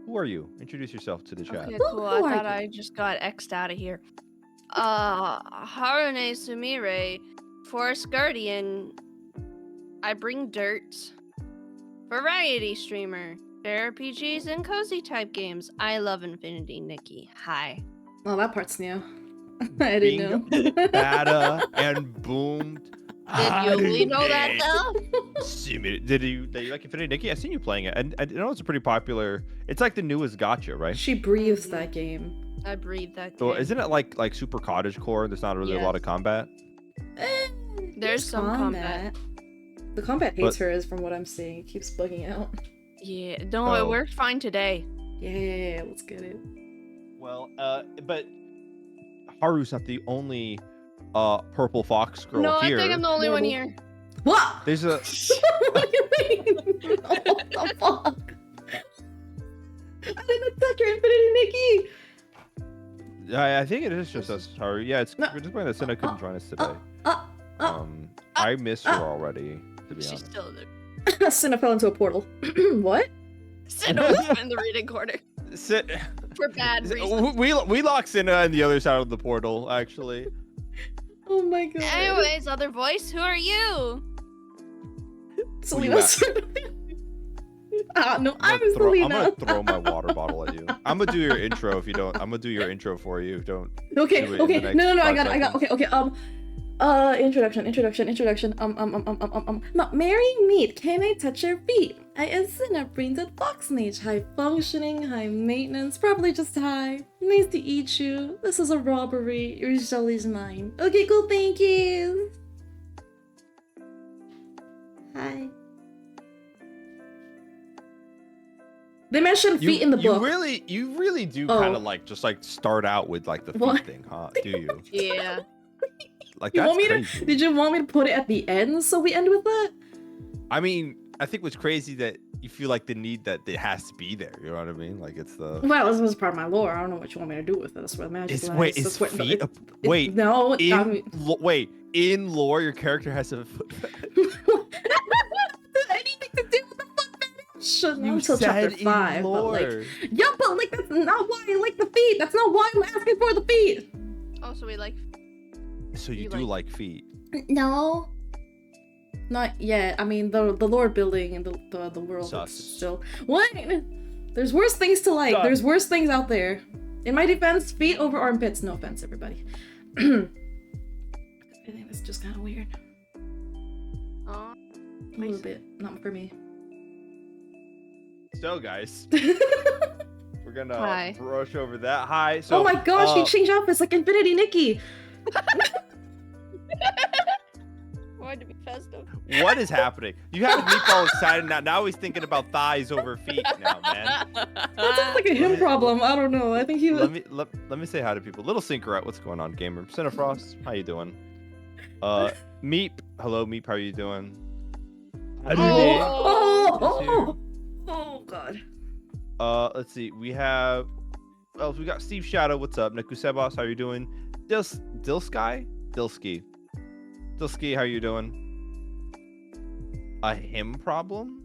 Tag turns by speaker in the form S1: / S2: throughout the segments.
S1: Who are you? Introduce yourself to the chat.
S2: Okay,
S3: Who
S2: cool. I
S3: are
S2: thought
S3: you?
S2: I just got X'd out of here. Harune Sumire, Forest Guardian. I bring dirt. Variety streamer. RPGs and cozy type games. I love Infinity Nikki. Hi.
S3: Oh, that part's new. I didn't know.
S1: Bada and boomed.
S2: Did you only know that though?
S1: Did you like Infinity Nikki? I've seen you playing it, and I know it's a pretty popular. It's like the newest gacha, right?
S3: She breathes that game.
S2: I breathe that
S1: So
S2: game.
S1: isn't it like super cottage core? There's not really a lot of combat.
S2: There's some combat.
S3: The combat hates her, is from what I'm seeing. It keeps bugging out.
S2: Yeah, no, it worked fine today.
S3: Yeah, let's get it.
S1: Well, but Haru's not the only purple fox girl
S2: No,
S1: here.
S2: I think I'm the only one here.
S3: What?
S1: There's a.
S3: What do you mean? What the fuck? I didn't attack your Infinity Nikki.
S1: I think it is just us, Haru. Yeah, we're just playing that Senna couldn't join us today. I missed her already, to be
S2: She's
S1: honest.
S2: still there.
S3: Cinna fell into a portal. What?
S2: Cinna was in the reading corner. For bad reasons.
S1: We locked Senna in the other side of the portal, actually.
S3: Oh my god.
S2: Anyways, other voice, who are you?
S3: Selena. No, I'm
S1: I'm
S3: Selena.
S1: gonna throw my water bottle at you. I'm gonna do your intro if you don't. I'm gonna do your intro for you. Don't.
S3: Okay,
S1: do it in the next
S3: no,
S1: 5
S3: I got.
S1: seconds.
S3: Okay. Introduction. Mary meet. Can I touch your feet? I is in a branded fox niche. High functioning, high maintenance, probably just high. Nice to eat you. This is a robbery. Your jelly's mine. Okay, cool. Thank you. Hi. They mentioned feet in the book.
S1: You really do kind of like just like start out with like the feet thing, huh? Do you?
S2: Yeah.
S1: Like
S3: You
S1: that's
S3: want me
S1: crazy.
S3: did you want me to put it at the end so we end with that?
S1: I mean, I think what's crazy that you feel like the need that it has to be there. You know what I mean? Like it's the.
S3: Well, this was part of my lore. I don't know what you want me to do with it. That's where the magic lies.
S1: Wait,
S3: That's
S1: is
S3: where-
S1: feet?
S3: it- no.
S1: Wait, in lore, your character has a foot.
S3: Anything to do with the foot fetish? Not
S1: You
S3: until chapter
S1: said
S3: 5.
S1: in
S3: But
S1: lore.
S3: like, yeah, but like that's not why I like the feet. That's not why I'm asking for the feet.
S2: Oh, so we like.
S1: So you
S2: You
S1: do
S2: like-
S1: like feet.
S3: No. Not yet. I mean, the lore building and the world
S1: Sus.
S3: is still. What? There's worse things to like.
S1: Sus.
S3: There's worse things out there. In my defense, feet over armpits. No offense, everybody. I think that's just kind of weird.
S2: Oh,
S3: A little bit. Not for me.
S1: So guys, we're gonna
S2: Hi.
S1: brush over that. Hi. So,
S3: oh my gosh, he changed outfits like Infinity Nikki.
S2: wanted to be festive.
S1: what is happening? You have Meatball excited now. Now he's thinking about thighs over feet now, man.
S3: That sounds like a him problem. I don't know. I think he was.
S1: Let me say hi to people. Little Synchro, what's going on, gamer? Cinefrost, how you doing? Meep, hello Meep, how are you doing?
S3: Oh god.
S1: Let's see. We have. Oh, we got Steve Shadow. What's up? Nekusebas, how you doing? Dilsky, how you doing? A him problem?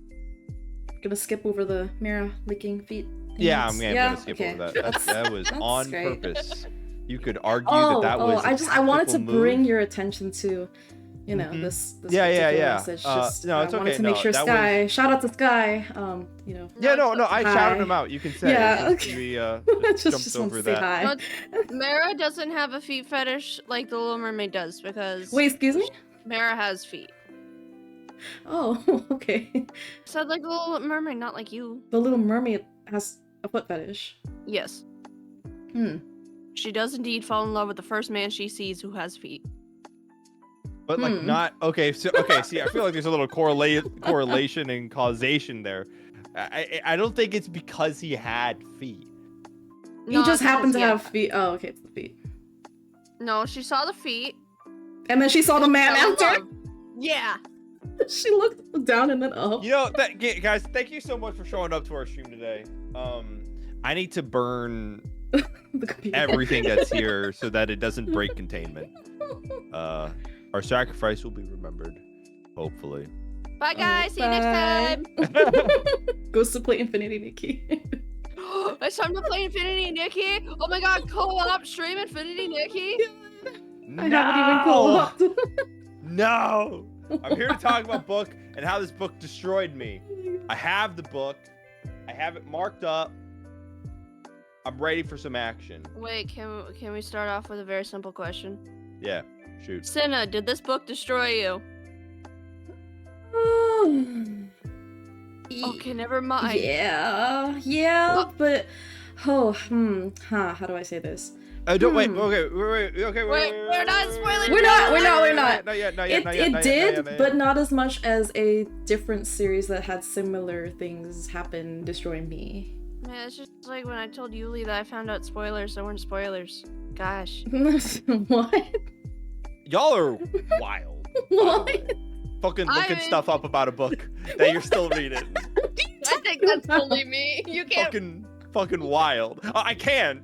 S3: Gonna skip over the Mira licking feet.
S1: Yeah, I'm
S3: Yeah,
S1: gonna skip
S3: okay.
S1: over that. That was
S3: That's
S1: on
S3: great.
S1: purpose. You could argue that was.
S3: I wanted to
S1: tactical
S3: bring
S1: move.
S3: your attention to, you know,
S1: Mhm.
S3: this
S1: Yeah,
S3: particular
S1: yeah.
S3: message.
S1: No,
S3: Just,
S1: it's
S3: I wanted
S1: okay.
S3: to make
S1: No,
S3: sure
S1: that
S3: Sky, shout out to Sky, you know.
S1: Yeah, no, I
S3: Hi.
S1: shouted him out. You can say.
S3: Yeah,
S1: It's
S3: okay.
S1: We
S3: just
S1: jumped
S3: want
S1: over
S3: to say
S1: that.
S3: hi.
S2: But Mara doesn't have a feet fetish like the Little Mermaid does because
S3: Wait, excuse me?
S2: Mara has feet.
S3: Oh, okay.
S2: Said like the Little Mermaid, not like you.
S3: The Little Mermaid has a foot fetish.
S2: Yes.
S3: Hmm.
S2: She does indeed fall in love with the first man she sees who has feet.
S1: But like not okay. So see, I feel like there's a little correlation and causation there. I don't think it's because he had feet.
S3: He
S2: No,
S3: just
S2: it's
S3: happened to
S2: because-
S3: have feet. Oh, okay, it's the feet.
S2: No, she saw the feet.
S3: And then she saw the man
S2: fell in
S3: after.
S2: love. Yeah.
S3: She looked down and then up.
S1: You know, guys, thank you so much for showing up to our stream today. I need to burn
S3: The computer.
S1: everything that's here so that it doesn't break containment. Our sacrifice will be remembered, hopefully.
S2: Bye guys. See you next time.
S3: Goes to play Infinity Nikki.
S2: It's time to play Infinity Nikki. Oh my god, co-op stream Infinity Nikki.
S3: I haven't even co-oped.
S1: No! I'm here to talk about book and how this book destroyed me. I have the book. I have it marked up. I'm ready for some action.
S2: Wait, can we start off with a very simple question?
S1: Yeah, shoot.
S2: Cinna, did this book destroy you? Okay, never mind.
S3: Yeah, but how do I say this?
S1: Don't wait. Okay, wait.
S2: We're not spoiling.
S3: We're not.
S1: Not yet.
S3: It did, but not as much as a different series that had similar things happen, destroy me.
S2: Man, it's just like when I told Yuli that I found out spoilers that weren't spoilers. Gosh.
S3: What?
S1: Y'all are wild.
S3: What?
S1: Fucking looking stuff up about a book that you're still reading.
S2: I think that's only me. You can't.
S1: Fucking wild. I can.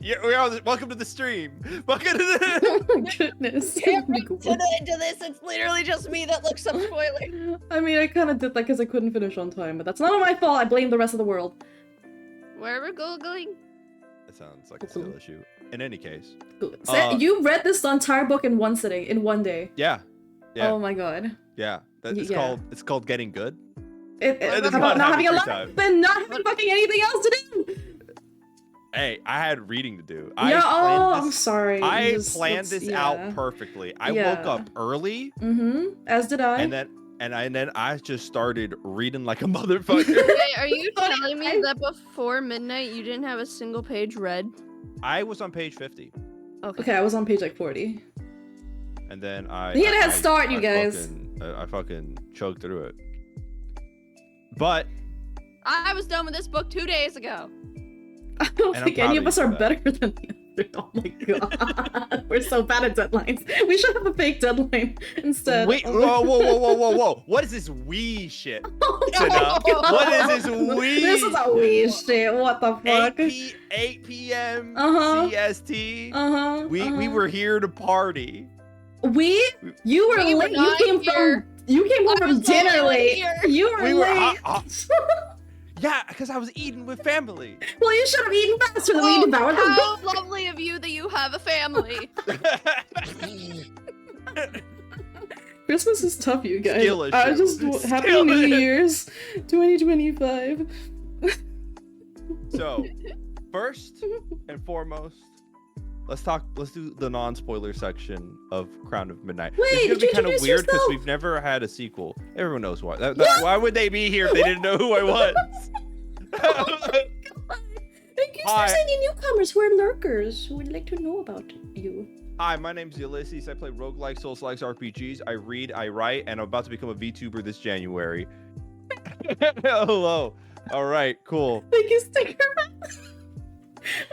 S1: Welcome to the stream. Welcome to the.
S3: Oh my goodness.
S2: Into this, it's literally just me that looks up spoilers.
S3: I mean, I kind of did that because I couldn't finish on time, but that's not my fault. I blame the rest of the world.
S2: Where we're googling?
S1: That sounds like a skill issue. In any case.
S3: You read this entire book in one sitting, in one day.
S1: Yeah.
S3: Oh my god.
S1: Yeah. It's called getting good.
S3: How about not having a life and not having fucking anything else to do?
S1: Hey, I had reading to do.
S3: I'm sorry.
S1: I planned this out perfectly. I woke up early.
S3: As did I.
S1: And then I just started reading like a motherfucker.
S2: Wait, are you telling me that before midnight you didn't have a single page read?
S1: I was on page 50.
S3: Okay, I was on page like 40.
S1: And then
S3: He had a head start, you guys.
S1: I fucking choked through it. But
S2: I was done with this book 2 days ago.
S3: I don't think any of us are better than the other. Oh my god. We're so bad at deadlines. We should have a fake deadline instead.
S1: Wait, whoa. What is this wee shit? What is this wee?
S3: This is a wee shit. What the fuck?
S1: 8 p.m. CST. We were here to party.
S3: You were late. You came home from dinner late. You were late.
S1: Yeah, because I was eating with family.
S3: Well, you should have eaten faster than we devoured the book.
S2: How lovely of you that you have a family.
S3: Christmas is tough, you guys. Happy New Year's 2025.
S1: So, first and foremost, let's do the non-spoiler section of Crown of Midnight.
S3: Wait,
S1: it's gonna be kind of weird because
S3: yourself?
S1: we've never had a sequel. Everyone knows why. Why would they be here if they didn't know who I was?
S3: Oh my god. Thank you for sending newcomers who are lurkers who would like to know about you.
S1: Hi, my name's Ulysses. I play roguelike, Souls-likes, RPGs. I read, I write, and I'm about to become a VTuber this January. Hello. All right, cool.
S3: Thank you, Sticker.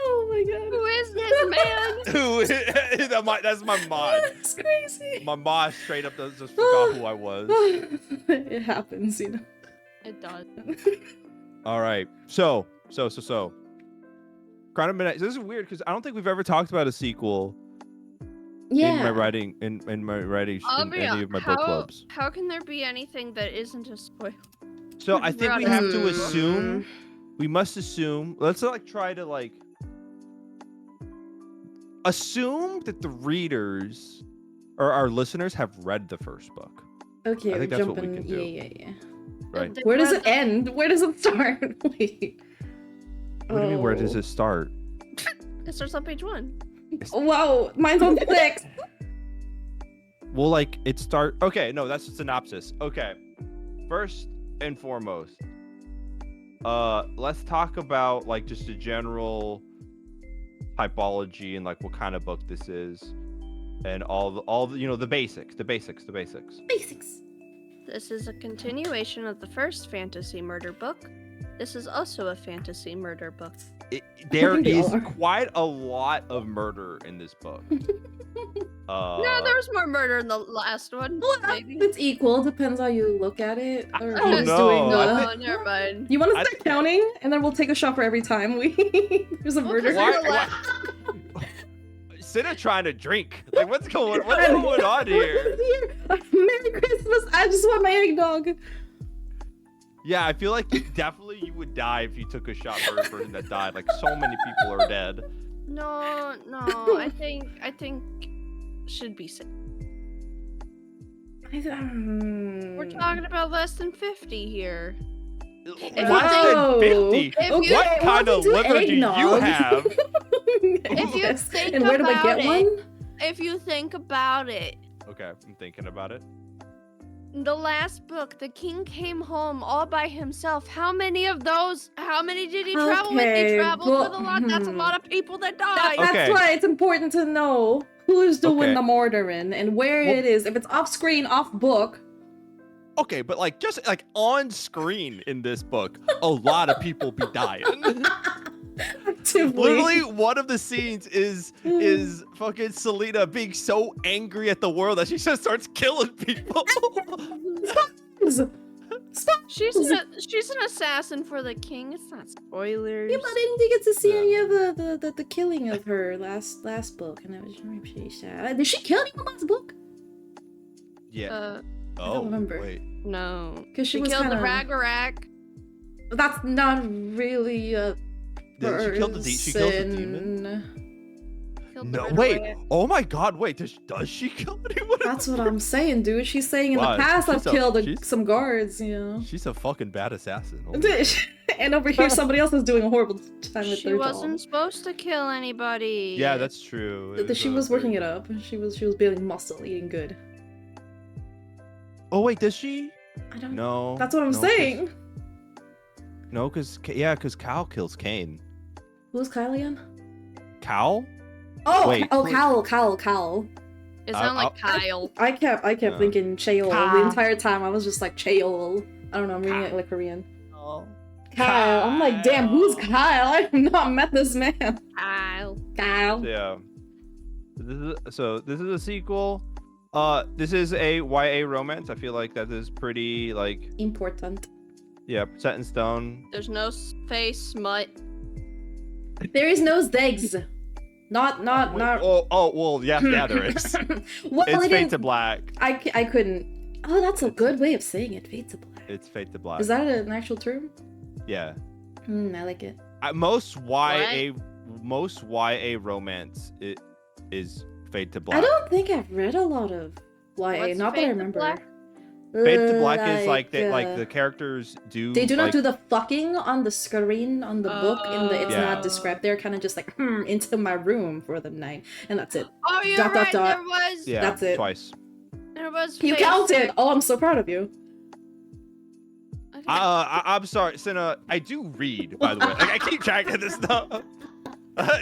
S3: Oh my god.
S2: Who is this man?
S1: That's my mod.
S3: That's crazy.
S1: My mod straight up just forgot who I was.
S3: It happens, you know.
S2: It does.
S1: All right. So. Crown of Midnight. So this is weird because I don't think we've ever talked about a sequel in my writing in any of my book clubs.
S2: How can there be anything that isn't a spoiler?
S1: So I think we have to assume. We must assume. Let's try to assume that the readers or our listeners have read the first book.
S3: Okay,
S1: I think that's what we can do.
S3: Yeah.
S1: Right.
S3: Where does it end? Where does it start? Wait.
S1: What do you mean? Where does it start?
S2: It starts on page 1.
S3: Whoa, mine's on 6.
S1: Well, okay, no, that's a synopsis. Okay. First and foremost, let's talk about just a general typology and what kind of book this is and all the the basics.
S2: This is a continuation of the first fantasy murder book. This is also a fantasy murder book.
S1: There is quite a lot of murder in this book.
S2: No, there was more murder in the last one.
S3: Well,
S2: maybe.
S3: It's equal. Depends how you look at it. Or
S1: Oh,
S3: who's
S1: no.
S3: doing
S2: No, never mind.
S3: You want to start counting, and then we'll take a shot for every time there's a murder.
S1: Cinna trying to drink. What's going on here?
S3: Merry Christmas! I just want my eggnog.
S1: Yeah, I feel like definitely you would die if you took a shot for a person that died. Like so many people are dead.
S2: No, I think should be safe. We're talking about less than 50 here.
S1: Less than 50?
S2: If
S1: What kind of liver do you have?
S2: If you think
S3: and where do I
S2: about
S3: get
S2: it,
S3: one?
S2: if you think about it,
S1: Okay, I'm thinking about it.
S2: the last book, the king came home all by himself. How many did he travel with? He
S3: Okay,
S2: traveled
S3: well,
S2: with a lot. That's a lot of people that died.
S3: That's
S1: Okay.
S3: why it's important to know who's doing
S1: Okay.
S3: the murdering and where
S1: Well-
S3: it is. If it's off screen, off book.
S1: Okay, but like just like on screen in this book, a lot of people be dying.
S3: Actively.
S1: Literally, one of the scenes is fucking Selena being so angry at the world that she just starts killing people.
S3: Stop.
S2: She's an assassin for the king. It's not spoilers.
S3: Yeah, but I didn't get to see
S1: Yeah.
S3: any of the killing of her last book, and I was pretty sad. Did she kill anyone last book?
S1: Yeah.
S3: I don't remember.
S1: Wait.
S2: No.
S3: 'Cause she was
S2: killed the
S3: kinda-
S2: Ragnarok.
S3: That's not really a
S1: Did she kill the she kills the demon?
S3: person.
S2: Killed the
S1: No,
S2: Red
S1: wait.
S2: Away.
S1: Oh my God! Wait, does she kill anyone?
S3: That's what I'm saying, dude. She's saying in
S1: Wow,
S3: the past I've
S1: she's a-
S3: killed
S1: she's-
S3: some guards, you know.
S1: She's a fucking bad assassin. Oh
S3: And over here, somebody else is doing a horrible time with
S2: She
S3: their
S2: wasn't
S3: job.
S2: supposed to kill anybody.
S1: Yeah, that's true.
S3: She was working it up. She was building muscle, eating good.
S1: Oh wait, does she?
S3: I don't.
S1: No.
S3: That's what I'm
S1: no, 'cause-
S3: saying.
S1: No, because Cal kills Kane.
S3: Who's Kyle again?
S1: Cal?
S3: Oh,
S1: Wait,
S3: oh,
S1: who-
S3: Kyle.
S2: It sounded like Kyle.
S3: I kept
S1: Yeah.
S3: thinking Cheol
S2: Kyle.
S3: the entire time. I was just like Cheol. I don't know. I'm reading it like Korean.
S1: Oh.
S3: Kyle. I'm like, damn, who's Kyle? I have not met this man.
S2: Kyle.
S3: Kyle.
S1: Yeah. This is a sequel. This is a YA romance. I feel like that is pretty like
S3: Important.
S1: yeah, set in stone.
S2: There's no face smut.
S3: There is no Zegs. Not.
S1: Oh well, yeah, there is.
S3: Well,
S1: It's
S3: it
S1: Fade
S3: is.
S1: to Black.
S3: I couldn't. Oh, that's a good way of saying it. Fade to black.
S1: It's Fade to Black.
S3: Is that an actual term?
S1: Yeah.
S3: I like it.
S1: Most YA romance is Fade to Black.
S3: I don't think I've read a lot of YA.
S2: What's
S3: Not that
S2: Fade
S3: I
S2: to
S3: remember.
S2: Black?
S1: Fade to Black is like
S3: uh,
S1: the characters do.
S3: They do not
S1: like,
S3: do the fucking on the screen on the book, and it's
S1: Yeah.
S3: not described. They're kind of just like into my room for the night, and that's it.
S2: Oh, you're
S3: Dot, dot,
S2: right.
S3: dot.
S2: There was.
S1: Yeah,
S3: That's it.
S1: twice.
S2: There was.
S3: You
S2: face.
S3: counted. Oh, I'm so proud of you.
S2: Okay.
S1: I'm sorry, Cinna. I do read, by the way. Like I keep track of this stuff.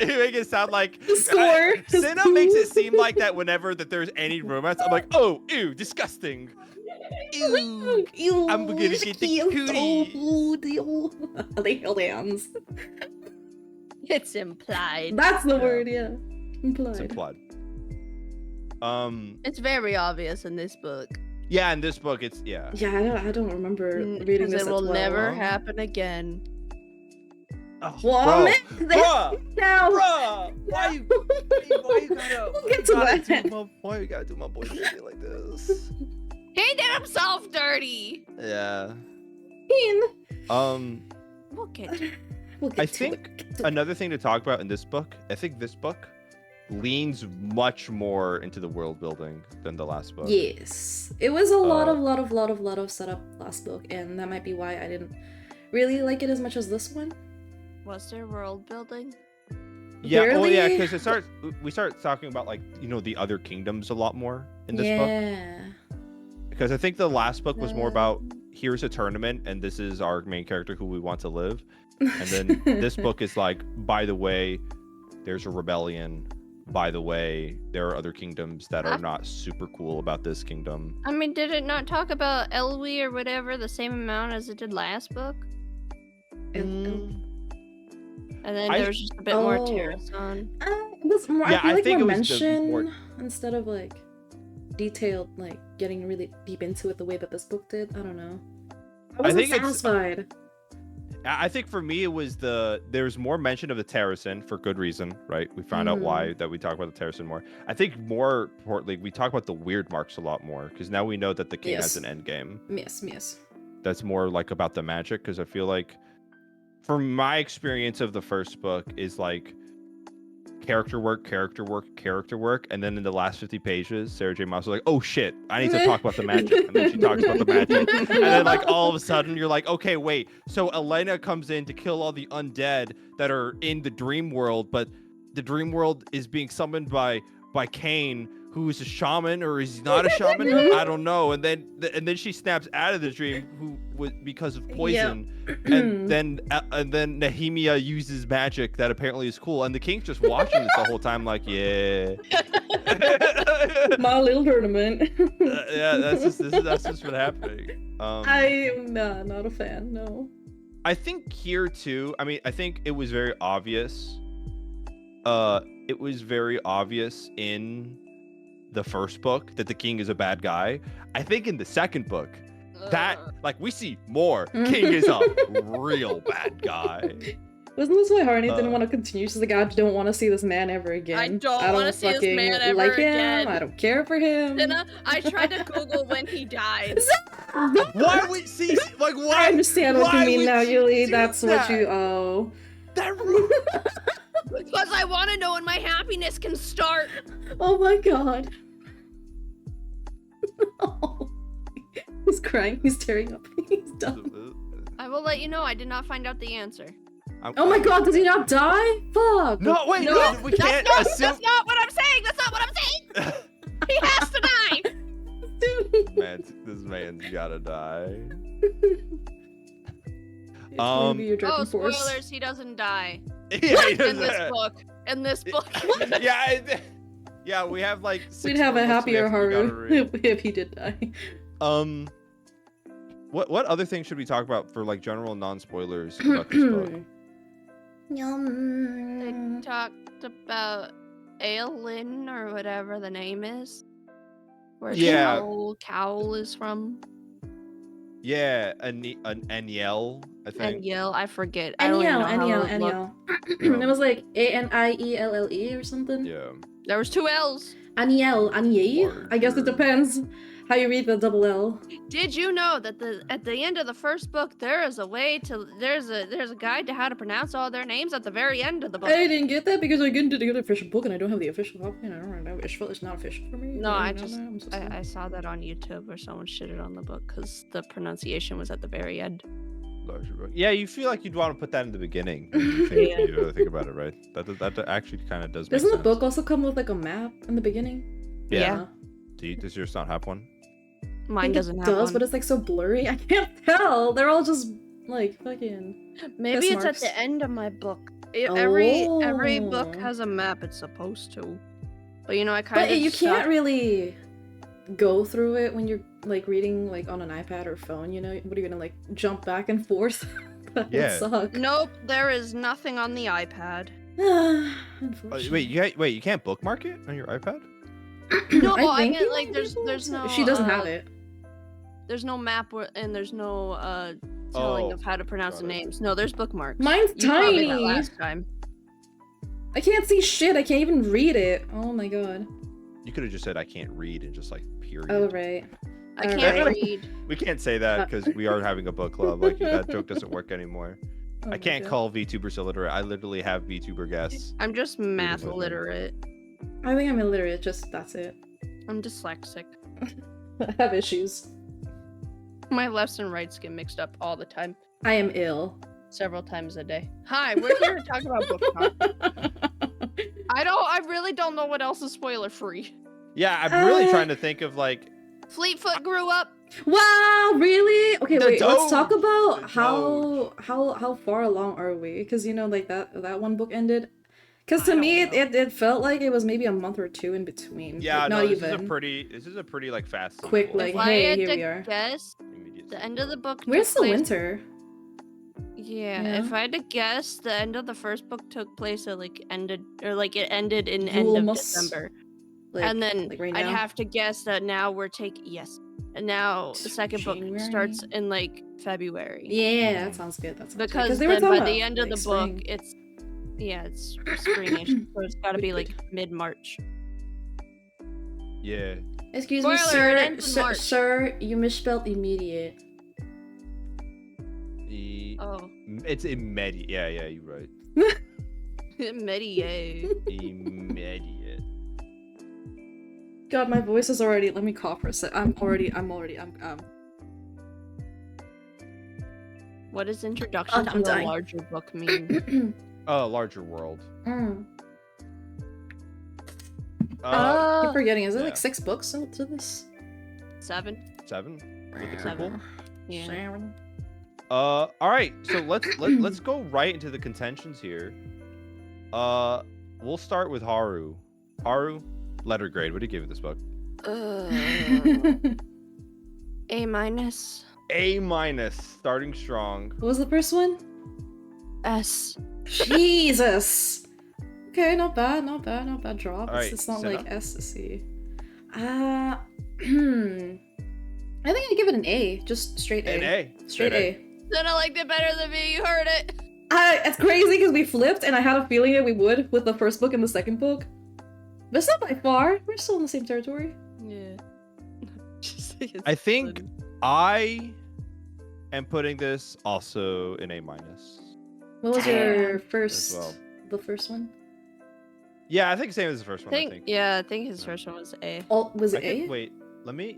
S1: You make it sound like
S3: The score is
S1: Cinna makes it seem like that whenever that there's any romance, I'm like, oh, ew, disgusting. Ew.
S3: Ew,
S1: I'm gonna get the
S3: cute.
S1: cooties.
S3: Oh, ew. They held hands.
S2: It's implied.
S3: That's the
S1: Yeah.
S3: word, yeah. Implied.
S1: It's implied.
S2: It's very obvious in this book.
S1: Yeah, in this book, it's yeah.
S3: Yeah, I don't remember reading
S2: Because
S3: this.
S2: it will
S3: as well.
S2: never happen again.
S1: Oh,
S3: Well, man,
S1: bruh,
S3: now.
S1: bruh, why you gotta?
S3: We'll get to that.
S1: Why you gotta do my boy dirty like this?
S2: He did himself dirty.
S1: Yeah.
S3: Ian.
S2: We'll get to it.
S3: We'll get
S1: I
S3: to
S1: think
S3: it. Get to
S1: another thing to talk about in this book, I think this book leans much more into the world building than the last book.
S3: Yes, it was a lot
S1: Uh,
S3: of setup last book, and that might be why I didn't really like it as much as this one.
S2: Was there world building?
S1: Yeah, oh yeah,
S3: Barely.
S1: because we start talking about like the other kingdoms a lot more in this book.
S3: Yeah.
S1: Because I think the last book was more
S3: Uh,
S1: about here's a tournament and this is our main character who we want to live. And then this book is like, by the way, there's a rebellion. By the way, there are other kingdoms that are not super cool about this kingdom.
S2: I mean, did it not talk about Elwi or whatever the same amount as it did last book? And then
S1: I-
S2: there was just a bit more
S3: Oh.
S2: Terrason.
S3: It was more.
S1: Yeah,
S3: I feel
S1: I
S3: like
S1: think
S3: more
S1: it was the
S3: mention
S1: more-
S3: instead of like detailed, like getting really deep into it the way that this book did. I don't know. I wasn't
S1: think it's-
S3: satisfied.
S1: I think for me it was there's more mention of the Terrason for good reason, right? We found out why that we talk about the Terrason more. I think more importantly, we talk about the weird marks a lot more because now we know that the king has
S3: Yes.
S1: an end game.
S3: Yes.
S1: that's more like about the magic, because I feel like from my experience of the first book is like character work, and then in the last 50 pages, Sarah J. Maas was like, "Oh shit, I need to talk about the magic," and then she talks about the magic, and then like all of a sudden you're like, "Okay, wait, so Elena comes in to kill all the undead that are in the dream world, but the dream world is being summoned by Kane, who is a shaman, or is he not a shaman? I don't know." And then she snaps out of the dream, who was because of poison, and then Nehemia uses magic that apparently is cool, and the king's just watching this the whole time, like, yeah,
S3: My little tournament.
S1: yeah, that's just what's happening.
S3: I'm not a fan. No.
S1: I think here too. I mean, I think it was very obvious. It was very obvious in the first book that the king is a bad guy. I think in the second book, that like we see more. King is a real bad guy.
S3: Wasn't this why Harney didn't want to continue? She's like, I don't want to see this man ever again.
S2: I don't want to see this man ever
S3: like
S2: again.
S3: him. I don't care for him.
S2: I tried to Google when he died.
S1: Why would see like why?
S3: I understand what you mean now, Yuli. That's
S1: that?
S3: what you owe.
S1: That
S2: Because I want to know when my happiness can start.
S3: Oh my god. Oh. He's crying. He's tearing up. He's done.
S2: I will let you know. I did not find out the answer.
S3: Oh my god, does he not die? Fuck.
S1: No, wait, no, we can't assume.
S2: That's not what I'm saying. That's not what I'm saying. He has to die.
S3: Dude.
S1: This man's gotta die.
S2: Spoilers. He doesn't die.
S1: Yeah,
S2: In this book. In this book.
S1: Yeah, we have like 6
S3: We'd have
S1: more
S3: a
S1: books we
S3: happier
S1: gotta read.
S3: Haru if he did die.
S1: What other things should we talk about for like general non-spoilers about this book?
S2: They talked about Aelin or whatever the name is. Where Cowl is from.
S1: Yeah, Aniel, I think.
S2: Aniel, I forget. Aniel.
S3: It was like Anielle or something.
S1: Yeah.
S2: There was 2 L's.
S3: Aniel. I guess it depends how you read the double L.
S2: Did you know that at the end of the first book there is a way to there's a guide to how to pronounce all their names at the very end of the book?
S3: I didn't get that because I didn't get the official book and I don't have the official copy and I don't know. It's not official for me.
S2: No, I saw that on YouTube where someone shitted on the book because the pronunciation was at the very end.
S1: Yeah, you feel like you'd want to put that in the beginning. You really think about it, right? That actually kind of does.
S3: Doesn't the book also come with like a map in the beginning?
S2: Yeah.
S1: Does yours not have one?
S2: Mine doesn't have
S3: one.
S2: one.
S3: But it's like so blurry. I can't tell. They're all just like fucking.
S2: Maybe it's at the end of my book. Every book has a map. It's supposed to. But I kind of.
S3: You can't really go through it when you're like reading like on an iPad or phone. What are you gonna like jump back and forth? That would suck.
S2: Nope, there is nothing on the iPad.
S3: Unfortunately.
S1: Wait, you can't bookmark it on your iPad?
S2: No, I mean like there's no.
S3: She doesn't have it.
S2: There's no map and there's no telling of how to pronounce the names. No, there's bookmarks.
S3: Mine's tiny.
S2: You that last time.
S3: I can't see shit. I can't even read it. Oh my god.
S1: You could have just said I can't read and just like period.
S3: Oh right.
S2: I can't read.
S1: We can't say that because we are having a book club. Like that joke doesn't work anymore.
S3: Oh
S1: I can't call VTubers illiterate. I literally have VTuber guests.
S2: I'm just math illiterate.
S3: I think I'm illiterate. That's it.
S2: I'm dyslexic.
S3: I have issues.
S2: My lefts and rights get mixed up all the time.
S3: I am ill.
S2: Several times a day. Hi, we're here to talk about book talk. I really don't know what else is spoiler free.
S1: Yeah, I'm really trying to think of like.
S2: Fleetfoot grew up.
S3: Wow, really? Okay, wait. Let's talk about
S1: The
S3: how far along are we? Because like that one book ended. Because to me, it felt like it was maybe a month or 2 in between.
S1: Yeah,
S3: like,
S1: no,
S3: not
S1: this
S3: even.
S1: is a pretty like fast.
S3: Quick,
S1: sequel.
S3: like,
S2: If
S3: hey,
S2: I had
S3: here
S2: to
S3: we are.
S2: guess, the end of the book.
S3: Where's the
S2: took place-
S3: winter?
S2: Yeah, if I had to guess, the end of the first book took place at it ended in end
S3: Yule
S2: of
S3: must-
S2: December.
S3: Like,
S2: And then
S3: like right
S2: I'd
S3: now?
S2: have to guess that now we're and now the second book
S3: January?
S2: starts in like February.
S3: Yeah, that sounds good.
S2: Because
S3: they were
S2: then
S3: talking
S2: by the
S3: about,
S2: end of
S3: like,
S2: the book,
S3: spring.
S2: it's springish, so it's got to be like mid-March.
S1: Yeah.
S3: Excuse
S2: Spoiler,
S3: me,
S2: it ends in March.
S3: sir, you misspelled immediate.
S2: Oh,
S1: It's immediate. Yeah, you're right.
S2: Mediae.
S1: Immediate.
S3: God, my voice is already. Let me cough for a sec. I'm
S2: What does introduction
S3: I'm
S2: to a
S3: dying.
S2: larger book mean?
S1: Larger world.
S3: Keep forgetting. Is there
S1: yeah.
S3: like 6 books to this?
S2: 7.
S1: 7 with the prequel.
S2: Yeah.
S1: All right. So let's go right into the contentions here. We'll start with Haru. Haru, letter grade. What do you give this book?
S2: A minus.
S1: A-, starting strong.
S3: What was the first one?
S2: S.
S3: Jesus. Okay, not bad drop.
S1: All right,
S3: It's not
S1: Senna?
S3: like S to C. I think I'd give it an A. Just straight A.
S1: An A.
S3: Straight A.
S2: Then I liked it better than me. You heard it.
S3: It's crazy because we flipped and I had a feeling that we would with the first book and the second book. But it's not by far. We're still in the same territory.
S2: Yeah.
S1: I think I am putting this also in A-.
S3: What was your
S1: as
S3: first?
S1: well.
S3: The first one?
S1: Yeah, I think same as the first one. I think.
S2: Yeah, I think his first one was A.
S3: Oh, was
S1: I
S3: it
S1: think-
S3: A?
S1: Wait, let me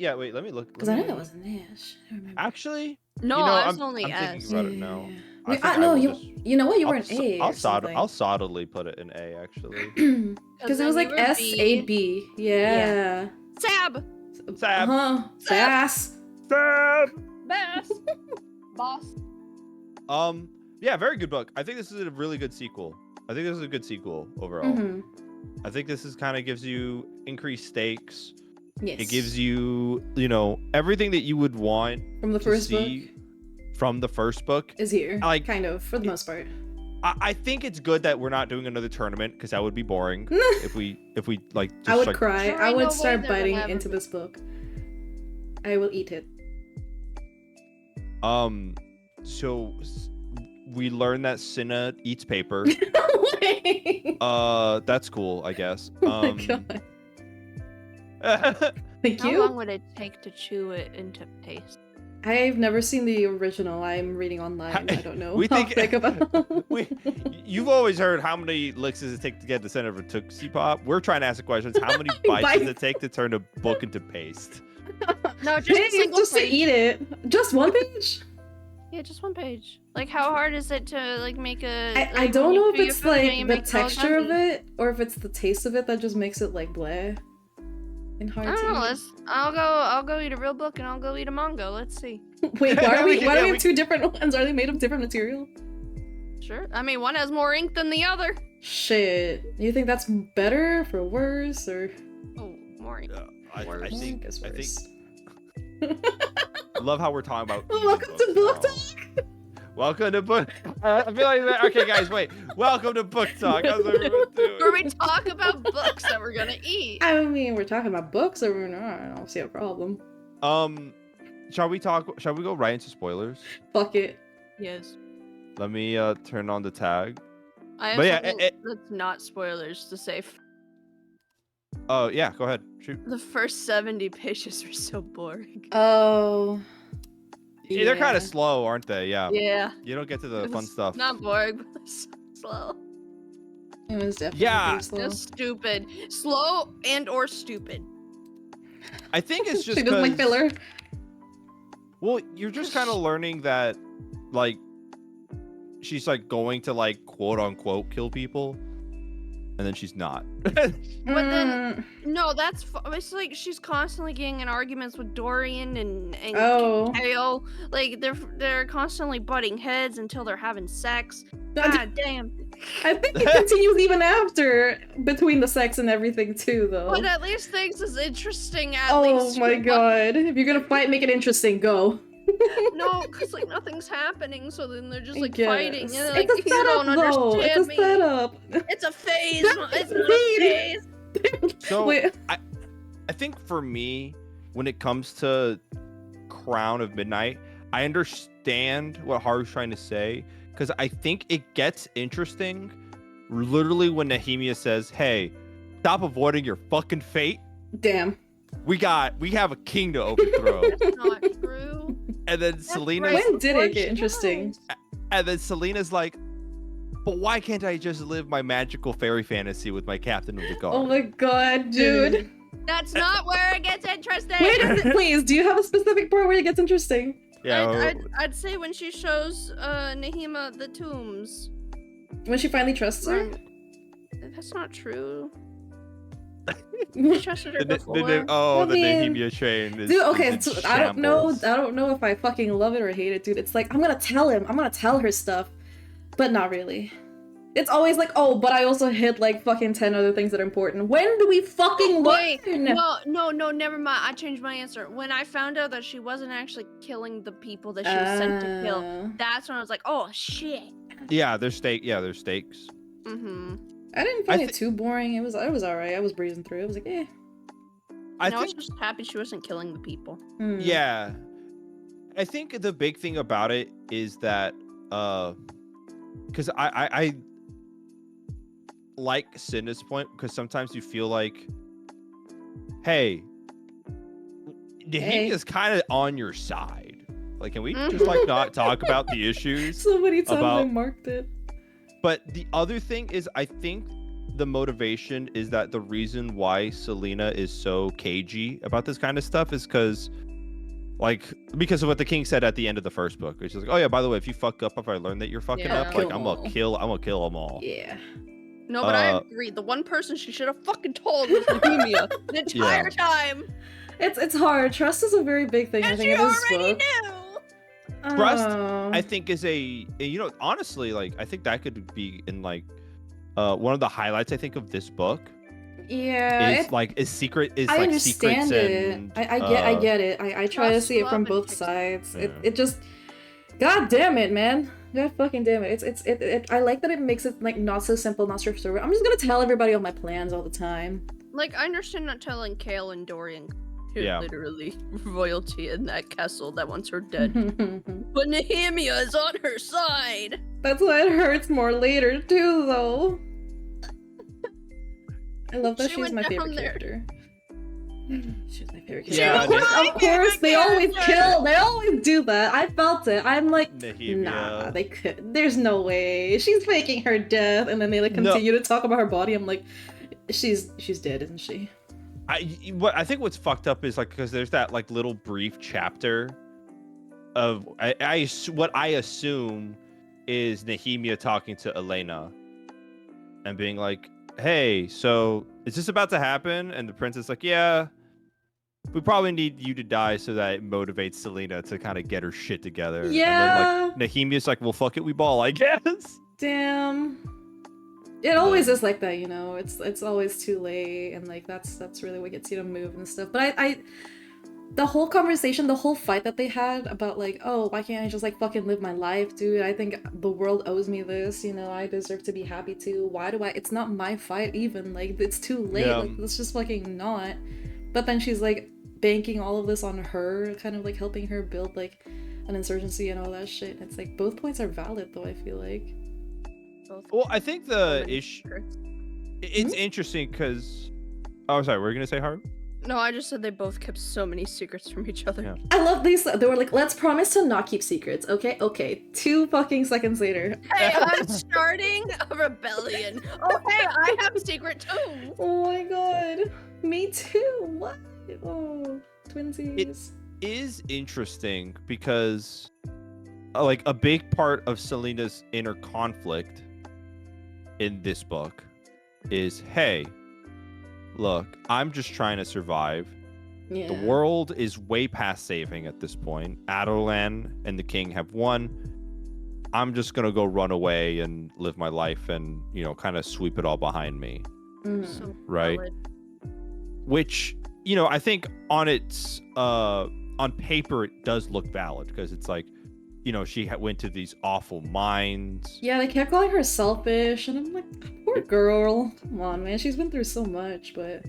S1: look.
S3: Because I know that was an A. I don't remember.
S1: Actually,
S2: No,
S1: you know,
S2: I was
S1: I'm
S2: only
S1: thinking
S2: S.
S1: about it now. I
S3: Wait,
S1: think I
S3: no,
S1: will
S3: you
S1: just-
S3: you know what? You were
S1: I'll
S3: an
S1: so-
S3: A.
S1: I'll solidly put it in A actually.
S3: Because it was like S A B. Yeah.
S2: Sab.
S1: Sab.
S3: Sass.
S1: Sab.
S2: Bass. Boss.
S1: Yeah, very good book. I think this is a really good sequel. I think this is a good sequel overall.
S3: Mhm.
S1: I think this is kind of gives you increased stakes.
S3: Yes.
S1: It gives you, everything that you would want
S3: from the
S1: to
S3: first book
S1: see from the first book.
S3: is here.
S1: Like,
S3: kind of for the most part.
S1: I think it's good that we're not doing another tournament because that would be boring if we like. Just,
S3: I would
S1: like,
S3: cry.
S2: Sure,
S3: I
S2: no
S3: would
S2: way
S3: start
S2: they're gonna
S3: biting
S2: have
S3: into
S2: a-
S3: this book. I will eat it.
S1: So we learned that Cinna eats paper.
S3: Wait.
S1: That's cool, I guess.
S3: Oh my god. Thank
S2: How
S3: you.
S2: long would it take to chew it into paste?
S3: I've never seen the original. I'm reading online. I don't know.
S1: We
S3: how
S1: think-
S3: thick about.
S1: You've always heard how many licks does it take to get the center of a Tootsie Pop? We're trying to ask the questions. How many bites does it take to turn a book into paste?
S2: No, just a
S3: Maybe
S2: single
S3: just to
S2: page.
S3: eat it. Just one page.
S2: Yeah, just one page. Like, how hard is it to like make a?
S3: I
S2: like,
S3: don't
S2: when you
S3: know if
S2: chew your
S3: it's
S2: food and
S3: like
S2: you
S3: the
S2: make it all
S3: texture of
S2: gummy?
S3: it or if it's the taste of it that just makes it like bleh and hard
S2: I
S3: to
S2: don't know.
S3: eat.
S2: I'll go eat a real book and I'll go eat a manga. Let's see.
S3: Wait, why do we
S1: Yeah,
S3: have 2 different ones? Are they made of different material?
S2: Sure. I mean, one has more ink than the other.
S3: Shit. You think that's better for worse or
S2: Oh, more ink.
S1: I
S2: Worse.
S1: think
S3: It's
S1: I think
S3: worse.
S1: I love how we're talking about. eating
S3: Welcome to
S1: books
S3: Book
S1: now.
S3: Talk.
S1: Welcome to book. I feel like okay, guys, wait. Welcome to book talk. How's everyone doing?
S2: Where we talk about books that we're gonna eat.
S3: I mean, we're talking about books or we're not. I don't see a problem.
S1: Shall we go right into spoilers?
S3: Fuck it.
S2: Yes.
S1: Let me turn on the tag.
S2: I have
S1: But yeah,
S2: something that's not spoilers to say.
S1: Oh yeah, go ahead. Shoot.
S2: The first 70 pages were so boring.
S3: Oh.
S1: Yeah, they're kind
S3: yeah.
S1: of slow, aren't they? Yeah.
S2: Yeah.
S1: You don't get to the fun
S2: It's
S1: stuff.
S2: Not boring, but it's so slow.
S3: It was definitely
S1: Yeah.
S3: pretty slow.
S2: Just stupid. Slow and or stupid.
S1: I think it's just
S3: She doesn't like
S1: 'cause-
S3: filler.
S1: Well, you're just kind of learning that, like, she's like going to like quote unquote kill people, and then she's not.
S2: But then-
S3: Mm.
S2: No, it's like she's constantly getting in arguments with Dorian and
S3: Oh.
S2: Kale. Like they're constantly butting heads until they're having sex.
S3: I
S2: God damn.
S3: think it continues even after between the sex and everything too, though.
S2: But at least things is interesting at
S3: Oh
S2: least.
S3: my god! If you're gonna fight, make it interesting. Go.
S2: No, because like nothing's happening, so then they're just like
S3: Yes.
S2: fighting. And, like,
S3: It's a
S2: you don't
S3: setup, though.
S2: understand
S3: It's a
S2: me.
S3: setup.
S2: It's a phase.
S3: That's
S2: It's
S3: the
S2: not a
S3: thing.
S2: phase.
S1: So
S3: Wait.
S1: I think for me, when it comes to Crown of Midnight, I understand what Haru's trying to say because I think it gets interesting literally when Nehemia says, "Hey, stop avoiding your fucking fate.
S3: Damn.
S1: We have a king to overthrow."
S2: That's not true.
S1: And then
S2: That's
S1: Selena,
S2: right.
S3: When did it
S2: Before
S3: get
S2: she
S3: interesting?
S2: dies.
S1: And then Selena's like, but why can't I just live my magical fairy fantasy with my captain of the guard?
S3: Oh my god, dude.
S2: That's not where it gets interesting.
S3: Wait, please, do you have a specific part where it gets interesting?
S1: Yeah,
S2: I'd say when she shows Nahima the tombs.
S3: When she finally trusts her?
S2: That's not true. I trusted her before.
S1: the
S3: I mean,
S1: Nahimia train is,
S3: Dude, okay,
S1: is in
S3: so I don't know
S1: shambles.
S3: if I fucking love it or hate it, dude. It's like I'm gonna tell her stuff, but not really. It's always like, oh, but I also hit like fucking 10 other things that are important. When do we fucking
S2: Wait,
S3: learn?
S2: no, never mind. I changed my answer. When I found out that she wasn't actually killing the people that she was sent to kill, that's when I was like, oh shit.
S1: Yeah, there's stakes.
S2: Mm-hmm.
S3: I didn't find it too boring. It was alright. I was breezing through. I was like, eh.
S2: I was just happy she wasn't killing the people.
S1: Yeah. I think the big thing about it is that because I like Cinna's point, because sometimes you feel like, hey, Nahimia's kind of on your side. Like, can we just like not talk about the issues?
S3: So many times I marked it.
S1: But the other thing is, I think the motivation is that the reason why Selena is so cagey about this kind of stuff is because of what the king said at the end of the first book. Which is like, oh yeah, by the way, if you fuck up, if I learn that you're fucking up, like I'm gonna kill them all.
S3: Yeah.
S2: No, but I agree. The one person she should have fucking told was Nahimia the entire time.
S3: It's hard. Trust is a very big thing.
S2: And
S3: I think
S2: she
S3: in this
S2: already
S3: book.
S1: Knew. Trust, I think, is honestly, like I think that could be in like one of the highlights I think of this book.
S3: Yeah,
S1: is secret is
S3: I
S1: like
S3: understand
S1: secrets
S3: it.
S1: and
S3: I get it. I try to see it from both sides. It just, god damn it, man. God fucking damn it. It's I like that it makes it like not so simple, not straightforward. I'm just gonna tell everybody all my plans all the time.
S2: Like, I understand not telling Kale and Dorian, who literally royalty in that castle that wants her dead. But Nahimia is on her side.
S3: That's why it hurts more later too, though. I love that she's my favorite character. She's my favorite character.
S1: Yeah,
S3: of course, they always kill. They always do that. I felt it. I'm like,
S1: Nahimia.
S3: nah, they could. There's no way. She's faking her death, and then they like continue to talk about her body. I'm like, she's dead, isn't she?
S1: I think what's fucked up is like because there's that like little brief chapter of what I assume is Nahimia talking to Elena and being like, hey, so is this about to happen? And the prince is like, yeah, we probably need you to die so that it motivates Selena to kind of get her shit together.
S3: Yeah.
S1: And then like Nahimia's like, well, fuck it, we ball, I guess.
S3: Damn. It always is like that, you know. It's always too late, and like that's really what gets you to move and stuff. But I the whole conversation, the whole fight that they had about like, oh, why can't I just like fucking live my life, dude? I think the world owes me this, you know. I deserve to be happy too. Why do I? It's not my fight even. Like it's too late.
S1: Yeah.
S3: Like let's just fucking not. But then she's like banking all of this on her, kind of like helping her build like an insurgency and all that shit. It's like both points are valid though. I feel like.
S1: Well, I think the issue it's interesting because sorry, were you gonna say Harv?
S2: No, I just said they both kept so many secrets from each other.
S1: Yeah.
S3: I love these. They were like, let's promise to not keep secrets. Okay. 2 fucking seconds later.
S2: Hey, I'm starting a rebellion. Oh, hey, I have a secret too.
S3: Oh my god. Me too. What? Oh, twinsies.
S1: It is interesting because like a big part of Selena's inner conflict in this book is, hey, look, I'm just trying to survive.
S3: Yeah.
S1: The world is way past saving at this point. Adolan and the king have won. I'm just gonna go run away and live my life and, you know, kind of sweep it all behind me.
S2: So
S1: right?
S2: valid.
S1: Which, you know, I think on its on paper it does look valid because it's like, you know, she went to these awful mines.
S3: Yeah, they kept calling her selfish, and I'm like, poor girl. Come on, man. She's been through so much, but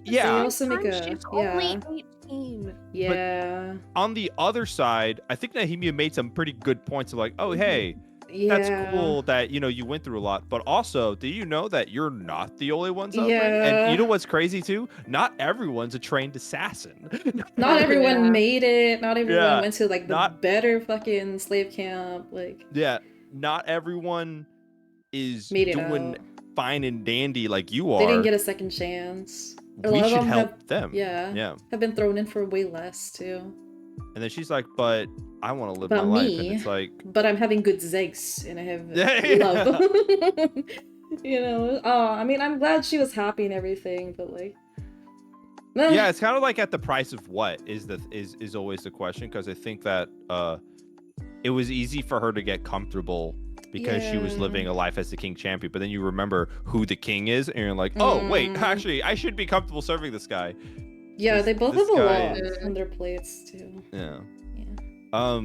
S1: yeah,
S3: they also make
S2: She's only 18.
S3: Yeah.
S1: On the other side, I think Nahimia made some pretty good points of like, oh, hey,
S3: Yeah.
S1: that's cool that, you know, you went through a lot, but also, do you know that you're not the only one suffering?
S3: Yeah.
S1: And you know what's crazy too? Not everyone's a trained assassin.
S3: Not everyone
S2: Yeah.
S3: made it. Not everyone
S1: Yeah.
S3: went to like the better fucking slave camp. Like,
S1: Yeah. not everyone is
S3: Made it
S1: doing
S3: out.
S1: fine and dandy like you
S3: They didn't
S1: are.
S3: get a second chance. A
S1: We
S3: lot of
S1: should
S3: them
S1: help them.
S3: Yeah. Have been thrown in for way less too.
S1: And then she's like, but I want to live
S3: But
S1: my life. And
S3: me,
S1: it's like,
S3: but I'm having good zegs and I have
S1: Yeah.
S3: love. You know, I mean, I'm glad she was happy and everything, but like,
S1: yeah, it's kind of like at the price of what is always the question, because I think that it was easy for her to get comfortable because she was
S3: Yeah.
S1: living a life as the king champion, but then you remember who the king is and you're like, oh wait, actually I should be comfortable serving this guy.
S3: Yeah, they both
S1: this
S3: have a
S1: guy
S3: lot
S2: is-
S3: on their plates too.
S1: Yeah.
S3: Yeah.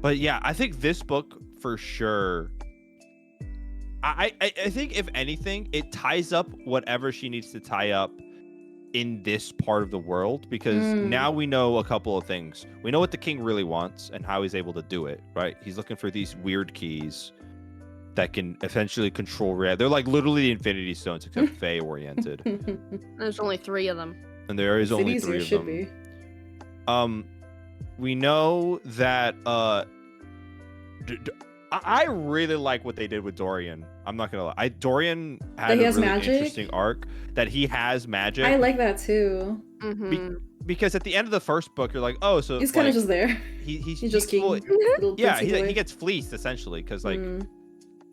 S1: But yeah, I think this book for sure, I think if anything, it ties up whatever she needs to tie up in this part of the world, because now we know a couple of things. We know what the king really wants and how he's able to do it, right? He's looking for these weird keys that can essentially control reality. They're like literally the Infinity Stones, except Fae oriented.
S2: There's only 3 of them.
S1: And there is only
S3: It's
S1: 3
S3: easier,
S1: of
S3: should
S1: them.
S3: be.
S1: We know that I really like what they did with Dorian. I'm not gonna lie. Dorian
S3: That
S1: had
S3: he
S1: a
S3: has
S1: really
S3: magic?
S1: interesting arc, that he has magic.
S3: I like that too.
S1: Because at the end of the first book, you're like, oh, so
S3: He's kind of
S1: like,
S3: just there.
S1: he's
S3: just king.
S1: well,
S3: Little
S1: yeah,
S3: princey boy.
S1: he gets fleeced essentially, because like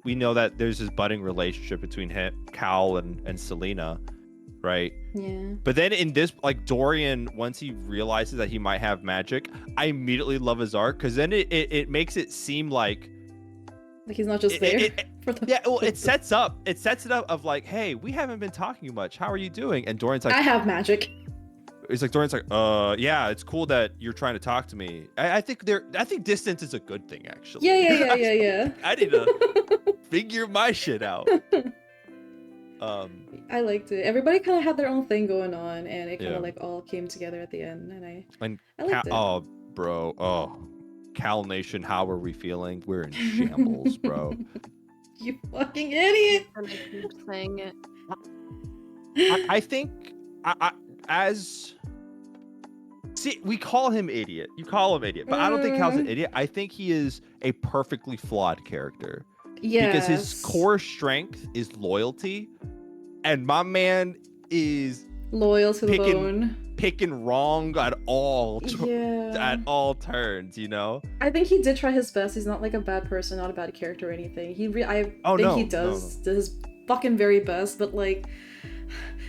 S1: we know that there's this budding relationship between Cal and Selena, right?
S3: Yeah.
S1: But then in this, like, Dorian, once he realizes that he might have magic, I immediately love his arc, because then it makes it seem like
S3: Like he's not just there. For the
S1: yeah, well, it sets it up of like, hey, we haven't been talking much. How are you doing? And Dorian's like,
S3: I have magic.
S1: it's like Dorian's like, yeah, it's cool that you're trying to talk to me. I think distance is a good thing, actually.
S3: Yeah.
S1: I need to figure my shit out.
S3: I liked it. Everybody kind of had their own thing going on, and it kind of
S1: Yeah.
S3: like all came together at the end, and I
S1: And
S3: liked it.
S1: oh, bro, Cal Nation, how are we feeling? We're in shambles, bro.
S3: You fucking idiot!
S2: And I keep saying it.
S1: I think see, we call him idiot. You call him idiot, but I don't think Cal's an idiot. I think he is a perfectly flawed character.
S3: Yeah.
S1: Because his core strength is loyalty, and my man is
S3: loyal to the bone.
S1: picking wrong at all
S3: Yeah.
S1: at all turns, you know.
S3: I think he did try his best. He's not like a bad person, not a bad character or anything. I think he does his fucking very best, but like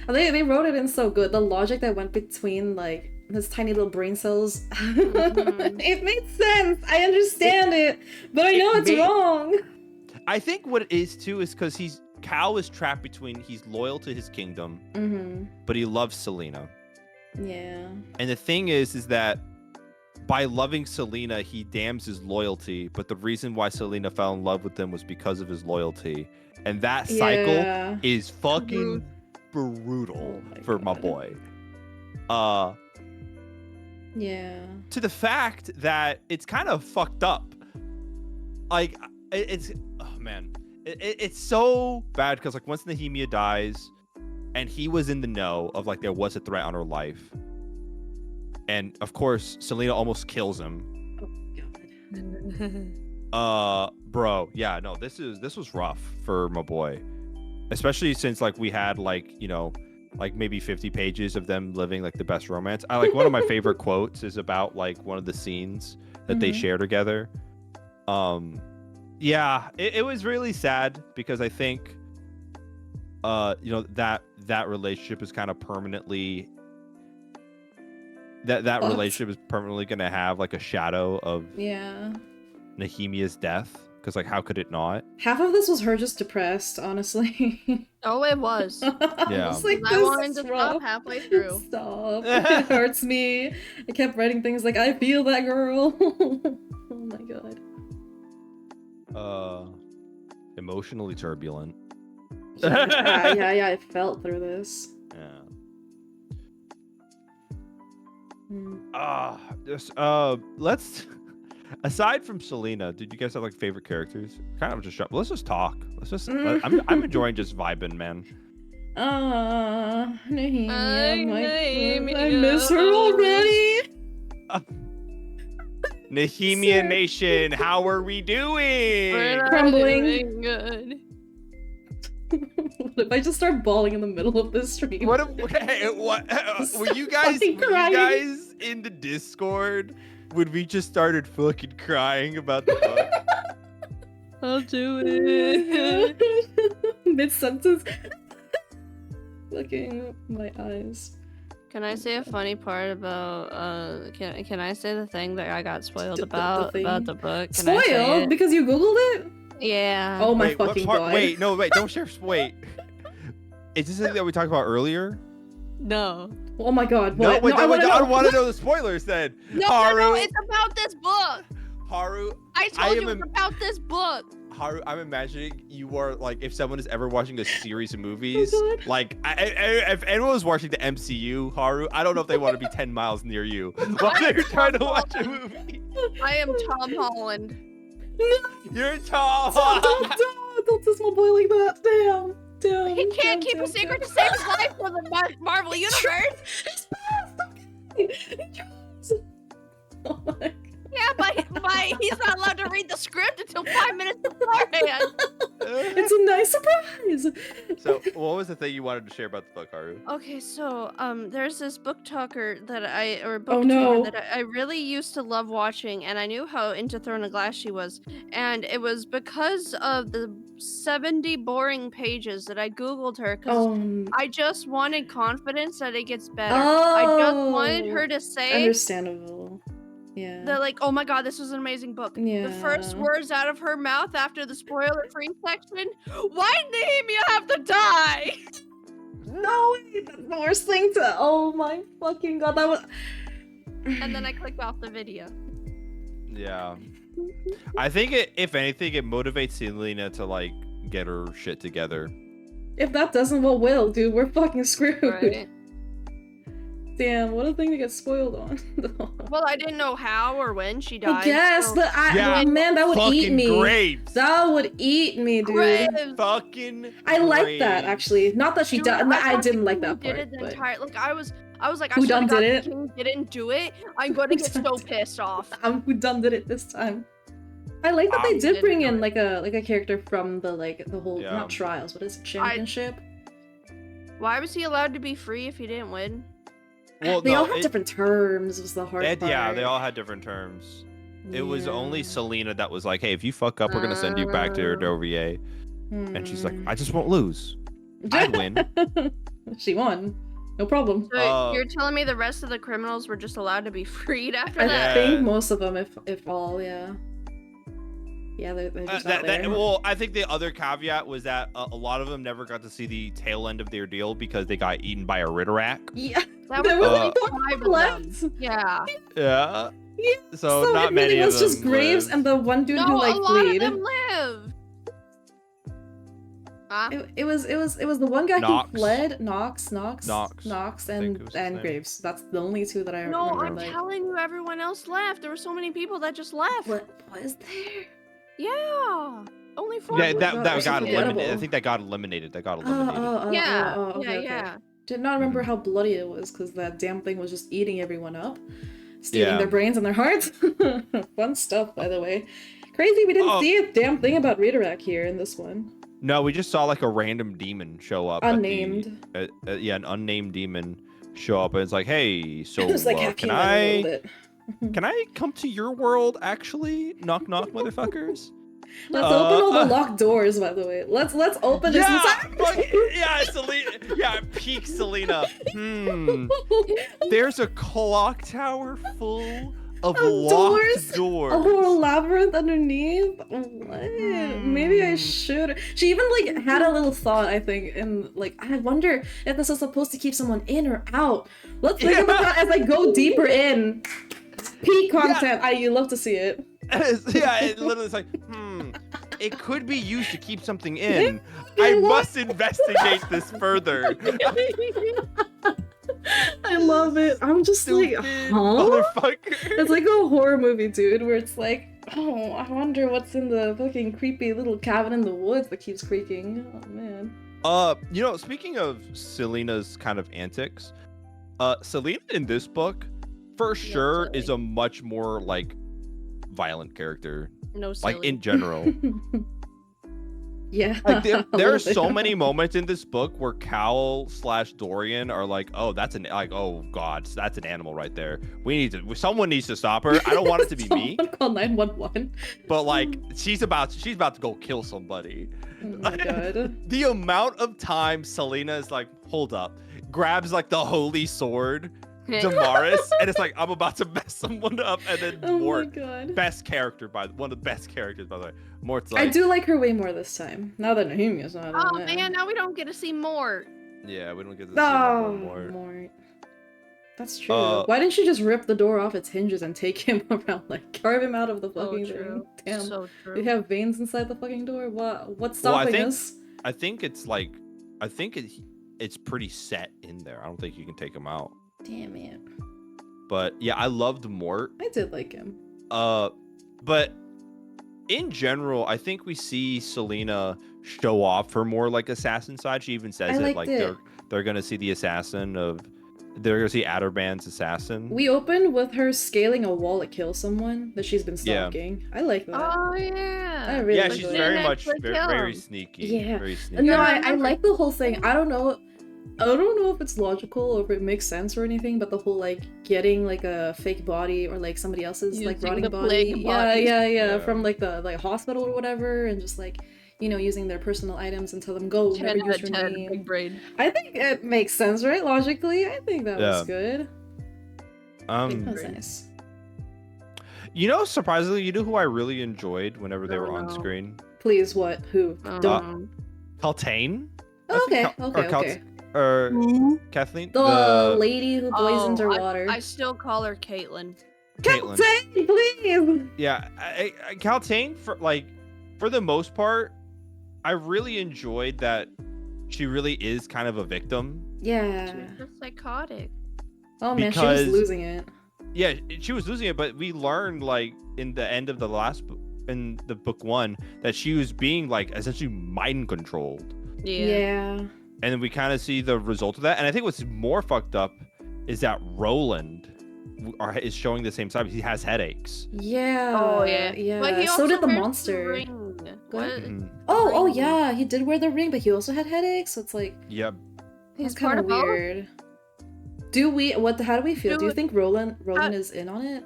S3: they wrote it in so good. The logic that went between like his tiny little brain cells, it made sense. I understand it, but I know it's wrong.
S1: I think what it is too is because Cal is trapped between, he's loyal to his kingdom, but he loves Selena.
S3: Yeah.
S1: And the thing is that by loving Selena, he damns his loyalty. But the reason why Selena fell in love with him was because of his loyalty. And that cycle is fucking brutal for my boy.
S3: Yeah.
S1: To the fact that it's kind of fucked up. Like, it's, oh man, it's so bad because like once Nehemia dies, and he was in the know of like there was a threat on her life, and of course Selena almost kills him.
S3: Oh god.
S1: Bro, yeah, no, this was rough for my boy, especially since like we had like, you know, like maybe 50 pages of them living like the best romance. I like one of my favorite quotes is about like one of the scenes that they share together. Yeah, it was really sad because I think you know, that relationship is kind of permanently that relationship is permanently gonna have like a shadow of Nehemia's death, because like how could it not?
S3: Half of this was her just depressed, honestly.
S2: Oh, it was.
S1: Yeah.
S3: I was like,
S2: I
S3: this
S2: wanted
S3: is
S2: to
S3: rough.
S2: stop halfway through.
S3: Stop. It hurts me. I kept writing things like, I feel that girl. Oh my god.
S1: Emotionally turbulent.
S3: Yeah, I felt through this.
S1: Yeah. Let's aside from Selena, did you guys have like favorite characters? Kind of just let's just talk. Let's just I'm enjoying just vibing, man.
S3: Nehemia,
S2: Nehemia.
S3: I miss her already.
S1: Nehemia
S3: Sir.
S1: Nation, how are we doing?
S2: We're not
S3: Crumbling.
S2: doing good.
S3: What if I just start bawling in the middle of this stream?
S1: What? What? Were you guys?
S3: Fucking
S1: Were you
S3: crying.
S1: guys in the Discord when we just started fucking crying about the book?
S2: I'll do it.
S3: Mid sentence. Looking my eyes.
S2: Can I say a funny part about can I say the thing that I got spoiled
S3: The
S2: about
S3: thing?
S2: the book? Can I say
S3: Spoiled
S2: it?
S3: because you googled it?
S2: Yeah.
S3: Oh my
S1: Wait, what
S3: fucking
S1: part-
S3: god.
S1: Wait, no, wait, don't share. Wait, is this something that we talked about earlier?
S2: No.
S3: Oh my god.
S1: No,
S3: What?
S1: wait,
S3: no, I
S1: wait,
S3: wanna
S1: I
S3: know.
S1: want to know the spoilers then.
S2: No, it's about this book.
S1: Haru,
S2: I told you
S1: am
S2: it's about this book.
S1: Haru, I'm imagining you are like if someone is ever watching a series of movies,
S3: God.
S1: like if anyone was watching the MCU, Haru, I don't know if they want to be 10 miles near you while they're trying to watch a movie.
S2: I am Tom Holland.
S1: You're tall.
S3: Don't diss my boy like that. Damn.
S2: He can't keep a secret to save his life from the Marvel Universe.
S3: Oh my.
S2: Yeah, but he's not allowed to read the script until 5 minutes beforehand.
S3: It's a nice surprise.
S1: So, what was the thing you wanted to share about the book, Haru?
S2: Okay, so there's this book talker that
S3: Oh,
S2: book
S3: no.
S2: tuber that I really used to love watching, and I knew how into Throne of Glass she was, and it was because of the 70 boring pages that I googled her because I just wanted confidence that it gets better. I just wanted her to say
S3: Understandable. Yeah.
S2: that, like, oh my god, this was an amazing book. The first
S3: Yeah.
S2: words out of her mouth after the spoiler-free section, why did Nehemia have to die?
S3: No way. That's the worst thing to. Oh my fucking god. That was.
S2: And then I clicked off the video.
S1: Yeah. I think if anything, it motivates Selena to like get her shit together.
S3: If that doesn't, what will, dude? We're fucking screwed.
S2: Right.
S3: Damn, what a thing to get spoiled on.
S2: Well, I didn't know how or when she died.
S3: I guess,
S2: so-
S3: but
S1: Yeah.
S3: man, that would eat
S1: Fucking
S3: me.
S1: grapes.
S3: That would eat me, dude.
S2: Graves.
S1: Fucking.
S3: I like that
S1: grapes.
S3: actually. Not that she
S2: Dude,
S3: died. I
S2: thought
S3: didn't
S2: the
S3: like
S2: king
S3: that
S2: did
S3: part.
S2: it the
S3: But...
S2: entire, like I was like, I
S3: Who
S2: swear
S3: done
S2: to God,
S3: did
S2: the
S3: it?
S2: king didn't do it. I'm gonna get so pissed off.
S3: Who done did it this time? I like that they
S2: Didn't
S3: did bring
S2: do
S3: in
S2: it.
S3: like a character from the whole
S1: Yeah.
S3: not trials, what is it, championship?
S2: Why was he allowed to be free if he didn't win?
S1: Well,
S3: They
S1: no,
S3: all have
S1: it-
S3: different terms. Was the hard part?
S1: yeah, they all had different terms. It was only
S3: Yeah.
S1: Selena that was like, "Hey, if you fuck up, we're gonna send you back to your Dovier." And she's like,
S3: Hmm.
S1: "I just won't lose. I'd win."
S3: She won. No problem.
S2: So you're telling me the rest of the criminals were just allowed to be freed after
S3: I
S2: that?
S3: think most of them, if all, yeah. Yeah, they're just out there.
S1: Well, I think the other caveat was that a lot of them never got to see the tail end of their deal because they got eaten by a Ritterak.
S3: Yeah,
S2: That
S3: there
S2: was
S3: was
S2: like
S3: like
S2: 5 of them.
S3: left.
S2: Yeah.
S1: Yeah.
S3: Yeah,
S1: So not
S3: it
S1: many
S3: really
S1: of
S3: was just
S1: them
S3: Graves
S1: lived.
S3: and the one dude
S2: No,
S3: who
S2: a lot
S3: played.
S2: of them live. Huh?
S3: It was the one guy
S1: Knox.
S3: who fled, Knox,
S1: Knox, I
S3: and
S1: think was his name.
S3: Graves. That's the only two that I
S2: No,
S3: remember.
S2: I'm
S3: like,
S2: telling you, everyone else left. There were so many people that just left.
S3: what is there?
S2: Yeah. Only 4
S1: Yeah,
S2: people.
S1: that
S3: was
S1: got
S3: forgettable.
S1: eliminated. I think that got eliminated. That got eliminated.
S2: Yeah.
S3: okay,
S2: yeah,
S3: okay.
S2: yeah.
S3: Did not remember
S1: Mm-hmm.
S3: how bloody it was because that damn thing was just eating everyone up, stealing
S1: Yeah.
S3: their brains and their hearts. Fun stuff, by the way. Crazy, we didn't
S1: Oh.
S3: see a damn thing about Redirect here in this one.
S1: No, we just saw like a random demon show up.
S3: Unnamed.
S1: Yeah, an unnamed demon show up, and it's like, "Hey, so
S3: It was like half
S1: can
S3: human a
S1: I
S3: little bit.
S1: can I come to your world? Actually, knock knock, motherfuckers."
S3: Let's open all the locked doors, by the way. Let's open this.
S1: Yeah, yeah, Selena. Yeah, peak Selena. There's a clock tower full of locked doors.
S3: A whole labyrinth underneath. What? Maybe I should. She even like had a little thought, I think, and like I wonder if this is supposed to keep someone in or out. Let's think about that as I go deeper in. Peak content. You love to see it.
S1: Yeah, it literally is like, it could be used to keep something in. I must investigate this further.
S3: I love it. I'm just like,
S1: Stupid
S3: huh?
S1: motherfucker.
S3: It's like a horror movie, dude, where it's like, oh, I wonder what's in the fucking creepy little cabin in the woods that keeps creaking. Oh man.
S1: You know, speaking of Selena's kind of antics, Selena in this book, for sure,
S3: silly.
S1: is a much more like violent character,
S2: No silly.
S1: like in general.
S3: Yeah.
S1: Like
S3: a
S1: there are
S3: little bit.
S1: so many moments in this book where Cal / Dorian are like, oh, oh god, that's an animal right there. Someone needs to stop her. I don't want it to be me,
S3: Someone call 911.
S1: but like she's about to go kill somebody.
S3: Oh my god.
S1: The amount of time Selena is like, hold up, grabs like the holy sword, Damaris, and it's like, I'm about to mess someone up, and then
S3: Oh my
S1: Mort,
S3: god.
S1: one of the best characters by the way. Mort's like,
S3: I do like her way more this time. Now that Nahimia's not
S2: Oh
S3: in it.
S2: man, now we don't get to see more.
S1: yeah, we don't get to see
S3: Oh,
S1: Mort.
S3: Mort. That's true.
S1: Uh,
S3: Why didn't you just rip the door off its hinges and take him around, like carve him out of the
S2: So
S3: fucking
S2: true.
S3: thing? Damn.
S2: So
S3: We
S2: true.
S3: have veins inside the fucking door. What's
S1: Well, I
S3: stopping
S1: think-
S3: us?
S1: I think it's pretty set in there. I don't think you can take him out.
S3: Damn it.
S1: But yeah, I loved Mort.
S3: I did like him.
S1: But in general, I think we see Selena show off her more like assassin side. She even says
S3: I
S1: it
S3: liked
S1: like
S3: it.
S1: they're gonna see the assassin of they're gonna see Adderband's assassin.
S3: We opened with her scaling a wall to kill someone that she's been
S1: Yeah.
S3: stalking. I like that.
S2: Oh
S3: I
S2: yeah.
S3: really
S1: Yeah,
S3: like
S1: she's
S3: that.
S1: very
S2: Didn't
S1: much
S2: actually kill
S1: very
S2: him.
S1: sneaky.
S3: Yeah.
S1: Very sneaky.
S3: No,
S2: Yeah, I
S3: I
S2: remember.
S3: like the whole thing. I don't know if it's logical or if it makes sense or anything, but the whole like getting like a fake body or like somebody else's like
S2: Using
S3: rotting
S2: the
S3: body.
S2: plague
S3: Yeah,
S2: bodies.
S1: Yeah.
S3: from like the like hospital or whatever, and just like, you know, using their personal items and tell them go, never
S2: 10
S3: use
S2: out
S3: your
S2: of 10,
S3: name.
S2: big brain.
S3: I think it makes sense, right? Logically, I think that was
S1: Yeah.
S3: good. That was
S2: Right.
S3: nice.
S1: You know, surprisingly, you know who I really enjoyed whenever they
S2: Oh,
S1: were on
S2: no.
S1: screen?
S3: Please, what? Who?
S2: Oh,
S3: Don't.
S1: Kaltane?
S3: Oh, okay,
S1: I think
S3: okay.
S1: or Kathleen?
S3: The lady who poisons her
S2: I-
S3: water.
S2: I still call her Caitlin.
S1: Caitlin.
S3: Captain, please.
S1: Yeah, Kaltane, for the most part, I really enjoyed that she really is kind of a victim.
S3: Yeah.
S2: She's just psychotic.
S3: Oh man, she was
S1: Because-
S3: losing it.
S1: Yeah, she was losing it, but we learned like in the end of the last in the book 1 that she was being like essentially mind controlled.
S2: Yeah.
S1: And then we kind of see the result of that. And I think what's more fucked up is that Roland is showing the same side. He has headaches.
S3: Yeah.
S2: Oh yeah.
S3: Yeah.
S2: But he
S3: so
S2: also
S3: did the
S2: wears
S3: monster.
S2: ring.
S3: What?
S2: What?
S1: Mhm.
S3: Oh
S2: ring.
S3: yeah, he did wear the ring, but he also had headaches. So it's like
S1: Yep.
S2: He's
S3: that's
S2: part
S3: kind
S2: of
S3: of
S2: both?
S3: weird. How do we feel? Do you think Roland is in on it?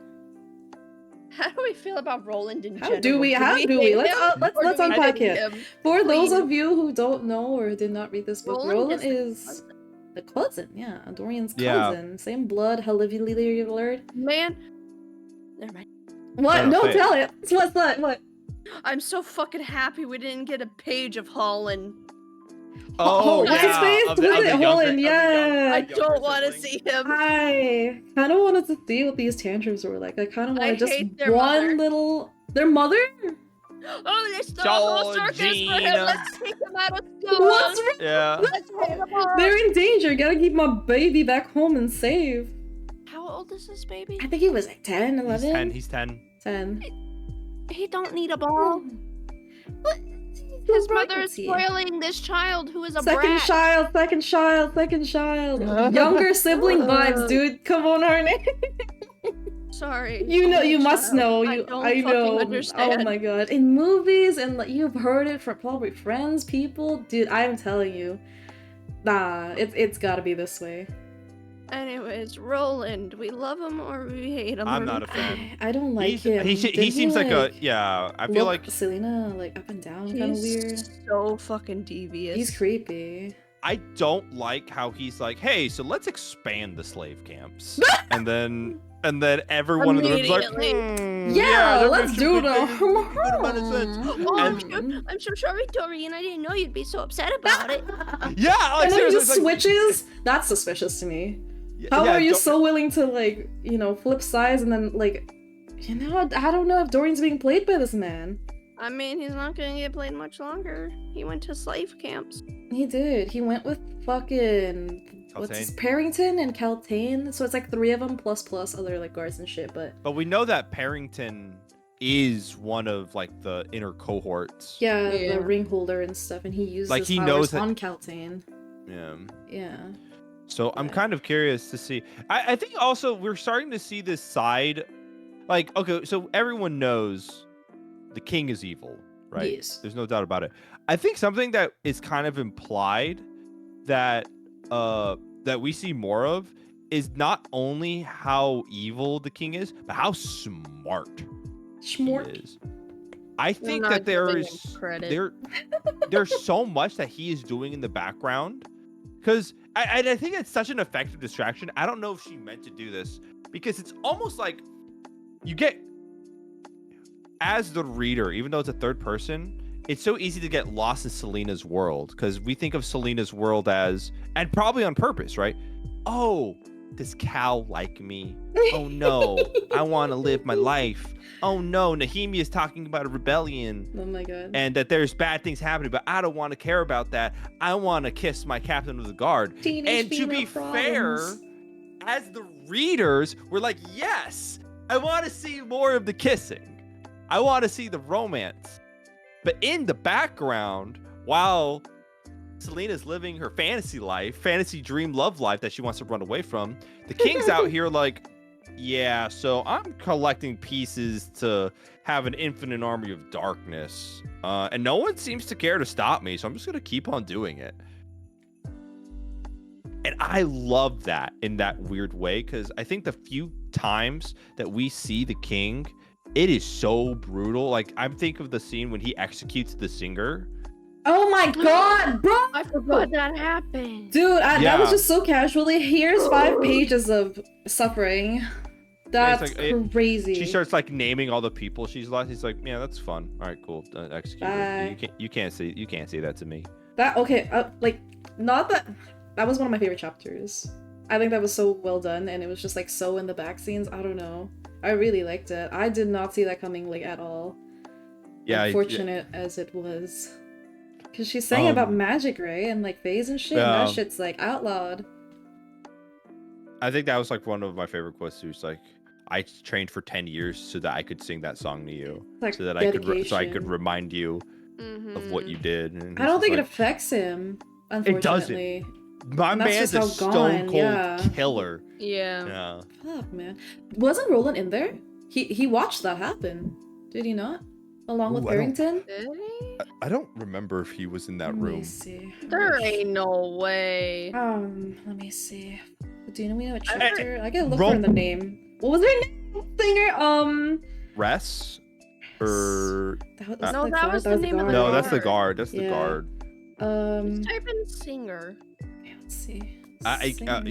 S2: How do we feel about Roland in
S3: How
S2: general?
S3: do we? How do we?
S2: hate
S3: Let's
S2: him or
S3: let's
S2: do we
S3: unpack
S2: hate
S3: it.
S2: him?
S3: For those
S2: Please.
S3: of you who don't know or did not read this book, Roland
S2: the
S3: is
S2: cousin.
S3: the cousin. Yeah, Dorian's
S1: Yeah.
S3: cousin. Same blood. Alert.
S2: Man. Never mind.
S3: What?
S1: No,
S3: No,
S1: say it.
S3: tell it. What's that? What?
S2: I'm so fucking happy we didn't get a page of Holland.
S3: Oh, what's his face?
S1: of the-
S3: Who's
S1: of
S3: it?
S1: the younger-
S3: Holland,
S1: of the
S3: yeah.
S2: I
S1: younger
S2: don't want to
S1: sibling.
S2: see him.
S3: I kind of wanted to see what these tantrums were like. I kind of
S2: I
S3: wanted just
S2: hate their
S3: one
S2: mother.
S3: little. Their mother?
S2: Oh, there's the whole circus for him.
S1: Georgina.
S2: Let's take him out of school.
S3: What's wrong?
S1: Yeah.
S2: Let's take him out.
S3: They're in danger. Gotta keep my baby back home and safe.
S2: How old is this baby?
S3: I think he was like 10, 11.
S1: He's 10.
S3: 10.
S2: He don't need a ball.
S3: What?
S2: His mother is spoiling this child who is a
S3: Second
S2: brat.
S3: child, second child, second child. Younger sibling vibes, dude. Come on, Arnie.
S2: Sorry.
S3: You know, you
S2: Child.
S3: must know.
S2: I
S3: You,
S2: don't
S3: I
S2: fucking
S3: know.
S2: understand.
S3: Oh my god. In movies and like you've heard it from probably friends, people, dude. I'm telling you, nah, it's gotta be this way.
S2: Anyways, Roland, we love him or we hate him.
S1: I'm
S2: or
S1: not
S2: we-
S1: a fan.
S3: I don't like
S1: He's-
S3: him.
S1: he
S3: Didn't
S1: seems like a
S3: like,
S1: yeah. I feel
S3: look
S1: like
S3: Selena like up and down, kind of
S2: He's
S3: weird.
S2: so fucking devious.
S3: He's creepy.
S1: I don't like how he's like, hey, so let's expand the slave camps, and then everyone in the room's like,
S2: Immediately.
S3: Yeah,
S1: that
S3: let's
S1: makes
S3: do
S1: a
S3: that.
S1: good amount of sense.
S2: Oh,
S1: And-
S2: I'm so sorry, Dorian. I didn't know you'd be so upset about it.
S1: Yeah, like
S3: And then he
S1: seriously,
S3: just
S1: it's like-
S3: switches. That's suspicious to me. How
S1: yeah,
S3: are you
S1: don't-
S3: so willing to like, you know, flip sides and then like, you know, I don't know if Dorian's being played by this man.
S2: I mean, he's not gonna get played much longer. He went to slave camps.
S3: He did. He went with fucking what's his Parrington and Kaltane. So it's like 3 of them plus other like guards and shit. But
S1: But we know that Parrington is one of like the inner cohorts.
S3: yeah,
S2: Yeah.
S3: the ring holder and stuff, and he uses
S1: Like,
S3: his
S1: he
S3: powers
S1: knows that-
S3: on Kaltane.
S1: Yeah.
S3: Yeah.
S1: So I'm
S3: Yeah.
S1: kind of curious to see. I think also we're starting to see this side. like, okay, so everyone knows the king is evil, right?
S3: Yes.
S1: There's no doubt about it. I think something that is kind of implied that that we see more of is not only how evil the king is, but how smart he
S3: Schmort.
S1: is. I think
S2: not
S1: that there
S2: giving him
S1: is
S2: credit.
S1: there's so much that he is doing in the background, because I think it's such an effective distraction. I don't know if she meant to do this, because it's almost like you get, as the reader, even though it's a third person, it's so easy to get lost in Selena's world, because we think of Selena's world as, and probably on purpose, right? Oh, does Cal like me? Oh no, I want to live my life. Oh no, Nahimi is talking about a rebellion
S3: Oh my god.
S1: and that there's bad things happening, but I don't want to care about that. I want to kiss my captain of the guard.
S3: Teenage
S1: And to be
S3: female
S1: fair,
S3: problems.
S1: as the readers, we're like, yes, I want to see more of the kissing. I want to see the romance. But in the background, while Selena's living her fantasy life, fantasy dream love life that she wants to run away from, the king's out here like, yeah, so I'm collecting pieces to have an infinite army of darkness. And no one seems to care to stop me, so I'm just going to keep on doing it. And I love that in that weird way, because I think the few times that we see the king, it is so brutal. Like, I'm thinking of the scene when he executes the singer.
S3: Oh my god, bro!
S2: I forgot that happened.
S3: Dude, that was
S1: Yeah.
S3: just so casually. Here's 5 pages of suffering. That's
S1: like, it-
S3: crazy.
S1: She starts like naming all the people she's lost. He's like, yeah, that's fun. All right, cool. Execute her.
S3: Bye.
S1: You can't say that to me.
S3: That okay, like not that that was one of my favorite chapters. I think that was so well done, and it was just like so in the back scenes. I don't know. I really liked it. I did not see that coming like at all.
S1: Yeah,
S3: Unfortunate as it was. Cause she's saying about magic, right? And like phase and shit. And
S1: Yeah.
S3: that shit's like outlawed.
S1: I think that was like one of my favorite quotes. Too. It's like, I trained for 10 years so that I could sing that song to you,
S3: Like
S1: so that I could
S3: dedication.
S1: remind you of what you did. And
S3: I
S1: he's
S3: don't
S1: just
S3: think it
S1: like,
S3: affects him.
S1: It doesn't.
S3: Unfortunately.
S1: My
S3: And that's
S1: man's
S3: just
S1: a
S3: how
S1: stone
S3: gone,
S1: cold
S3: yeah.
S1: killer.
S2: Yeah.
S1: Yeah.
S3: Fuck, man. Wasn't Roland in there? He watched that happen. Did he not? Along with
S1: Ooh, I don't-
S3: Barrington?
S2: Did he?
S1: I don't remember if he was in that
S3: Let me
S1: room.
S3: see.
S2: There ain't no way.
S3: Let me see. Do you know what
S2: I-
S3: chapter? I gotta look
S1: Ro-
S3: for the name. What was her name? Singer?
S1: Ress? Or
S2: No, that was the name of the
S1: no, that's the
S2: guard.
S1: guard. That's the
S3: Yeah.
S1: guard.
S2: Just type in singer.
S3: Okay, let's see.
S1: You
S3: Singer.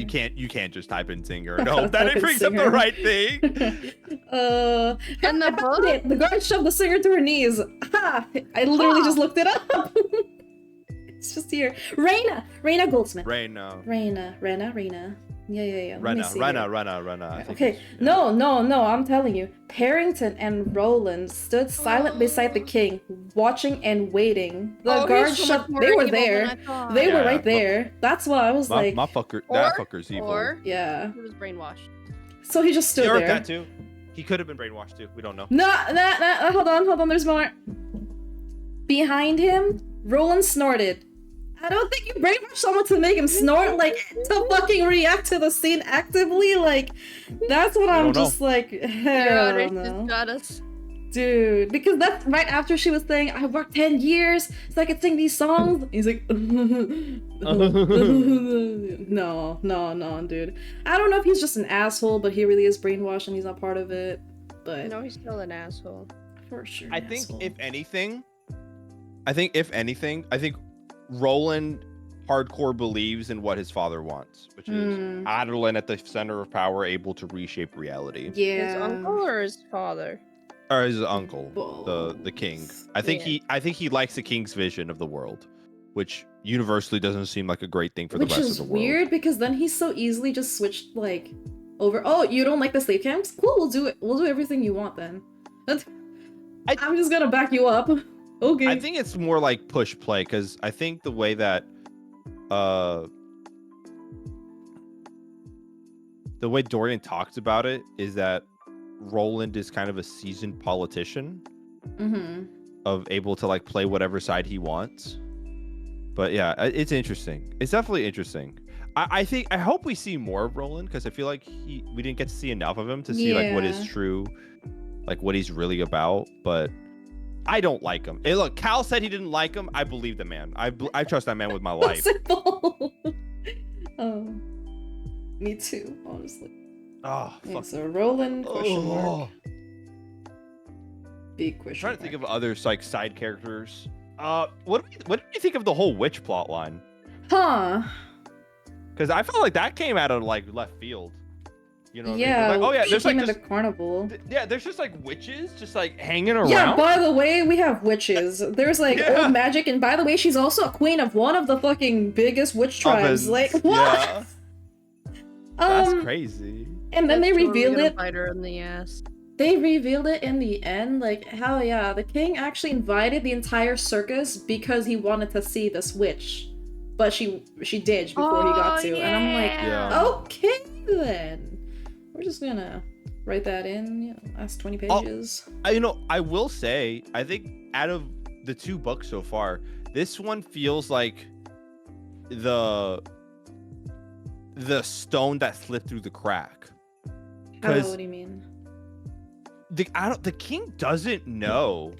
S1: can't just type in singer.
S3: I
S1: No,
S3: gotta
S1: that
S3: type in
S1: brings up the
S3: singer.
S1: right thing.
S2: And the
S3: I found
S2: book?
S3: it. The guard shoved the singer to her knees. Ha! I literally
S2: Huh.
S3: just looked it up. It's just here. Raina Goldsmith.
S1: Rena.
S3: Rena. Yeah. Let me see here.
S1: Rena. I think
S3: Okay,
S1: it's- yeah.
S3: no, I'm telling you. Harrington and Roland stood silent beside the king, watching and waiting. The
S2: Oh,
S3: guards
S2: he's so much
S3: shoved.
S2: more
S3: They were
S2: evil than
S3: there.
S2: I thought.
S3: They were
S1: Yeah,
S3: right there. That's why I was like,
S1: My fucker,
S2: Or-
S1: that fucker's evil.
S2: Or
S3: yeah.
S2: he was brainwashed.
S3: So he just stood
S1: Or
S3: there.
S1: that too. He could have been brainwashed too. We don't know.
S3: Nah, hold on, there's more. Behind him, Roland snorted. I don't think you brainwash someone to make him snort, like, to fucking react to the scene actively, like, that's what I'm
S1: don't know.
S3: just like,
S2: Your
S3: hell
S2: Honor,
S3: no.
S2: just got us.
S3: Dude, because that's right after she was saying, I worked 10 years so I could sing these songs. He's like, no, dude. I don't know if he's just an asshole, but he really is brainwashed and he's not part of it. But
S2: No, he's still an asshole.
S3: for sure.
S1: I think
S3: asshole.
S1: if anything, I think Roland hardcore believes in what his father wants, which is
S3: Hmm.
S1: Adeline at the center of power, able to reshape reality.
S3: Yeah.
S2: His uncle or his father?
S1: Or his uncle, the
S3: Both.
S1: king. I think
S2: Yeah.
S1: he likes the king's vision of the world, which universally doesn't seem like a great thing for the
S3: Which
S1: rest
S3: is
S1: of the world.
S3: weird because then he's so easily just switched like over. Oh, you don't like the slave camps? Cool, we'll do it. We'll do everything you want then. I'm just gonna back you up. Okay.
S1: I think it's more like push play, because I think the way that the way Dorian talks about it is that Roland is kind of a seasoned politician,
S3: Mm-hmm.
S1: of able to like play whatever side he wants. But yeah, it's interesting. It's definitely interesting. I hope we see more of Roland because I feel like we didn't get to see enough of him to see like what is true, like what he's really about. But I don't like him. Hey, look, Cal said he didn't like him. I believe the man. I trust that man with my life.
S3: Oh, me too, honestly.
S1: Oh,
S3: Yeah,
S1: fuck.
S3: so Roland question mark.
S1: Oh.
S3: Big
S1: I'm
S3: question
S1: trying
S3: mark.
S1: to think of other like side characters. What do you think of the whole witch plot line?
S3: Huh.
S1: Because I felt like that came out of like left field. You know what
S3: Yeah,
S1: I mean? Like, oh yeah,
S3: she
S1: there's like
S3: came in
S1: just,
S3: the carnival.
S1: yeah, there's just like witches just like hanging around.
S3: Yeah, by the way, we have witches. There's like
S1: Yeah.
S3: old magic, and by the way, she's also a queen of one of the fucking biggest witch tribes.
S1: Ovens,
S3: Like, what?
S1: yeah. That's crazy.
S3: And then they
S2: Totally
S3: revealed
S2: gonna
S3: it.
S2: Bite her in the ass.
S3: They revealed it in the end. Like, hell yeah, the king actually invited the entire circus because he wanted to see this witch, but she ditched before he got to. And I'm like,
S1: Yeah.
S3: okay then. We're just gonna write that in, you know, last 20 pages.
S1: I will say, I think out of the 2 books so far, this one feels like the stone that slipped through the crack.
S3: How,
S1: Because
S3: what do you mean?
S1: the king doesn't know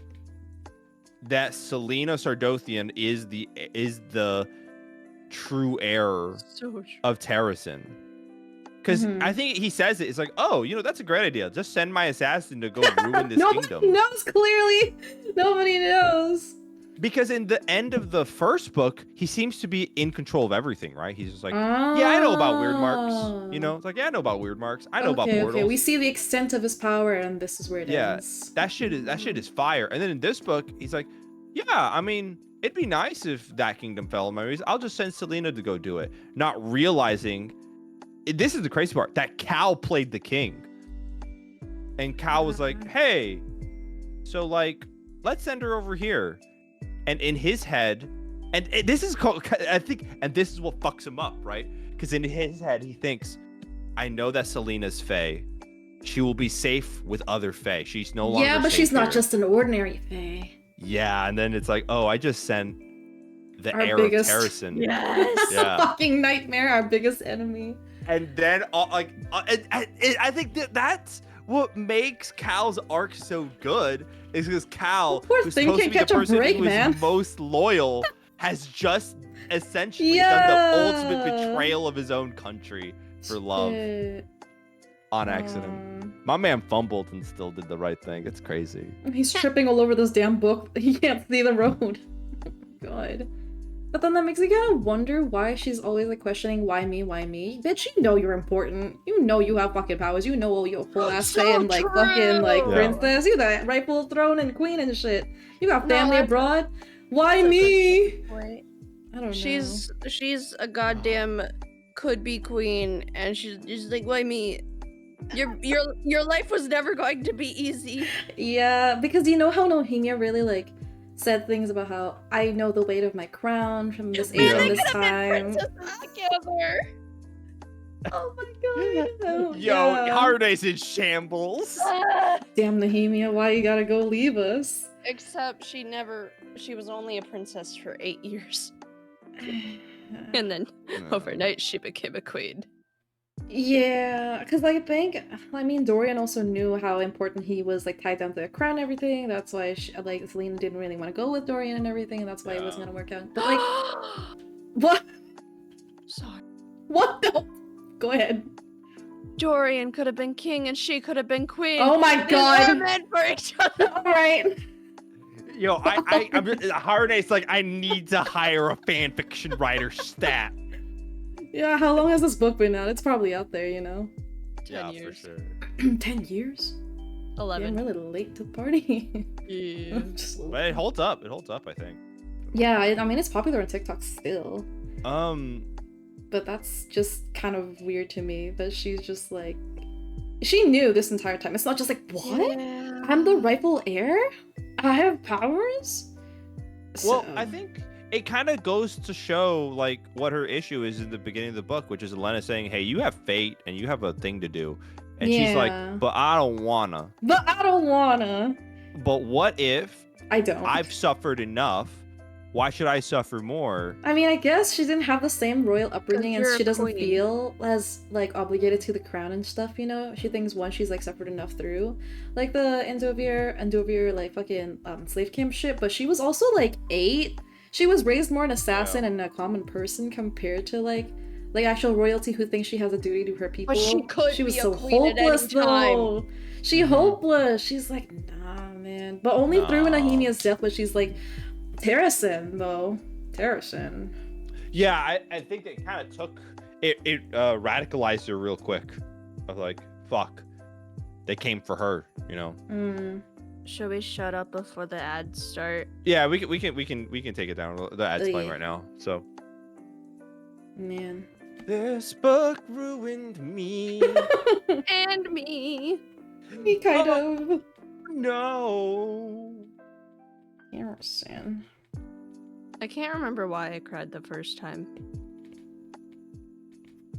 S1: that Selena Sardothian is the true heir
S2: So true.
S1: of Terrasen. Because I think he says it's like, oh, that's a great idea. Just send my assassin to go ruin this
S3: Nobody
S1: kingdom.
S3: knows, clearly. Nobody knows.
S1: Because in the end of the first book, he seems to be in control of everything, right? He's just like, yeah, I know about weird marks. It's like, yeah, I know about weird marks. I know about portals.
S3: Okay, we see the extent of his power, and this is where it ends.
S1: That shit is fire. And then in this book, he's like, yeah, I mean, it'd be nice if that kingdom fell in my ways. I'll just send Selena to go do it. Not realizing, this is the crazy part, that Cal played the king. And Cal was like, hey, so like, let's send her over here. And in his head, and this is called, I think, and this is what fucks him up, right? Because in his head, he thinks, I know that Selena's Fae. She will be safe with other Fae. She's no longer
S3: Yeah, but
S1: safe
S3: she's not
S1: here.
S3: just an ordinary Fae.
S1: Yeah, and then it's like, oh, I just sent the
S3: Our
S1: heir
S3: biggest-
S1: of Terrasen.
S3: Yes!
S1: Yeah.
S3: Fucking nightmare, our biggest enemy.
S1: And then, I think that's what makes Cal's arc so good, is because Cal,
S3: Poor
S1: who's
S3: thing
S1: supposed to
S3: can't
S1: be the
S3: catch a
S1: person
S3: break,
S1: who
S3: man.
S1: is most loyal, has just essentially done the ultimate
S3: Yeah.
S1: betrayal of his own country for love
S3: Shit.
S1: on accident. My man fumbled and still did the right thing. It's crazy.
S3: He's tripping all over this damn book. He can't see the road. Oh my god. But then that makes me kind of wonder why she's always like questioning, why me, why me? Bitch, you know you're important. You know you have fucking powers. You know you're full ass
S2: So
S3: Fae and like fucking like
S1: Yeah.
S3: princess. You that rightful throne and queen and shit. You got
S2: No,
S3: family
S2: that's-
S3: abroad. Why
S2: that's a
S3: me?
S2: Wait.
S3: I don't know.
S2: She's a goddamn could be queen, and she's like, why me? Your life was never going to be easy.
S3: Yeah, because you know how Nohemia really like said things about how I know the weight of my crown from this age
S1: Yeah.
S3: and
S2: They
S3: this
S2: could have been
S3: time.
S2: princesses together.
S3: Oh my god. Oh,
S1: Yo,
S3: yeah.
S1: Hard Day's in shambles.
S3: Damn Nehemia, why you gotta go leave us?
S2: Except she was only a princess for 8 years. And then overnight she became a queen.
S3: Yeah, because I mean, Dorian also knew how important he was, like, tied down to the crown and everything. That's why, Selena didn't really want to go with Dorian and everything, and that's why it wasn't gonna work out. But, like, what?
S2: Sorry.
S3: What the? Go ahead.
S2: Dorian could have been king and she could have been queen.
S3: Oh my
S2: They were
S3: god!
S2: meant for each other.
S3: Alright.
S1: Yo, I'm just, Hard Day's like, I need to hire a fan fiction writer stat.
S3: Yeah, how long has this book been out? It's probably out there, you know?
S2: 10 years.
S1: For sure.
S3: 10 years? Yeah,
S2: 11.
S3: I'm really late to the party.
S2: Yeah.
S3: Just a little-
S1: But it holds up. It holds up, I think.
S3: Yeah, I mean, it's popular on TikTok still.
S1: But
S3: That's just kind of weird to me that she's just like... She knew this entire time. It's not just like, what?
S2: Yeah.
S3: I'm the rightful heir? I have powers?
S1: well,
S3: So-
S1: I think it kind of goes to show like what her issue is in the beginning of the book, which is Elena saying, "Hey, you have fate and you have a thing to do," and she's
S3: Yeah.
S1: like, "But I don't wanna."
S3: But I don't wanna.
S1: But what if
S3: I don't.
S1: I've suffered enough Why should I suffer more?
S3: I mean, I guess she didn't have the same royal upbringing, and
S2: you're
S3: she
S2: a
S3: doesn't
S2: queen.
S3: feel as like obligated to the crown and stuff. You know, she thinks once she's like suffered enough through, like the Endovir like fucking slave camp shit. But she was also like 8. She was raised more an assassin and a common person compared to like actual royalty who thinks she has a duty to her people.
S2: But she could
S3: She was
S2: be a
S3: so
S2: queen at any
S3: hopeless though. She
S1: Mhm.
S3: hopeless. She's like, nah, man. But only through
S1: Nah.
S3: Nahimia's death was she's like, Terrasen though. Terrasen.
S1: Yeah, I think they kind of took it. It radicalized her real quick. I was like, fuck, they came for her. You know.
S3: Mm.
S2: Should we shut up before the ads start?
S1: Yeah, we can take it down. The ad's playing
S3: Yeah.
S1: right now. So.
S3: Man.
S1: This book ruined me.
S2: And me.
S3: Me kind
S1: Oh.
S3: of.
S1: No.
S3: Terrasen.
S2: I can't remember why I cried the first time.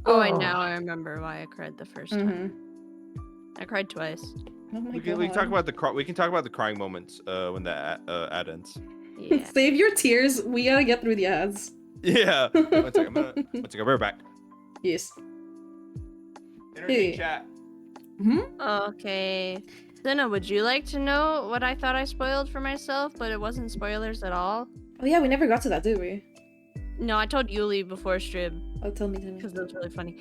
S2: Oh, now I remember why I cried the first time. I cried twice.
S3: Oh my
S1: We can talk about the crying moments when the ad ends.
S2: Yeah.
S3: Save your tears. We gotta get through the ads.
S1: Yeah. One second. One second. We're back.
S3: Yes.
S1: Entertain
S3: Hey.
S1: chat.
S2: Okay. Senna, would you like to know what I thought I spoiled for myself, but it wasn't spoilers at all?
S3: Oh yeah, we never got to that, did we?
S2: No, I told Yuli before stream
S3: Oh, tell me.
S2: because it was really funny.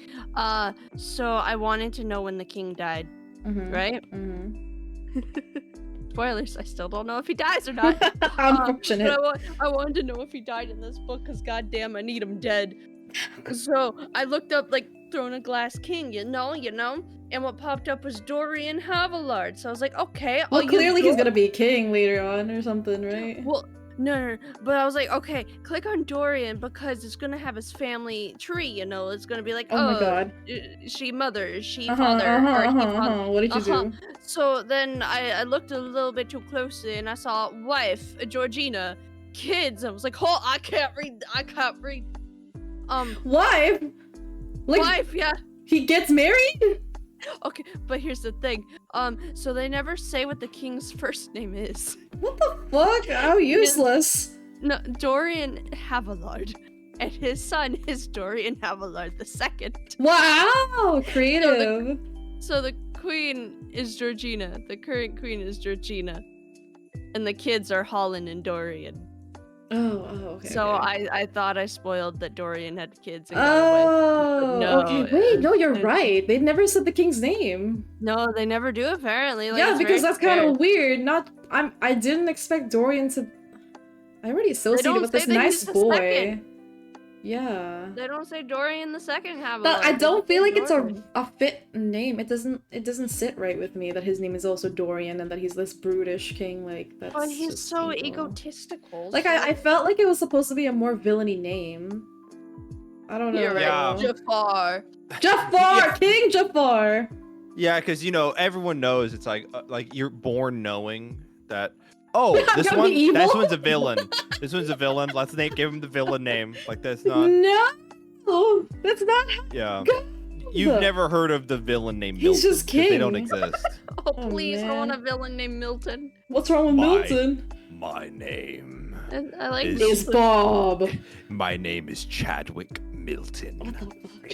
S2: So I wanted to know when the king died,
S3: Mm-hmm.
S2: right?
S3: Mm-hmm.
S2: Spoilers, I still don't know if he dies or not.
S3: Unfortunate.
S2: But I wanted to know if he died in this book because goddamn, I need him dead. So I looked up like Throne of Glass King, you know, and what popped up was Dorian Havillard. So I was like, okay.
S3: Well,
S2: I'll use
S3: clearly he's
S2: Dor-
S3: gonna be king later on or something, right?
S2: Well, no, but I was like, okay, click on Dorian because it's gonna have his family tree, you know. It's gonna be like,
S3: Oh my god.
S2: She mother, she father, or he father.
S3: What did you do?
S2: So then I looked a little bit too closely and I saw wife, Georgina, kids. I was like, oh, I can't read.
S3: Wife? Like,
S2: Wife, yeah.
S3: he gets married?
S2: Okay, but here's the thing. So they never say what the king's first name is.
S3: What the fuck? How useless.
S2: No, Dorian Havillard. And his son is Dorian Havillard II.
S3: Wow! Creative.
S2: So the queen is Georgina. The current queen is Georgina. And the kids are Holland and Dorian.
S3: Oh, okay.
S2: So
S3: okay.
S2: I thought I spoiled that Dorian had kids and got away.
S3: Oh,
S2: No,
S3: okay. Wait, no, you're
S2: it-
S3: right. They never said the king's name.
S2: No, they never do apparently. Like,
S3: Yeah,
S2: it's
S3: because
S2: very
S3: that's kind
S2: weird.
S3: of weird. I didn't expect Dorian to. I already associated
S2: don't
S3: with this
S2: say that
S3: nice
S2: he's the
S3: boy.
S2: second.
S3: Yeah.
S2: They don't say Dorian the second Havillard.
S3: But I
S2: They
S3: don't
S2: just
S3: feel
S2: say
S3: like it's
S2: Dorian.
S3: a fit name. It doesn't sit right with me that his name is also Dorian and that he's this brutish king. Like that's.
S2: But he's
S3: just
S2: so
S3: evil.
S2: egotistical.
S3: Like
S2: so-
S3: I felt like it was supposed to be a more villainy name. I don't know.
S2: You're right,
S1: Yeah.
S2: Jafar.
S3: Jafar,
S1: Yeah.
S3: King Jafar.
S1: Yeah, because everyone knows it's like you're born knowing that. Oh,
S3: I'm
S1: this
S3: gonna
S1: one,
S3: be evil?
S1: this one's a give him the villain name. Like that's not.
S3: No, that's not how.
S1: Yeah,
S3: God.
S1: you've never heard of the villain named
S3: He's
S1: Milton.
S3: just
S1: 'cause They don't
S3: king.
S1: exist.
S2: Oh,
S3: Oh,
S2: please, I want a
S3: man.
S2: villain named Milton.
S3: What's wrong with
S1: Why?
S3: Milton?
S1: My name.
S2: I like
S1: Is-
S3: It's
S2: Milton.
S3: Bob.
S1: My name is Chadwick Milton,
S3: What the fuck?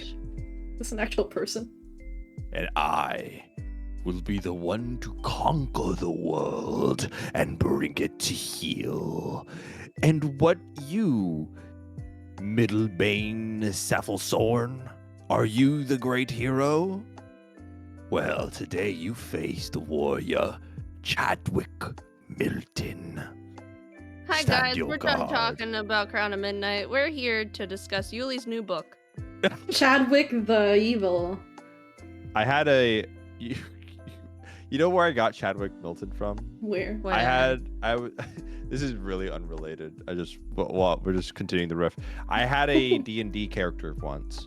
S3: This an actual person?
S1: and I will be the one to conquer the world and bring it to heel. And what you, Middlebane Safflesorn, are you the great hero? Well, today you face the warrior Chadwick Milton.
S2: Hi
S1: Stand
S2: guys,
S1: your
S2: we're done
S1: guard.
S2: talking about Crown of Midnight. We're here to discuss Yuli's new book.
S3: Chadwick the evil.
S1: I had a. You know where I got Chadwick Milton from?
S3: Where?
S1: This is really unrelated. Well, we're just continuing the riff. I had a D&D character once.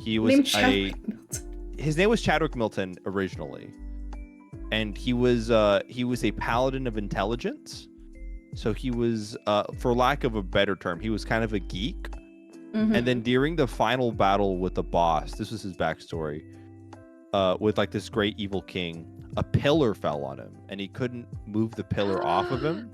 S1: He was
S3: Named Chadwick Milton.
S1: his name was Chadwick Milton originally, and he was a paladin of intelligence. So he was, for lack of a better term, he was kind of a geek.
S3: Mhm.
S1: And then during the final battle with the boss, this was his backstory, with like this great evil king, a pillar fell on him, and he couldn't move the pillar off of him.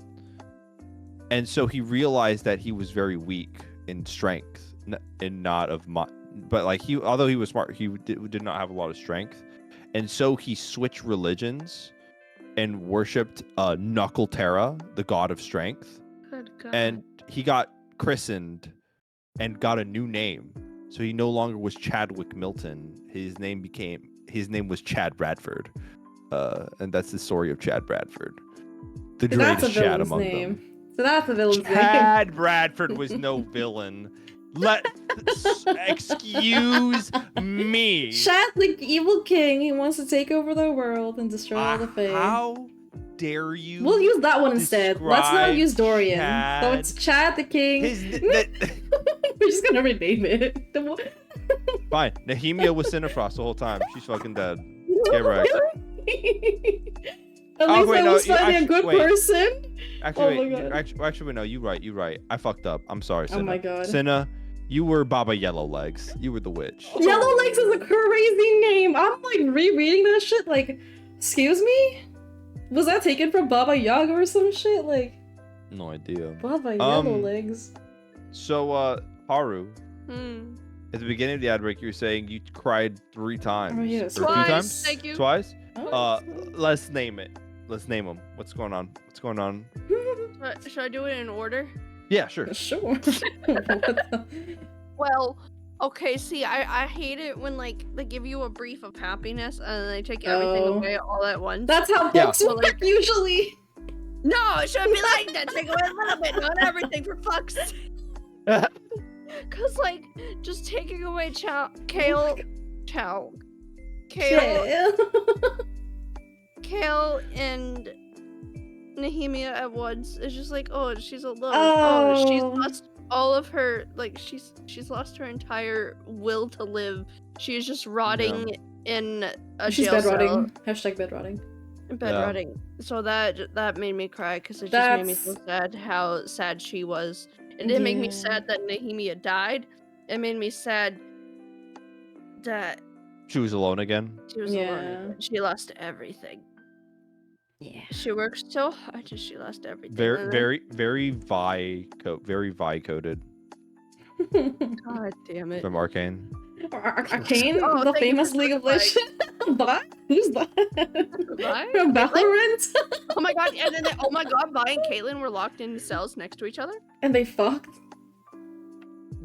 S1: And so he realized that he was very weak in strength and not of mind. But like although he was smart, he did not have a lot of strength. And so he switched religions and worshipped Knuckle Terra, the god of strength.
S2: Good God.
S1: And he got christened and got a new name. So he no longer was Chadwick Milton. His name was Chad Bradford. And that's the story of Chad Bradford. The
S3: So that's a
S1: greatest Chad
S3: villain's
S1: among
S3: name.
S1: them.
S3: So that's a villain's name.
S1: Chad Bradford was no villain. Excuse me.
S3: Chad, the evil king, he wants to take over the world and destroy all the Fae.
S1: How dare you?
S3: We'll use that one instead. Let's not use Dorian.
S1: Chad.
S3: So it's Chad the king. We're just gonna rename it.
S1: Fine. Nehemia was Cinefrost the whole time. She's fucking dead. Get right.
S3: At least I was finding a good person.
S1: Actually,
S3: Oh my God.
S1: actually, no. You're right. I fucked up. I'm sorry, Cinna.
S3: Oh my God.
S1: Cinna, you were Baba Yellowlegs. You were the witch.
S3: Yellowlegs is a crazy name. I'm like rereading that shit. Like, excuse me? Was that taken from Baba Yaga or some shit? Like,
S1: No idea.
S3: Baba Yellowlegs.
S1: So, Haru,
S2: Hmm.
S1: at the beginning of the ad break, you were saying you cried 3 times.
S3: Oh, yeah,
S1: Or 2
S2: Twice.
S1: times?
S2: Thank you.
S1: Twice?
S3: Oh.
S1: Let's name it. Let's name them. What's going on?
S2: Should I do it in order?
S1: Yeah, sure.
S3: Sure. What the-
S2: Well, okay, see, I hate it when, like, they give you a brief of happiness and then they take everything
S3: Oh.
S2: away all at once.
S3: That's how
S1: Yeah.
S3: books work usually.
S2: No, it shouldn't be like that. Take away a little bit, not everything, for fuck's sake. Cause, like, just taking away Kale, Kale and Nehemia at once is just like, oh, she's alone. Oh, she's
S3: Oh.
S2: lost all of her, like, she's lost her entire will to live. She is just rotting in a
S3: She's
S2: jail cell.
S3: bedrotting. Hashtag bedrotting.
S2: Bedrotting. So that made me cry because it just made me so sad how sad she was. It didn't make me
S3: Yeah.
S2: sad that Nehemia died. It made me sad that
S1: She was alone again.
S2: she was
S3: Yeah.
S2: alone. She lost everything.
S3: Yeah.
S2: She worked so hard and she lost everything.
S1: Very,
S2: and
S1: very Vi coded
S2: then- God damn it.
S1: from Arcane.
S3: Arcane,
S2: Oh,
S3: the
S2: thank you
S3: famous
S2: for
S3: League of
S2: clarifying.
S3: Legends. What? Who's that?
S2: Vi?
S3: From
S2: Caitlyn?
S3: Valorant?
S2: Oh my god, and then oh my god, Vi and Caitlyn were locked in cells next to each other.
S3: And they fucked.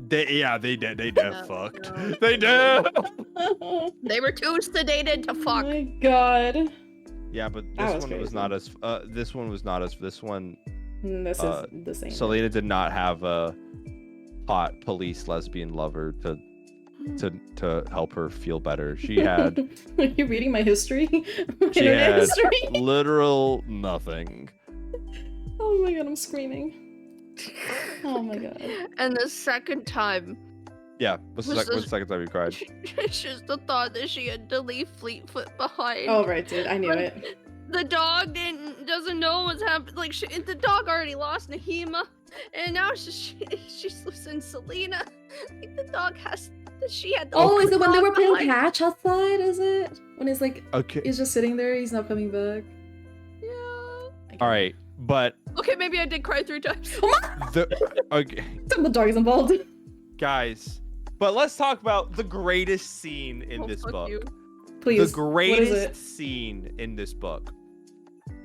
S1: They did. They
S2: No,
S1: fucked.
S2: no.
S1: They did.
S3: Oh
S2: They were too sedated to fuck.
S3: my god.
S1: Yeah, but
S3: That
S1: this
S3: was
S1: one was
S3: crazy.
S1: not as. This one was not as. This one,
S3: This is the same.
S1: Selena did not have a hot police lesbian lover to help her feel better. She had
S3: Are you reading my history? My
S1: She
S3: internet
S1: had-
S3: history?
S1: literal nothing.
S3: Oh my god, I'm screaming. Oh my god.
S2: And the second time,
S1: Yeah, what's the,
S2: Was
S1: what's
S2: this-
S1: the second time you cried?
S2: it's just the thought that she had to leave Fleetfoot behind.
S3: Oh right, dude, I knew
S2: Like,
S3: it.
S2: The dog doesn't know what's happening. Like the dog already lost Nehema, and now she's losing Selena. Like the dog she had. To
S3: Oh,
S2: leave
S3: is it when they
S2: dog
S3: were playing
S2: behind.
S3: catch outside? Is it when he's like
S1: Okay.
S3: he's just sitting there, he's not coming back?
S2: Yeah.
S1: All right, but
S2: Okay, maybe I did cry 3 times.
S1: okay,
S3: The dog is involved.
S1: guys. But let's talk about the greatest scene in
S2: Oh,
S1: this
S2: fuck
S1: book.
S2: you.
S3: Please.
S1: The
S3: What is
S1: greatest
S3: it?
S1: scene in this book.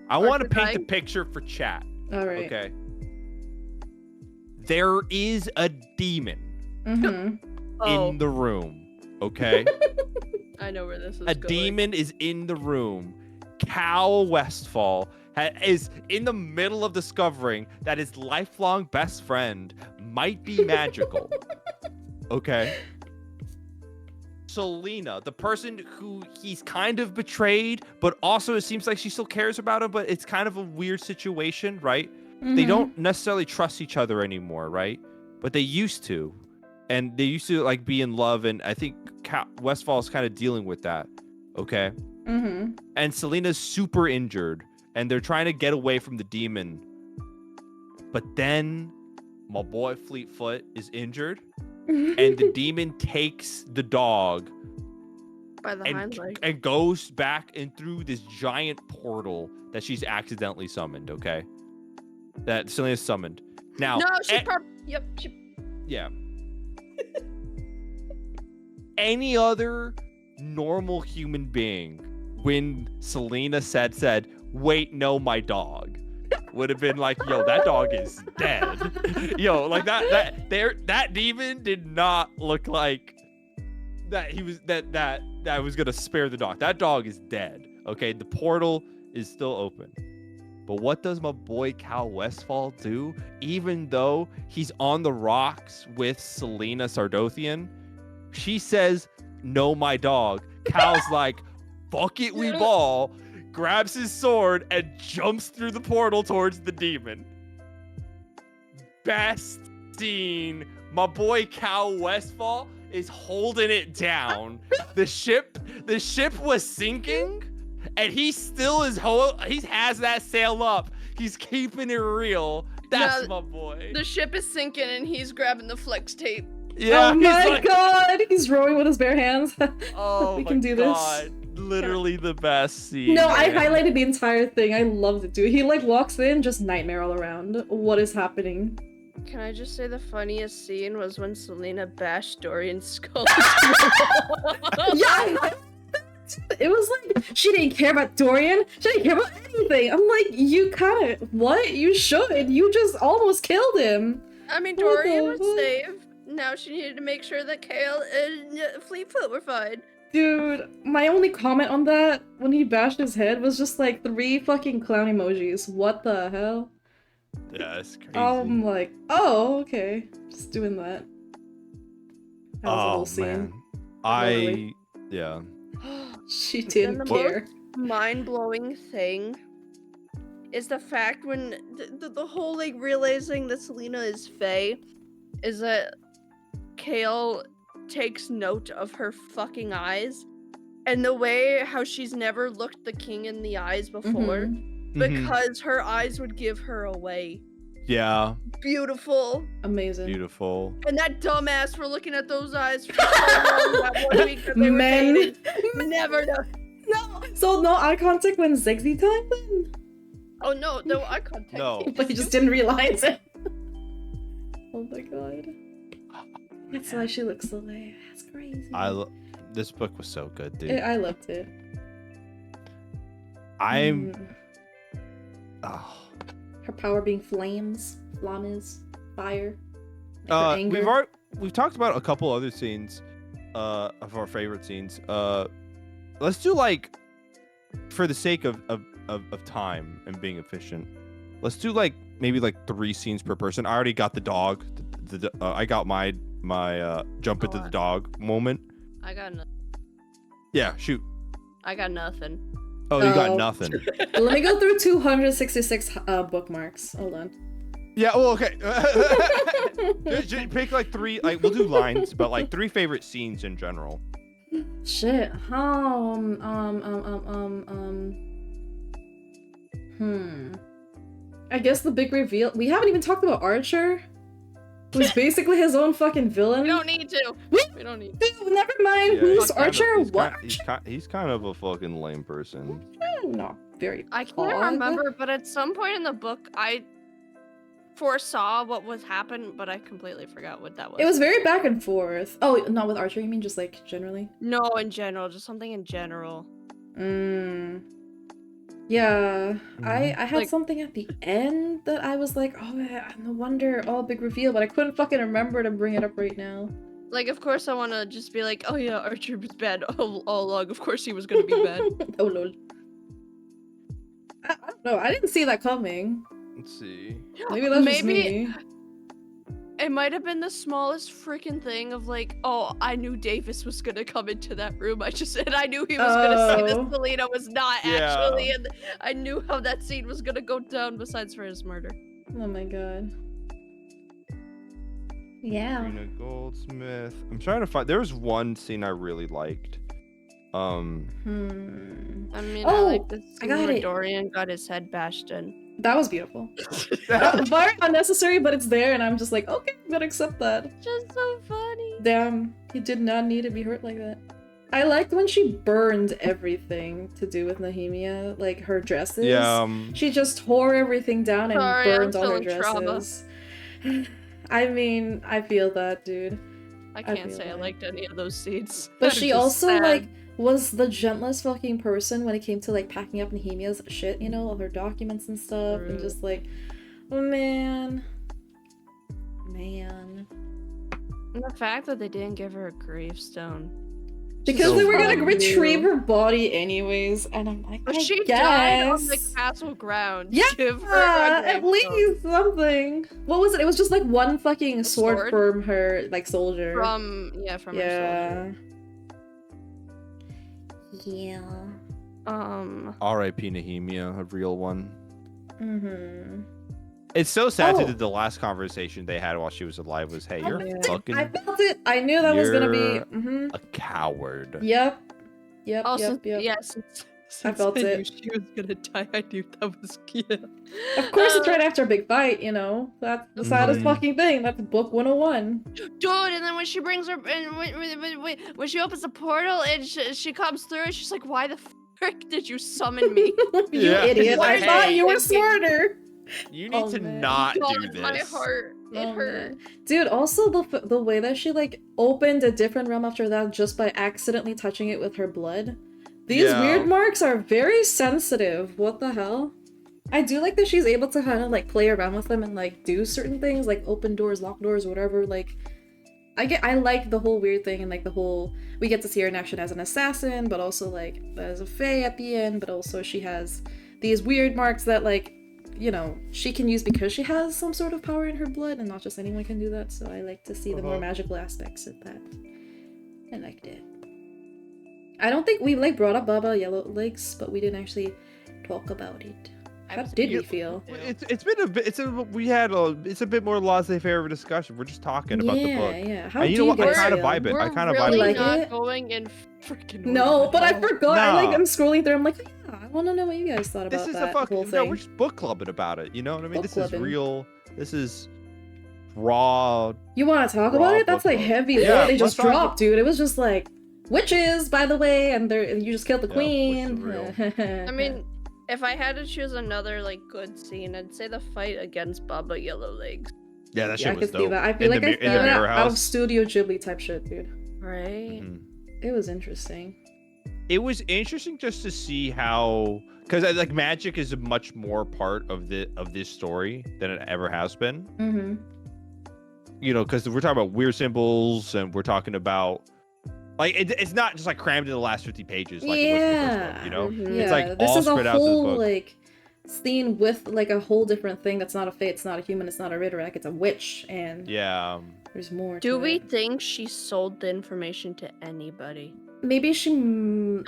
S1: I want to
S2: Arthur
S1: paint the
S2: dying?
S1: picture for chat.
S3: Alright.
S1: Okay. There is a demon
S3: Mm-hmm.
S2: Oh,
S1: in the room. Okay.
S2: I know where this is
S1: A
S2: going.
S1: demon is in the room. Cal Westfall is in the middle of discovering that his lifelong best friend might be magical. Okay. Selena, the person who he's kind of betrayed, but also it seems like she still cares about him, but it's kind of a weird situation, right?
S3: Mm-hmm.
S1: They don't necessarily trust each other anymore, right? But they used to. And they used to like be in love, and I think Westfall is kind of dealing with that. Okay.
S3: Mm-hmm.
S1: And Selena's super injured, and they're trying to get away from the demon. But then my boy Fleetfoot is injured, and the demon takes the dog
S2: By the hind leg.
S1: and goes back and through this giant portal that she's accidentally summoned, okay? That Selena's summoned. Now,
S2: No, yep.
S1: yeah. Any other normal human being, when Selena said, "Wait, no, my dog," would have been like, "Yo, that dog is dead." Yo, like that demon did not look like that he was that was gonna spare the dog. That dog is dead. Okay, the portal is still open. But what does my boy Cal Westfall do? Even though he's on the rocks with Selena Sardothian, she says, "No, my dog." Cal's like, "Fuck it, we ball," grabs his sword and jumps through the portal towards the demon. Best scene. My boy Cal Westfall is holding it down. The ship was sinking, and he still is he has that sail up. He's keeping it real. That's my boy.
S2: The ship is sinking and he's grabbing the flex tape.
S1: Yeah,
S3: oh my god, he's rowing with his bare hands.
S1: Oh
S3: we
S1: my
S3: can do
S1: god.
S3: this.
S1: Literally the best scene.
S3: No,
S1: man.
S3: I highlighted the entire thing. I loved it, dude. He like walks in, just nightmare all around. What is happening?
S2: Can I just say the funniest scene was when Selena bashed Dorian's skull?
S3: Yeah! It was like, she didn't care about Dorian. She didn't care about anything. I'm like, you kind of, what? You should. You just almost killed him.
S2: I mean,
S3: What
S2: Dorian
S3: the
S2: was
S3: fuck?
S2: saved. Now she needed to make sure that Kale and Fleetfoot were fine.
S3: Dude, my only comment on that, when he bashed his head, was just like 3 fucking clown emojis. What the hell?
S1: Yeah, it's crazy.
S3: I'm like, oh, okay. Just doing that. That was a whole scene.
S1: Man.
S3: Literally.
S1: Yeah.
S3: She
S2: And
S3: didn't
S2: the
S3: care.
S2: mind-blowing thing is the fact when the whole like realizing that Selena is Fae is that Kale takes note of her fucking eyes and the way how she's never looked the king in the eyes before because her eyes would give her away.
S1: Yeah.
S2: Beautiful.
S3: Amazing.
S1: Beautiful.
S2: And that dumbass for looking at those eyes for so long that 1 week that they were
S3: Men.
S2: dating. Never know.
S3: No! So no eye contact when Ziggsy time then?
S2: Oh no, no eye contact.
S1: No.
S3: But you just didn't realize it. Oh my god. That's why she looks the way. That's crazy.
S1: This book was so good, dude.
S3: I loved it.
S1: I'm.
S3: Mm.
S1: Oh.
S3: Her power being flames, flames, fire. Like her anger.
S1: We've talked about a couple other scenes, of our favorite scenes. Let's do like, for the sake of time and being efficient, let's do like maybe like 3 scenes per person. I already got the dog. I got my jump into the dog moment.
S2: I got nothing.
S1: Yeah, shoot.
S2: I got nothing.
S1: Oh, you got nothing.
S3: Let me go through 266 bookmarks. Hold on.
S1: Yeah, well, okay. Just pick like 3, like we'll do lines, but like 3 favorite scenes in general.
S3: Shit. I guess the big reveal. We haven't even talked about Archer, who's basically his own fucking villain.
S2: We don't need to. We don't need to.
S3: Dude, never mind.
S1: Yeah,
S3: Who's
S1: he's kind
S3: Archer?
S1: of-
S3: What?
S1: He's kind of a fucking lame person.
S3: Not very.
S2: I can't
S3: odd.
S2: remember, but at some point in the book, I foresaw what was happen, but I completely forgot what that was.
S3: It was very back and forth. Oh, not with Archer. You mean just like generally?
S2: No, in general, just something in general.
S3: Yeah, I had
S2: Like-
S3: something at the end that I was like, oh, no wonder, oh, big reveal, but I couldn't fucking remember to bring it up right now.
S2: Like, of course, I want to just be like, oh yeah, Archer was bad all along. Of course, he was gonna be bad.
S3: Oh lol. I don't know. I didn't see that coming.
S1: Let's see.
S3: Maybe that's just
S2: Maybe-
S3: me.
S2: It might have been the smallest freaking thing of like, oh, I knew Davis was gonna come into that room. I knew he was gonna see
S3: Oh.
S2: that Selena was not
S1: Yeah.
S2: actually, and I knew how that scene was gonna go down. Besides for his murder.
S3: Oh my god. Yeah.
S1: Rena Goldsmith. I'm trying to find. There was one scene I really liked.
S2: I mean, I
S3: Oh,
S2: like the
S3: I
S2: scene
S3: got
S2: where
S3: it.
S2: Dorian got his head bashed in.
S3: That was beautiful. Very unnecessary, but it's there, and I'm just like, okay, I'm gonna accept that.
S2: Just so funny.
S3: Damn, he did not need to be hurt like that. I liked when she burned everything to do with Nehemia, like her dresses.
S1: Yeah.
S3: She just tore everything down and
S2: Sorry, I'm
S3: burned all her
S2: feeling trauma.
S3: dresses. I mean, I feel that, dude.
S2: I
S3: I
S2: can't
S3: feel
S2: say I
S3: that.
S2: liked any of those seeds.
S3: But
S2: I'm
S3: she
S2: just
S3: also
S2: sad.
S3: like was the gentlest fucking person when it came to like packing up Nehemia's shit, you know, all her documents and stuff, and just like, oh man.
S2: And the fact that they didn't give her a gravestone.
S3: Because
S1: So
S3: they were gonna
S1: rude.
S3: retrieve her body anyways, and I'm like,
S2: But
S3: I
S2: she
S3: guess.
S2: died on the castle grounds.
S3: Yeah,
S2: Give her a
S3: at
S2: gravestone.
S3: least something. What was it? It was just like one fucking sword
S2: sword?
S3: from her like soldier.
S2: From her soldier.
S3: Yeah.
S1: R.I.P. Nehemia, a real one.
S3: Mm-hmm.
S1: It's so sad
S3: Oh.
S1: that the last conversation they had while she was alive was, "Hey, you're
S2: Yeah.
S1: fucking
S3: I felt it. I knew that was gonna be.
S1: You're
S3: Mm-hmm.
S1: a coward."
S3: Yep. Yep.
S2: Oh,
S3: yep. Yep.
S2: since
S3: I felt
S2: I knew
S3: it.
S2: she was gonna die, I knew that was cute.
S3: Of course, it's right after a big fight. You know, that's the saddest
S1: Mhm.
S3: fucking thing. That's book 101.
S2: Dude, and then when she brings her, and when she opens the portal and she comes through, and she's like, "Why the frick did you summon me?"
S3: You
S1: Yeah.
S3: idiot!
S2: What
S3: I
S2: are
S3: thought
S2: you
S3: you were
S2: thinking?
S3: smarter.
S1: You need
S3: Oh,
S1: to
S3: man.
S1: not do
S2: God,
S1: this.
S2: my heart, it
S3: Oh,
S2: hurt.
S3: man. Dude, also the way that she like opened a different realm after that just by accidentally touching it with her blood. These
S1: Yeah.
S3: weird marks are very sensitive. What the hell? I do like that she's able to kind of like play around with them and like do certain things like open doors, lock doors, whatever. Like I like the whole weird thing and like the whole we get to see her in action as an assassin, but also like as a fae at the end, but also she has these weird marks that like, you know, she can use because she has some sort of power in her blood and not just anyone can do that. So I like to see the more magical aspects of that. I liked it. I don't think we like brought up Baba Yellow Legs, but we didn't actually talk about it. How did we feel?
S1: It's been a bit. It's a bit more laissez-faire of a discussion. We're just talking about the book.
S3: Yeah. How
S1: And
S3: do
S1: you know
S3: you
S1: what? I
S3: guys
S1: kind of
S3: feel?
S1: vibe it. I
S2: We're
S1: kind of
S2: really
S1: vibe
S3: like
S1: it.
S2: not
S3: it?
S2: going in freaking.
S3: No, but I forgot. I like
S1: Nah.
S3: I'm scrolling through. I'm like, yeah, I want to know what you guys thought
S1: This
S3: about
S1: is a
S3: that whole
S1: fucking.
S3: thing.
S1: No, we're just book clubbing about it. You know what I mean?
S3: Book
S1: This
S3: clubbing.
S1: is real. This is raw.
S3: You want to talk
S1: Raw
S3: about it? That's
S1: book
S3: like
S1: club.
S3: heavy.
S1: Yeah,
S3: What they
S1: let's
S3: just
S1: talk about-
S3: dropped, dude. It was just like witches, by the way, and you just killed the
S1: Yeah,
S3: queen.
S1: witches are
S2: I mean, if I had to choose another like good scene, I'd say the fight against Baba Yellow Legs.
S1: Yeah, that
S3: yeah,
S1: shit
S3: I
S1: was
S3: could see
S1: dope.
S3: that. I feel
S1: In
S3: like
S1: the
S3: I
S1: mi- in
S3: feel
S1: the
S3: that
S1: mirror
S3: out of
S1: house.
S3: Studio Ghibli type shit, dude.
S2: Right.
S1: Mhm.
S3: It was interesting.
S1: It was interesting just to see how, because like magic is a much more part of this story than it ever has been.
S3: Mm-hmm.
S1: You know, because we're talking about weird symbols and we're talking about like it's not just like crammed in the last 50 pages like it was in the first book. You know,
S2: Mhm.
S3: Yeah,
S1: it's like
S3: this
S1: all
S3: is a
S1: spread out to the
S3: whole
S1: book.
S3: like scene with like a whole different thing that's not a fae, it's not a human, it's not a Ridderak, it's a witch, and
S1: Yeah.
S3: there's more.
S2: Do
S3: to
S2: we
S3: it.
S2: think she sold the information to anybody?
S3: Maybe she didn't.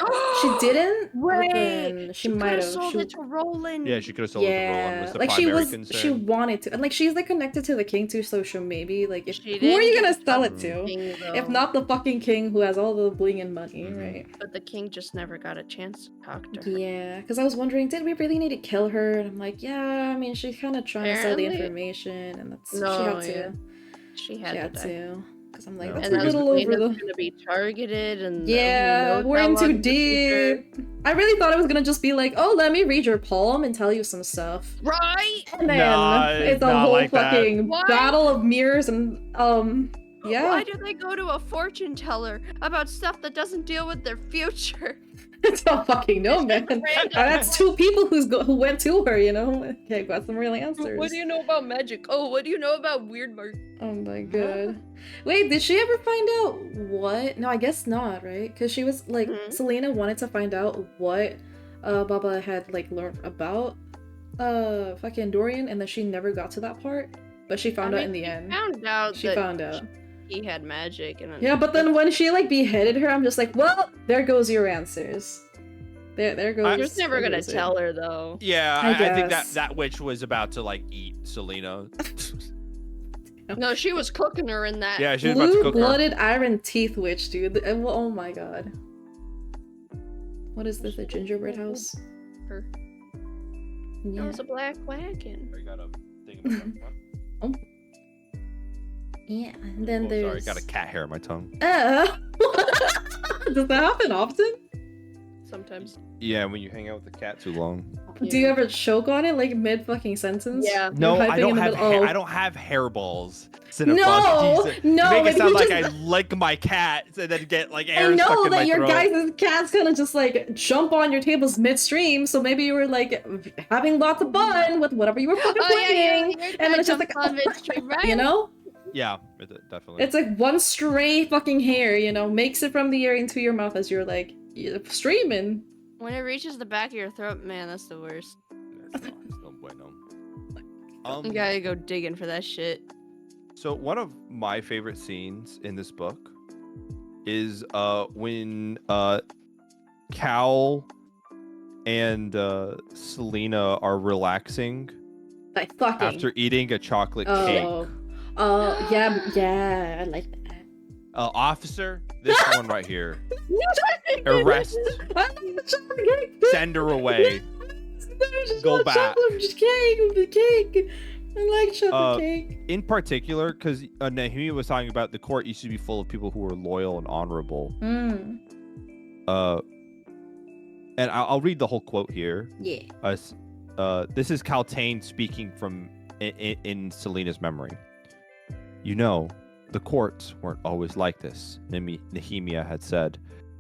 S3: But
S2: Wait,
S3: then she might
S2: could've
S3: have.
S2: sold it to Roland.
S1: Yeah, she could have sold it to Roland.
S3: Yeah,
S1: Was the
S3: like
S1: prime
S3: she
S1: American
S3: was. She wanted to, and like she's like connected to the king too. So she'll maybe like if
S2: She
S3: who are you
S2: didn't
S3: gonna
S2: give
S3: sell
S2: up
S3: it
S2: the
S3: to?
S2: king,
S3: If
S2: though.
S3: not the fucking king who has all the bling and money,
S1: Mhm.
S3: right?
S2: But the king just never got a chance to talk to her.
S3: Yeah, because I was wondering, did we really need to kill her? And I'm like, yeah, I mean, she's kind of trying to sell the
S2: Apparently-
S3: information, and that's she
S2: No,
S3: had to.
S2: yeah. She
S3: She
S2: had
S3: had
S2: to die.
S3: to. Because I'm like,
S1: Yeah.
S3: that's
S2: And
S3: a
S2: that
S3: little
S2: queen
S3: over
S2: is
S3: the.
S2: gonna be targeted, and
S3: Yeah,
S2: who knows
S3: we're
S2: how
S3: in
S2: long
S3: too
S2: in the future.
S3: deep. I really thought it was gonna just be like, oh, let me read your poem and tell you some stuff.
S2: Right?
S3: And then
S1: Nah,
S3: it's a
S1: not
S3: whole
S1: like that.
S3: fucking
S2: Why?
S3: battle of mirrors and yeah.
S2: Why do they go to a fortune teller about stuff that doesn't deal with their future?
S3: I don't fucking know, man.
S2: Random.
S3: That's two people who went to her, you know. Okay, got some real answers.
S2: What do you know about magic? Oh, what do you know about weird mark?
S3: Oh my god. Wait, did she ever find out what? No, I guess not, right? Because she was like,
S2: Mhm.
S3: Selena wanted to find out what Baba had like learned about fucking Dorian, and then she never got to that part. But she found out in the end.
S2: Found out
S3: She
S2: that
S3: found out.
S2: he had magic, and
S3: Yeah, but then when she like beheaded her, I'm just like, well, there goes your answers. There goes.
S2: he was never
S3: there
S2: gonna
S3: goes it.
S2: tell her though.
S1: Yeah,
S3: I
S1: I think
S3: guess.
S1: that witch was about to like eat Selena.
S2: No, she was cooking her in that.
S1: Yeah, she was about to cook her.
S3: Blue-blooded iron teeth witch, dude. Oh my god. What is this? A gingerbread house?
S2: Her. It
S3: Yeah.
S2: was a black wagon.
S1: I got a thing in my tongue.
S3: Yeah. And then
S1: Oh,
S3: there's.
S1: sorry, I got a cat hair in my tongue.
S3: Does that happen often?
S2: sometimes.
S1: Yeah, when you hang out with the cat too long.
S3: Do you ever choke on it like mid fucking sentence?
S2: Yeah.
S1: No,
S3: You're
S1: I
S3: hyping
S1: don't
S3: in the
S1: have.
S3: middle-
S1: I don't have hairballs.
S3: No,
S1: Cinnabon.
S3: no,
S1: You make
S3: but
S1: it sound
S3: you
S1: like
S3: just-
S1: I lick my cat and then get like
S3: I
S1: air stuck
S3: know
S1: in my
S3: that your
S1: throat.
S3: guys' cat's gonna just like jump on your tables midstream, so maybe you were like having lots of fun with whatever you were fucking playing,
S2: your
S3: and then it's just
S2: jumps
S3: like
S2: on midstream, right?
S3: you know?
S1: Yeah, definitely.
S3: It's like one stray fucking hair, you know, makes it from the ear into your mouth as you're like streaming.
S2: When it reaches the back of your throat, man, that's the worst.
S1: It's no bueno.
S2: You gotta go digging for that shit.
S1: So one of my favorite scenes in this book is when Cal and Selena are relaxing
S3: Like fucking.
S1: after eating a chocolate cake.
S3: Yeah, I like that.
S1: Officer, this one right here. Arrest. Send her away. Go back.
S3: Chocolate cake. I like chocolate cake.
S1: In particular, because Nahimia was talking about the court used to be full of people who were loyal and honorable.
S3: Mm.
S1: And I'll read the whole quote here.
S3: Yeah.
S1: This is Caltaine speaking from in Selena's memory. You know, the courts weren't always like this, Nahimia had said.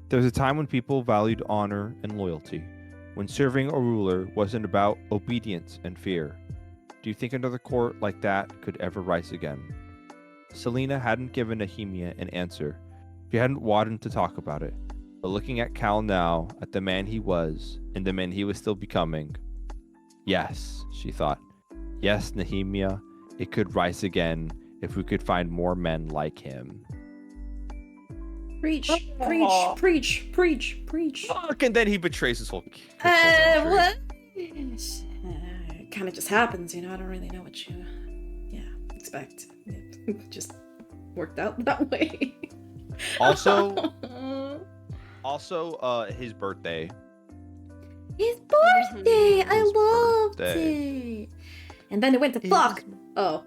S1: There was a time when people valued honor and loyalty, when serving a ruler wasn't about obedience and fear. Do you think another court like that could ever rise again? Selena hadn't given Nahimia an answer. She hadn't wanted to talk about it. But looking at Cal now, at the man he was, and the man he was still becoming, yes, she thought. Yes, Nahimia, it could rise again if we could find more men like him.
S3: Preach.
S1: Fuck, and then he betrays his whole country.
S3: What? Kind of just happens, you know. I don't really know what you, expect. It just worked out that way.
S1: Also, his birthday.
S3: His birthday! I
S1: His
S3: loved
S1: birthday.
S3: it. And then it went to fuck. Oh.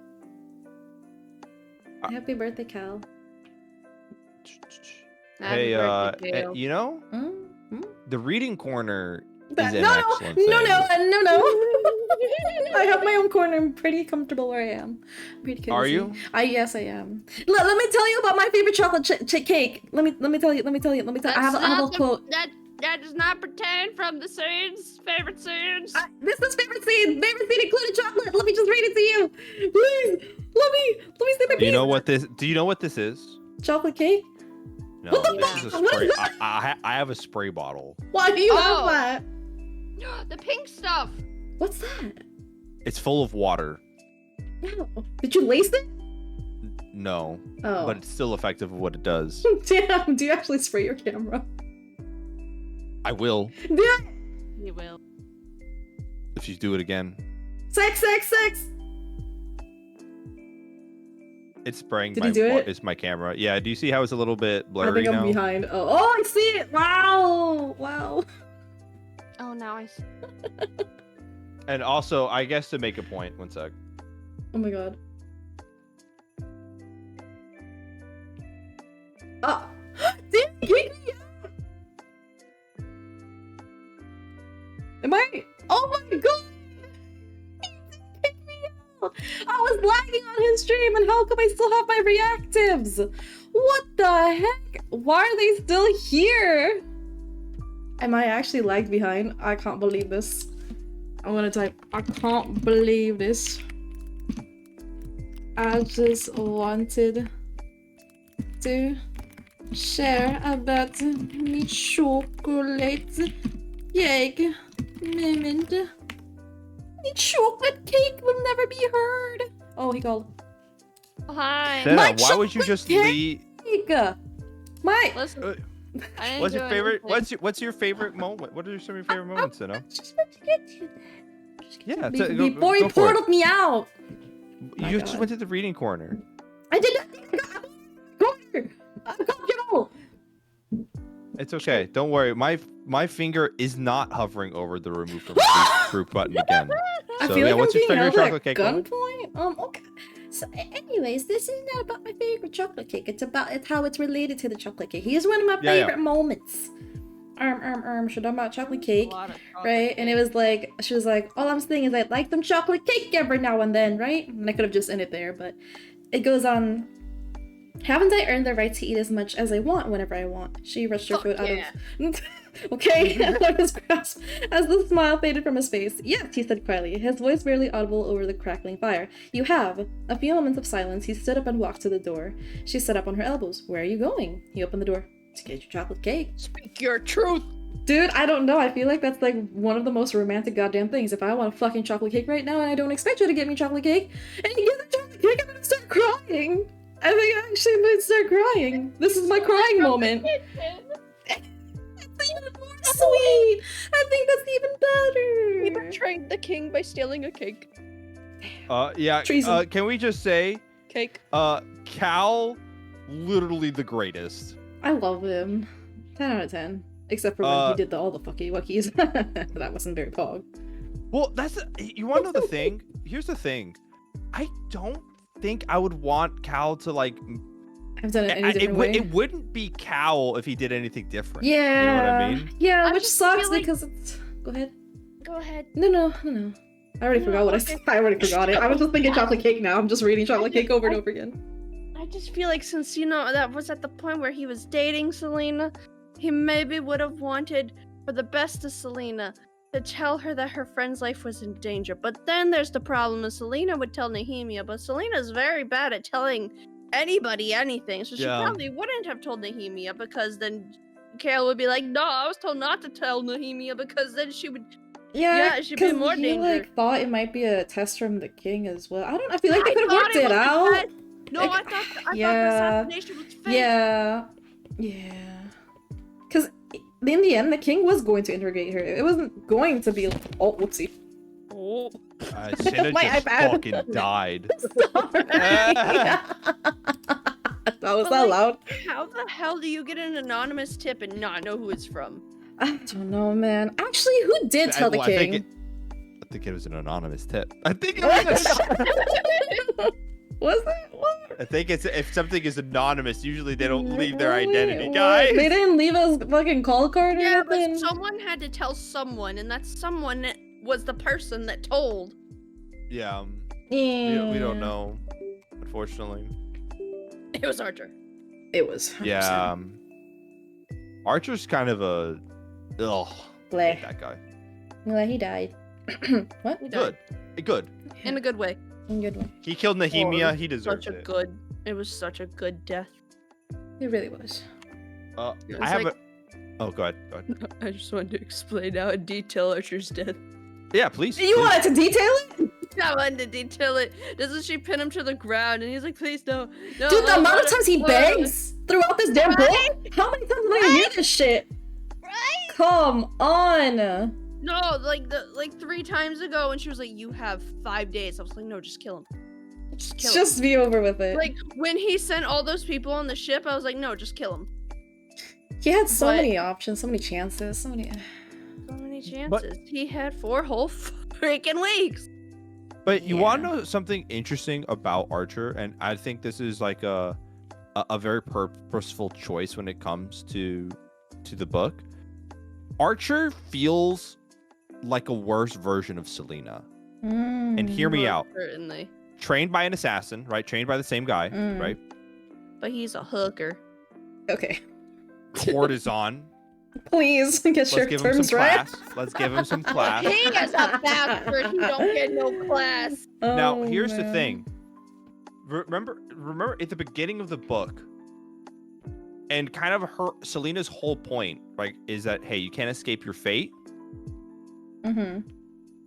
S1: Uh,
S3: Happy birthday, Cal.
S1: Hey,
S2: Happy birthday, Kale.
S1: you know,
S3: Mm-hmm.
S1: the reading corner is
S3: No,
S1: an excellent thing.
S3: no. I have my own corner. I'm pretty comfortable where I am. Pretty cozy.
S1: Are you?
S3: Yes, I am. Let me tell you about my favorite chocolate cake. Let me tell you. I have a quote.
S2: That does not pertain from the scenes. Favorite scenes.
S3: This is favorite scene. Favorite scene included chocolate. Let me just read it to you. Please. Let me say my piece.
S1: Do you know what this? Do you know what this is?
S3: Chocolate cake?
S1: No,
S3: What the
S1: this is a
S3: fuck? What
S1: spray.
S3: is that?
S1: I have a spray bottle.
S3: Why do you
S2: Oh.
S3: have that?
S2: The pink stuff.
S3: What's that?
S1: It's full of water.
S3: No. Did you lace it?
S1: No,
S3: Oh.
S1: but it's still effective of what it does.
S3: Damn, do you actually spray your camera?
S1: I will
S3: Yeah.
S2: You will.
S1: if you do it again.
S3: Sex.
S1: It's spraying
S3: Did
S1: my.
S3: he do it?
S1: It's my camera. Yeah. Do you see how it's a little bit
S3: I
S1: blurry
S3: think I'm
S1: now?
S3: behind. Oh, I see it. Wow.
S2: Oh, now I see.
S1: And also, I guess to make a point. One sec.
S3: Oh my god. Ah. Did he kick me out? Am I? Oh my god. He did kick me out. I was lagging on his stream, and how come I still have my reactives? What the heck? Why are they still here? Am I actually lagged behind? I can't believe this. I'm gonna type, I can't believe this. I just wanted to share about me chocolate cake moment. Me chocolate cake will never be heard. Oh, he called.
S2: Oh, hi.
S1: Senna,
S3: My
S1: why would you just
S3: chocolate
S1: leave?
S3: Cake. My.
S2: Listen, I didn't
S1: What's
S2: do
S1: your favorite?
S2: anything.
S1: What's your favorite moment? What are some of your favorite moments, Senna?
S3: Just want to get to that.
S1: Yeah,
S3: Before he
S1: go for it.
S3: portaled me out. My
S1: You
S3: God.
S1: just went to the reading corner.
S3: I did not. Go here. I'm comfortable.
S1: It's okay. Don't worry. My finger is not hovering over the remove from group button again.
S3: I
S1: So
S3: feel
S1: yeah,
S3: like
S1: what's
S3: I'm
S1: your
S3: being
S1: favorite
S3: held
S1: chocolate
S3: at
S1: cake? Moment?
S3: gunpoint. Okay. So, anyways, this is not about my favorite chocolate cake. It's how it's related to the chocolate cake. Here's one of my
S1: Yeah, yeah.
S3: favorite moments. should I about chocolate
S2: A
S3: cake,
S2: lot of chocolate
S3: right? And it
S2: cake.
S3: was like, she was like, all I'm saying is I'd like some chocolate cake every now and then, right? And I could have just ended there, but it goes on. Haven't I earned the right to eat as much as I want whenever I want? She rushed her
S2: Fuck
S3: food out
S2: yeah.
S3: of. Okay, out of his grasp as the smile faded from his face. Yes, he said quietly, his voice barely audible over the crackling fire. You have. A few moments of silence, he stood up and walked to the door. She sat up on her elbows. Where are you going? He opened the door. To get your chocolate cake.
S2: Speak your truth.
S3: Dude, I don't know. I feel like that's like one of the most romantic goddamn things. If I want a fucking chocolate cake right now and I don't expect you to get me chocolate cake, and you get the chocolate cake, I'm gonna start crying. I think I actually might start crying. This is my crying moment. That's even more sweet. I think that's even
S2: He
S3: better.
S2: betrayed the king by stealing a cake.
S1: Yeah.
S3: Treason.
S1: Can we just say,
S2: Cake.
S1: Cal, literally the greatest.
S3: I love him. 10 out of 10. Except for when he did all the fucky wuckies. That wasn't very pog.
S1: Well, you want to know the thing? Here's the thing. I don't think I would want Cal to like.
S3: I've done it any different way.
S1: It wouldn't be Cal if he did anything different.
S3: Yeah.
S1: You know what I mean?
S3: Yeah,
S2: I
S3: which
S2: just
S3: sucks
S2: feel like-
S3: because it's. Go ahead.
S2: Go ahead.
S3: No. I already forgot what I said. I already forgot it. I was just thinking chocolate cake now. I'm just reading chocolate cake over and over again.
S2: I just feel like since that was at the point where he was dating Selena, he maybe would have wanted for the best of Selena to tell her that her friend's life was in danger. But then there's the problem of Selena would tell Nehemia, but Selena's very bad at telling anybody anything, so she
S1: Yeah.
S2: probably wouldn't have told Nehemia because then Kale would be like, no, I was told not to tell Nehemia because then she would. Yeah, it should be
S3: 'cause
S2: more
S3: he,
S2: danger.
S3: like, thought it might be a test from the king as well. I don't know. I feel like they
S2: I
S3: could have
S2: thought
S3: worked
S2: it
S3: it
S2: was a
S3: out.
S2: test. No, I
S3: Like,
S2: thought the
S3: yeah.
S2: assassination was fake.
S3: Yeah. Because in the end, the king was going to interrogate her. It wasn't going to be. Oh, whoopsie.
S2: Oh.
S1: Senna
S3: My
S1: just
S3: iPad.
S1: fucking died.
S3: Sorry. That was
S2: But,
S3: that
S2: like,
S3: loud.
S2: How the hell do you get an anonymous tip and not know who it's from?
S3: I don't know, man. Actually, who did tell the
S1: I think
S3: king?
S1: I think it was an anonymous tip. I think it was.
S3: Was it? What?
S1: I think it's if something is anonymous, usually they don't leave their
S3: Really?
S1: identity,
S3: What?
S1: guys.
S3: They didn't leave us fucking call card or
S2: Yeah, but
S3: nothing?
S2: someone had to tell someone, and that someone was the person that told.
S1: Yeah,
S3: Yeah.
S1: we don't know, unfortunately.
S2: It was Archer.
S3: It was. 100%.
S1: Yeah, Archer's kind of a ugh. I
S3: Bleh.
S1: hate that guy.
S3: Well, he died. What?
S2: He died.
S1: Good.
S2: In a good way.
S3: Good one.
S1: He killed Nehemia.
S2: Oh,
S1: He deserves
S2: Such a
S1: it.
S2: good. It was such a good death.
S3: It really was.
S2: It
S1: I
S2: was
S1: have
S2: like-
S1: a. Oh, go ahead.
S2: I just wanted to explain out in detail Archer's death.
S1: Yeah, please.
S3: You
S1: please.
S3: wanted to detail it?
S2: I wanted to detail it. Doesn't she pin him to the ground? And he's like, please no. No.
S3: Dude, the
S2: I
S3: amount of
S2: wanna-
S3: times he
S2: wanna-
S3: begs throughout this damn book. How many times did I hear this shit?
S2: Right?
S3: Come on.
S2: No, like 3 times ago, and she was like, "You have 5 days." I was like, "No, just kill him. Just kill him."
S3: Just be over with it.
S2: Like when he sent all those people on the ship, I was like, "No, just kill him."
S3: He had so
S2: but-
S3: many options, so many chances, so many.
S2: So many chances. He had 4 whole freaking weeks.
S1: But you
S3: Yeah.
S1: want to know something interesting about Archer, and I think this is like a very purposeful choice when it comes to the book. Archer feels like a worse version of Selena. And hear me out.
S2: Certainly.
S1: Trained by an assassin, right? Trained by the same guy,
S3: Mm.
S1: right?
S2: But he's a hooker.
S3: Okay.
S1: Courtesan.
S3: Please get
S1: Let's
S3: your
S1: give him
S3: terms
S1: some
S3: right.
S1: class. Let's give him some class.
S2: He is a bastard. He don't get no class.
S1: Now,
S3: Oh,
S1: here's the
S3: man.
S1: thing. Remember at the beginning of the book, and kind of Selena's whole point, right, is that hey, you can't escape your fate,
S3: Mm-hmm.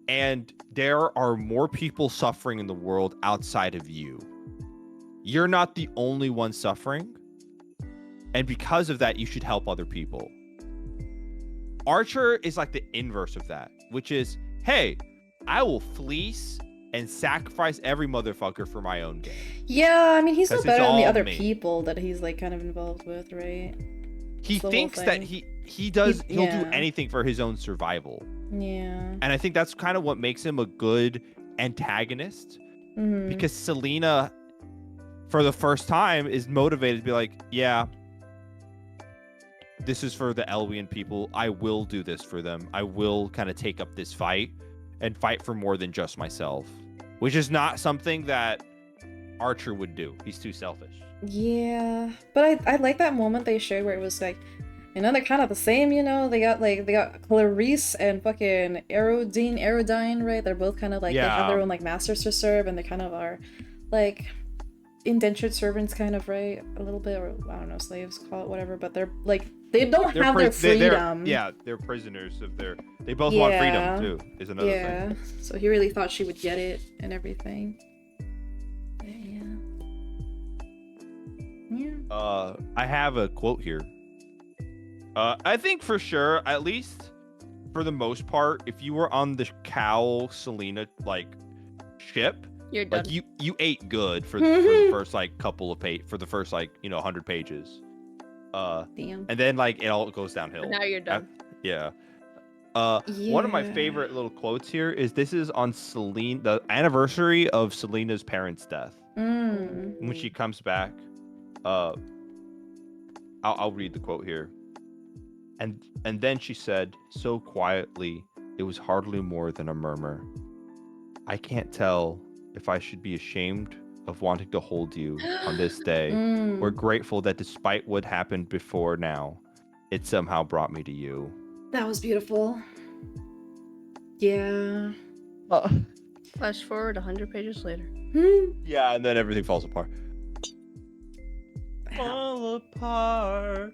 S1: and there are more people suffering in the world outside of you. You're not the only one suffering, and because of that, you should help other people. Archer is like the inverse of that, which is, hey, I will fleece and sacrifice every motherfucker for my own gain.
S3: Yeah, I mean, he's no
S1: 'Cause it's
S3: better than the
S1: all
S3: other
S1: me.
S3: people that he's like kind of involved with, right?
S1: He
S3: It's the whole
S1: thinks that
S3: thing.
S1: he does he'll do
S3: yeah.
S1: anything for his own survival.
S3: Yeah.
S1: And I think that's kind of what makes him a good antagonist,
S3: Mm-hmm.
S1: because Selena for the first time is motivated to be like, yeah, this is for the Elwian people. I will do this for them. I will kind of take up this fight and fight for more than just myself, which is not something that Archer would do. He's too selfish.
S3: Yeah, but I like that moment they shared where it was like, you know, they're kind of the same, you know. They got Clarice and fucking Aerodine, right? They're both kind of like they have their own like masters to serve, and they kind of are like indentured servants, kind of, right? A little bit, or I don't know, slaves, call it whatever. But they're like they don't have their freedom.
S1: They're prisoners of their. They both want freedom too. Is another thing.
S3: Yeah. So he really thought she would get it and everything. Yeah.
S1: I have a quote here. I think for sure, at least for the most part, if you were on the Cal Selena like ship,
S2: You're done.
S1: like you ate good for the first like couple of for the first like 100 pages.
S3: Damn.
S1: And then like it all goes downhill.
S2: But now you're done.
S1: Yeah. One of my favorite little quotes here is this is on Selena, the anniversary of Selena's parents' death. When she comes back, I'll read the quote here. And then she said, so quietly, it was hardly more than a murmur. I can't tell if I should be ashamed of wanting to hold you on this day, or grateful that despite what happened before now, it somehow brought me to you.
S3: That was beautiful. Yeah.
S2: Flash forward 100 pages later.
S1: Yeah, and then everything falls apart. Fall apart.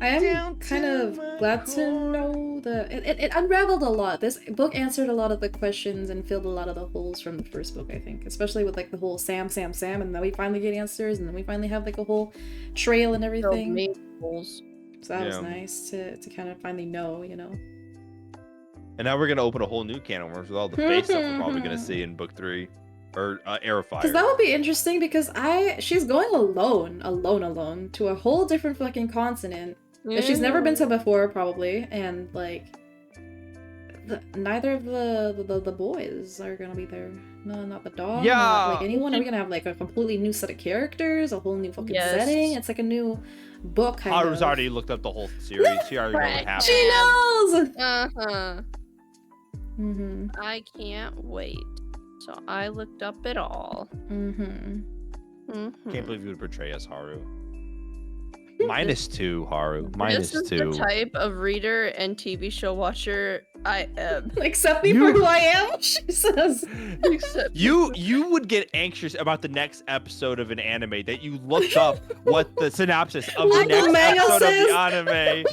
S3: I am kind of glad to know that it unraveled a lot. This book answered a lot of the questions and filled a lot of the holes from the first book, I think. Especially with like the whole Sam, and then we finally get answers, and then we finally have like a whole trail and everything.
S2: Holes.
S3: So that was nice to kind of finally know, you know.
S1: And now we're gonna open a whole new can of worms with all the face stuff we're probably gonna see in book 3. Or Air of Fire.
S3: Because that would be interesting, because she's going alone to a whole different fucking continent that she's never been to before, probably, and like neither of the boys are gonna be there. No, not the dog.
S1: Yeah.
S3: Not like anyone. Are we gonna have like a completely new set of characters, a whole new fucking setting? It's like a new book.
S1: Haru's already looked up the whole series. She already knows what happened.
S3: She knows.
S2: I can't wait. So I looked up it all.
S1: Can't believe you would portray as Haru. -2, Haru. -2.
S2: This is the type of reader and TV show watcher I am.
S3: Accept me for who I am, she says.
S1: You would get anxious about the next episode of an anime that you looked up what the synopsis of the next episode of the anime.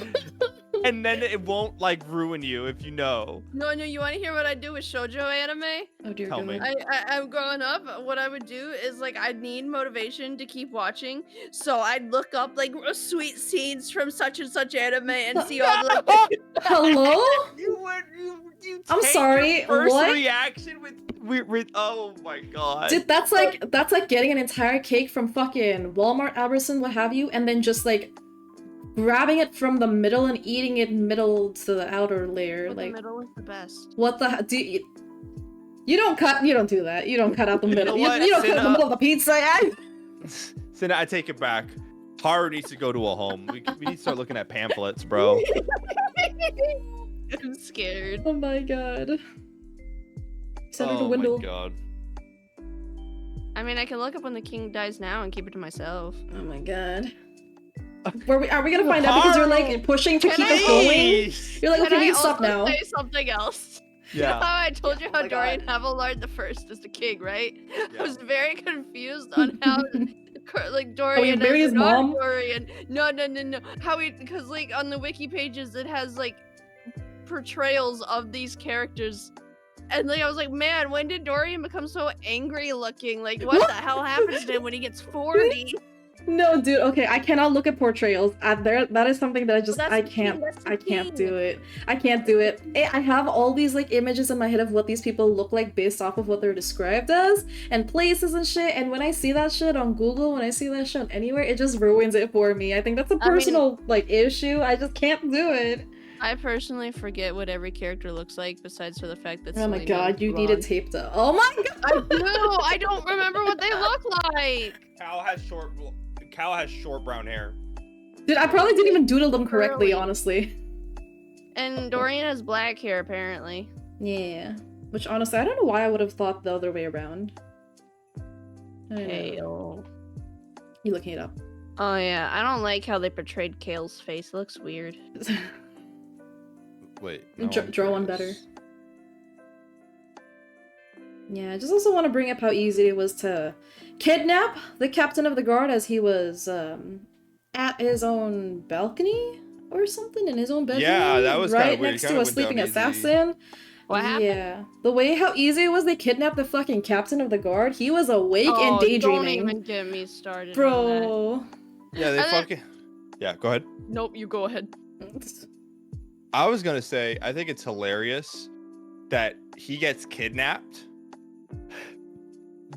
S1: And then it won't like ruin you if you know.
S2: No, you want to hear what I do with shoujo anime?
S3: Oh dear
S1: Tell me.
S2: I'm growing up. What I would do is like I'd need motivation to keep watching, so I'd look up like sweet scenes from such and such anime and see all the. Like,
S3: hello?
S1: You
S3: I'm sorry.
S1: Your first
S3: what?
S1: reaction with oh my god.
S3: Dude, that's like getting an entire cake from fucking Walmart, Albertson, what have you, and then just like grabbing it from the middle and eating it middle to the outer layer.
S2: Well,
S3: like
S2: the middle is the best.
S3: What the do you don't do that. You don't cut out the middle.
S1: You know
S3: you don't cut out the middle of the pizza.
S1: Cinna, I take it back. Haru needs to go to a home. We need to start looking at pamphlets, bro.
S2: I'm scared.
S3: Oh my god. Center the window.
S1: Oh my god.
S2: I mean, I can look up when the king dies now and keep it to myself.
S3: Oh my god. Are we gonna find out because you're like pushing to keep it going? You're like, okay, we can stop now.
S2: Say something else.
S1: Yeah.
S2: You know how I told you how
S3: my
S2: Dorian
S3: God.
S2: Havillard the First is the king, right?
S1: Yeah.
S2: I was very confused on how like Dorian.
S3: Oh, you married his mom?
S2: Dorian. No. How because like on the wiki pages it has like portrayals of these characters. And like I was like, man, when did Dorian become so angry looking? Like what the hell happens to him when he gets 40?
S3: No, dude. Okay, I cannot look at portrayals. That is something that I can't do it. I can't do it. I have all these like images in my head of what these people look like based off of what they're described as and places and shit. And when I see that shit on Google, when I see that shit anywhere, it just ruins it for me. I think that's a personal like issue. I just can't do it.
S2: I personally forget what every character looks like, besides for the fact that.
S3: Oh my
S2: Selena
S3: god, you need it taped up. Oh my god!
S2: I do. I don't remember what they look like.
S1: Cal has short brown hair.
S3: Dude, I probably didn't even doodle them correctly,
S2: Curly.
S3: honestly.
S2: And Dorian has black hair, apparently.
S3: Yeah. Which, honestly, I don't know why I would have thought the other way around. I don't know.
S2: Kale.
S3: You looking it up?
S2: Oh yeah, I don't like how they portrayed Kale's face. It looks weird.
S1: Wait.
S3: Draw one better. Yeah, I just also want to bring up how easy it was to kidnap the captain of the guard as he was at his own balcony or something in his own bedroom.
S1: Yeah, that was kinda
S3: right
S1: weird.
S3: next
S1: Kinda
S3: to a
S1: went
S3: sleeping
S1: down easy.
S3: assassin.
S2: What happened?
S3: Yeah, the way how easy it was they kidnapped the fucking captain of the guard. He was awake and
S2: Don't
S3: daydreaming.
S2: even get me started on
S3: Bro.
S1: Yeah, they
S2: And then-
S1: fucking. Yeah, go ahead.
S2: that. Nope, you go ahead.
S1: I was gonna say, I think it's hilarious that he gets kidnapped.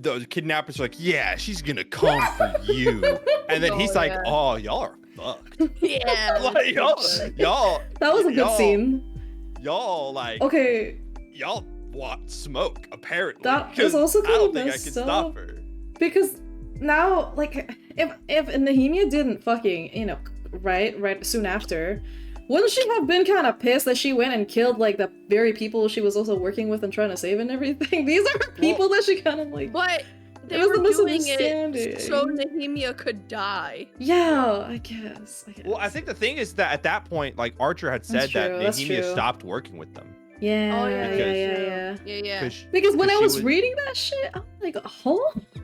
S1: The kidnappers are like, yeah, she's gonna come for you. And then he's
S2: Oh,
S1: like,
S2: yeah.
S1: oh, y'all are fucked.
S2: Yeah.
S1: Like, y'all,
S3: That was a good
S1: y'all-
S3: scene.
S1: y'all, like,
S3: Okay,
S1: y'all want smoke, apparently.
S3: That was
S1: 'cause
S3: also
S1: I
S3: kind
S1: don't
S3: of
S1: think I
S3: messed
S1: can stop
S3: up.
S1: her.
S3: because now, like, if Nehemia didn't fucking, you know, right soon after, wouldn't she have been kind of pissed that she went and killed, like, the very people she was also working with and trying to save and everything? These are people that she kind of, like...
S2: But they
S3: It was
S2: were
S3: the
S2: doing
S3: misunderstanding.
S2: it so Nehemia could die.
S3: Yeah, I guess.
S1: Well, I think the thing is that at that point, like, Archer had said
S3: That's
S1: that
S3: true, that's
S1: Nehemia
S3: true.
S1: stopped working with them.
S3: Yeah,
S2: Oh yeah,
S1: Because-
S3: yeah.
S2: yeah, yeah.
S1: 'Cause
S3: Because when I
S1: she
S3: was
S1: was-
S3: reading that shit, I'm like, huh?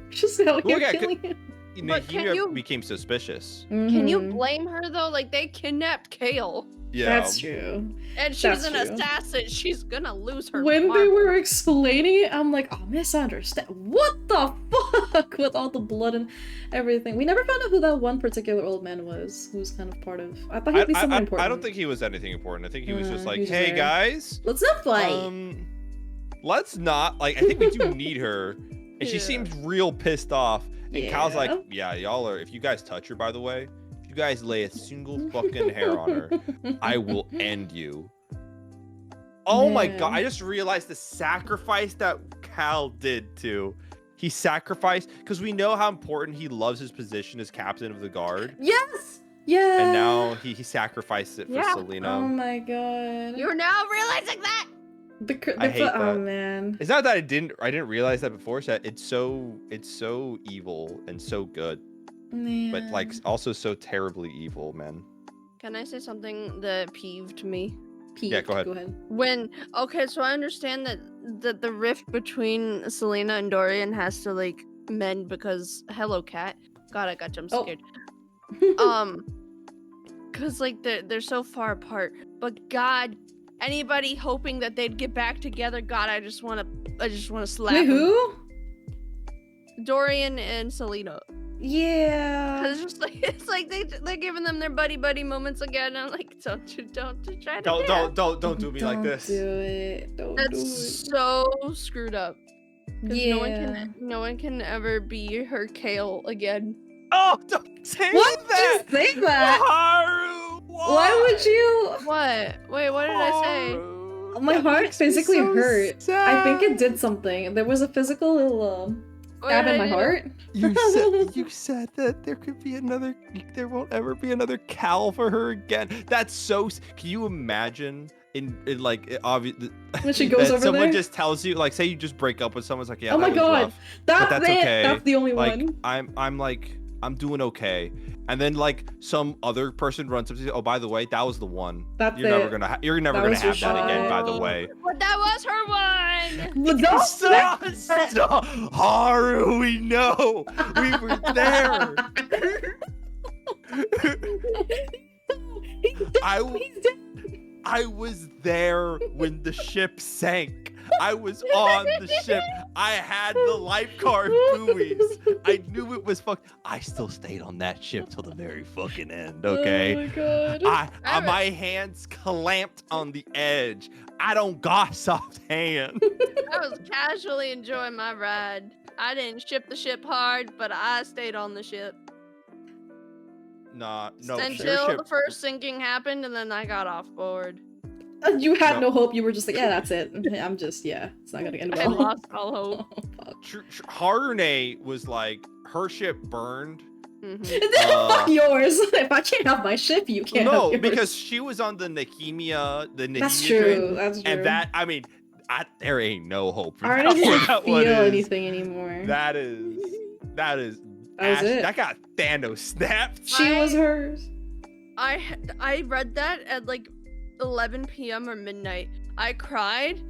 S3: Just out here
S1: yeah,
S3: killing him.
S2: But can
S1: Nehemia
S2: you-
S1: became suspicious.
S2: Can you
S3: Mhm.
S2: blame her though? Like they kidnapped Kale,
S1: Yeah.
S3: That's true.
S2: and she's
S3: That's
S2: an
S3: true.
S2: assassin. She's gonna lose her.
S3: When they
S2: marbles.
S3: were explaining it, I'm like, oh, misunderstand. What the fuck? With all the blood and everything. We never found out who that one particular old man was, who's kind of part of. I thought he'd be someone important.
S1: I don't think he was anything important. I think he was just
S3: he
S1: like,
S3: was
S1: hey
S3: there.
S1: guys,
S3: Let's not fight.
S1: let's not, like, I think we do need her. And she
S2: Yeah.
S1: seems real pissed off. And Cal's like,
S3: Yeah.
S1: yeah, y'all are, if you guys touch her, by the way, if you guys lay a single fucking hair on her, I will end you. Oh my
S3: Yeah.
S1: god, I just realized the sacrifice that Cal did too. He sacrificed, because we know how important he loves his position as captain of the guard.
S3: Yes! Yeah!
S1: And now he sacrificed it for
S2: Yeah.
S1: Selena.
S3: Oh my god.
S2: You're now realizing that.
S3: The
S1: I hate
S3: oh
S1: that.
S3: man.
S1: It's not that I didn't realize that before. It's that it's so evil and so good, but like also so terribly evil, man.
S2: Can I say something that peeved me?
S1: Yeah, go ahead.
S2: Okay, so I understand that the rift between Selena and Dorian has to like mend because hello cat. God, I got jump
S3: Oh.
S2: scared. Cause like they're so far apart. But God, anybody hoping that they'd get back together, God, I just wanna slap
S3: Wait,
S2: 'em.
S3: who?
S2: Dorian and Selena.
S3: Yeah.
S2: Cause it's like they're giving them their buddy moments again. I'm like, don't try to
S1: Don't do me like
S3: Don't
S1: this.
S3: do it. Don't do
S2: That's
S3: it.
S2: so screwed up. 'Cause
S3: Yeah.
S2: no one can ever be her Kale again.
S1: Oh, don't say
S3: What?
S1: that.
S3: Just say that.
S1: Haru,
S3: Why would you?
S2: What? Wait, what did I say?
S3: My heart physically hurt. I think it did something. There was a physical little
S2: What
S3: stab
S2: did
S3: in
S2: I
S3: my
S2: do?
S3: heart.
S1: You said that there won't ever be another Cal for her again. That's so. Can you imagine in like obvious
S3: When she goes over
S1: someone
S3: there?
S1: just tells you, like, say you just break up with someone, it's like, yeah,
S3: Oh
S1: that
S3: my
S1: was
S3: god.
S1: rough,
S3: That's
S1: that's
S3: it.
S1: okay.
S3: That's the only
S1: like
S3: one.
S1: I'm like I'm doing okay, and then like some other person runs up to you, oh, by the way, that was the one.
S3: That's
S1: You're never
S3: it.
S1: gonna
S3: That
S1: have
S3: was your
S1: that again, by the
S2: shot.
S1: way.
S2: But that was her one.
S3: But don't
S1: Stop! Haru, we know. We were there. I was there when the ship sank. I was on the ship. I had the lifeguard buoys. I knew it was fucked. I still stayed on that ship till the very fucking end, okay?
S3: Oh my god.
S1: My hands clamped on the edge. I don't got soft hands.
S2: I was casually enjoying my ride. I didn't ship the ship hard, but I stayed on the ship.
S1: Nah, no.
S2: Until the first sinking happened, and then I got off board.
S3: You had
S1: No.
S3: no hope. You were just like, yeah, that's it. I'm just, yeah, it's not gonna end
S2: I
S3: well.
S2: lost all hope.
S3: Oh, fuck.
S1: Harune was like, her ship burned,
S3: Fuck yours. If I can't have my ship, you can't have
S1: No,
S3: yours.
S1: because she was on the Nehemia,
S3: That's
S1: train,
S3: true. That's true.
S1: and that, I mean, there ain't no hope for
S3: Arna
S1: that one.
S3: doesn't
S1: That one
S3: feel
S1: is,
S3: anything anymore.
S1: that is
S3: That was
S1: Ash,
S3: it.
S1: that got Thanos snapped.
S3: She was hers.
S2: I read that at like 11 p.m. or midnight. I cried.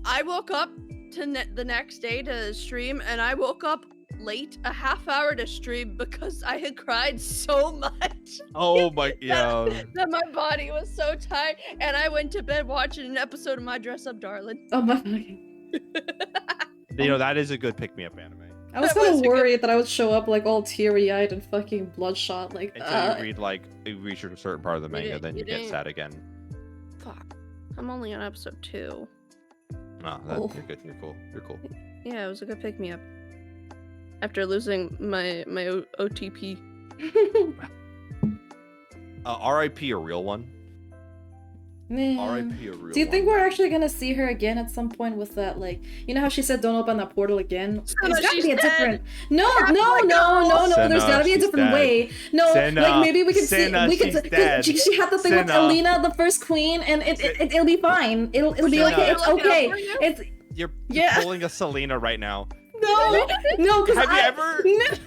S2: I woke up to the next day to stream, and I woke up late, a half hour to stream because I had cried so much.
S1: Oh my, yeah.
S2: That my body was so tired, and I went to bed watching an episode of My Dress Up Darling.
S3: Oh my fucking.
S1: That is a good pick-me-up anime.
S3: I was kind of worried that I would show up like all teary-eyed and fucking bloodshot, like.
S1: Until you reach a certain part of the manga, then you get
S2: didn't-
S1: sad again.
S2: Fuck. I'm only on episode 2.
S1: No, you're good. You're cool. You're cool.
S2: Yeah, it was a good pick me up. After losing my OTP.
S1: R.I.P. a real one.
S3: Man.
S1: R.I.P. a real
S3: Do you think
S1: one.
S3: we're actually gonna see her again at some point with that, like, you know how she said don't open that portal again?
S2: Senna,
S3: There's gotta
S2: she's
S3: be a
S2: dead.
S3: different. No, there's
S1: Senna,
S3: gotta be a
S1: she's
S3: different
S1: dead.
S3: way. No,
S1: Senna,
S3: like maybe we could
S1: Senna,
S3: see.
S1: she's dead.
S3: She had the thing with
S1: Senna.
S3: Alina, the first queen, and it'll be fine. It'll be
S1: Senna.
S3: like it's okay. It's
S1: You're
S3: Yeah.
S1: pulling a Selena right now.
S3: no, because
S1: Have you ever?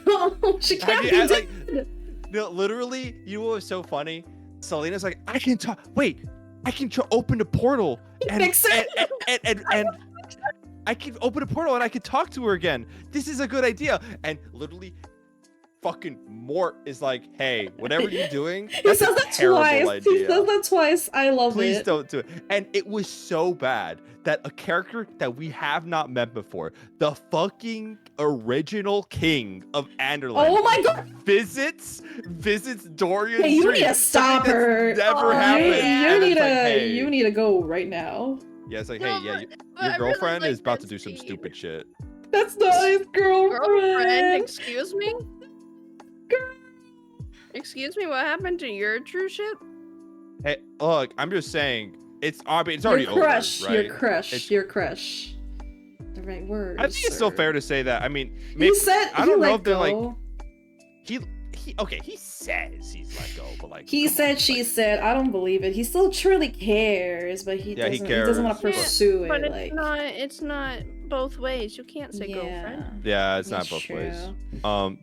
S3: No, she
S1: Have
S3: can't
S1: you
S3: be
S1: ever,
S3: dead.
S1: No, literally, you know what was so funny? Selena's like, I can talk. Wait, I can open the portal and
S3: Makes sense.
S1: and I can open a portal and I can talk to her again. This is a good idea. And literally, fucking Mort is like, hey, whatever you're doing,
S3: He
S1: that's
S3: says
S1: a
S3: that
S1: terrible
S3: twice.
S1: idea.
S3: He says that twice. I love
S1: Please
S3: it.
S1: don't do it. And it was so bad that a character that we have not met before, the fucking original king of Anderland,
S3: Oh my god!
S1: visits Dorian's
S3: Hey, you
S1: dream.
S3: need to stop
S1: Something
S3: her.
S1: that's Never happened.
S3: You
S1: And
S3: need
S1: it's
S3: to.
S1: like, hey.
S3: You need to go right now.
S1: Yeah, it's like,
S2: No,
S1: hey, yeah,
S2: but
S1: your
S2: I really
S1: girlfriend
S2: like
S1: is about to
S2: that
S1: do some
S2: scene.
S1: stupid shit.
S3: That's not his girlfriend.
S2: Girlfriend, excuse me? Excuse me, what happened to your true ship?
S1: Hey, look, I'm just saying, it's already
S3: Your
S1: over,
S3: crush.
S1: right?
S3: Your crush.
S1: It's-
S3: Your crush. The right word.
S1: I think it's still fair to say that. I mean,
S3: He
S1: maybe,
S3: said
S1: I
S3: he
S1: don't know
S3: let
S1: if they're like
S3: go.
S1: he says he's let go, but like
S3: He
S1: come
S3: said,
S1: on,
S3: she
S1: like,
S3: said. I don't believe it. He still truly cares, but he
S1: Yeah, he
S3: doesn't. He doesn't want to
S1: cares,
S3: pursue
S2: But
S3: it.
S2: it's
S3: Like,
S2: it's not both ways. You can't say girlfriend.
S1: Yeah, it's not
S3: that's
S1: both
S3: true.
S1: ways.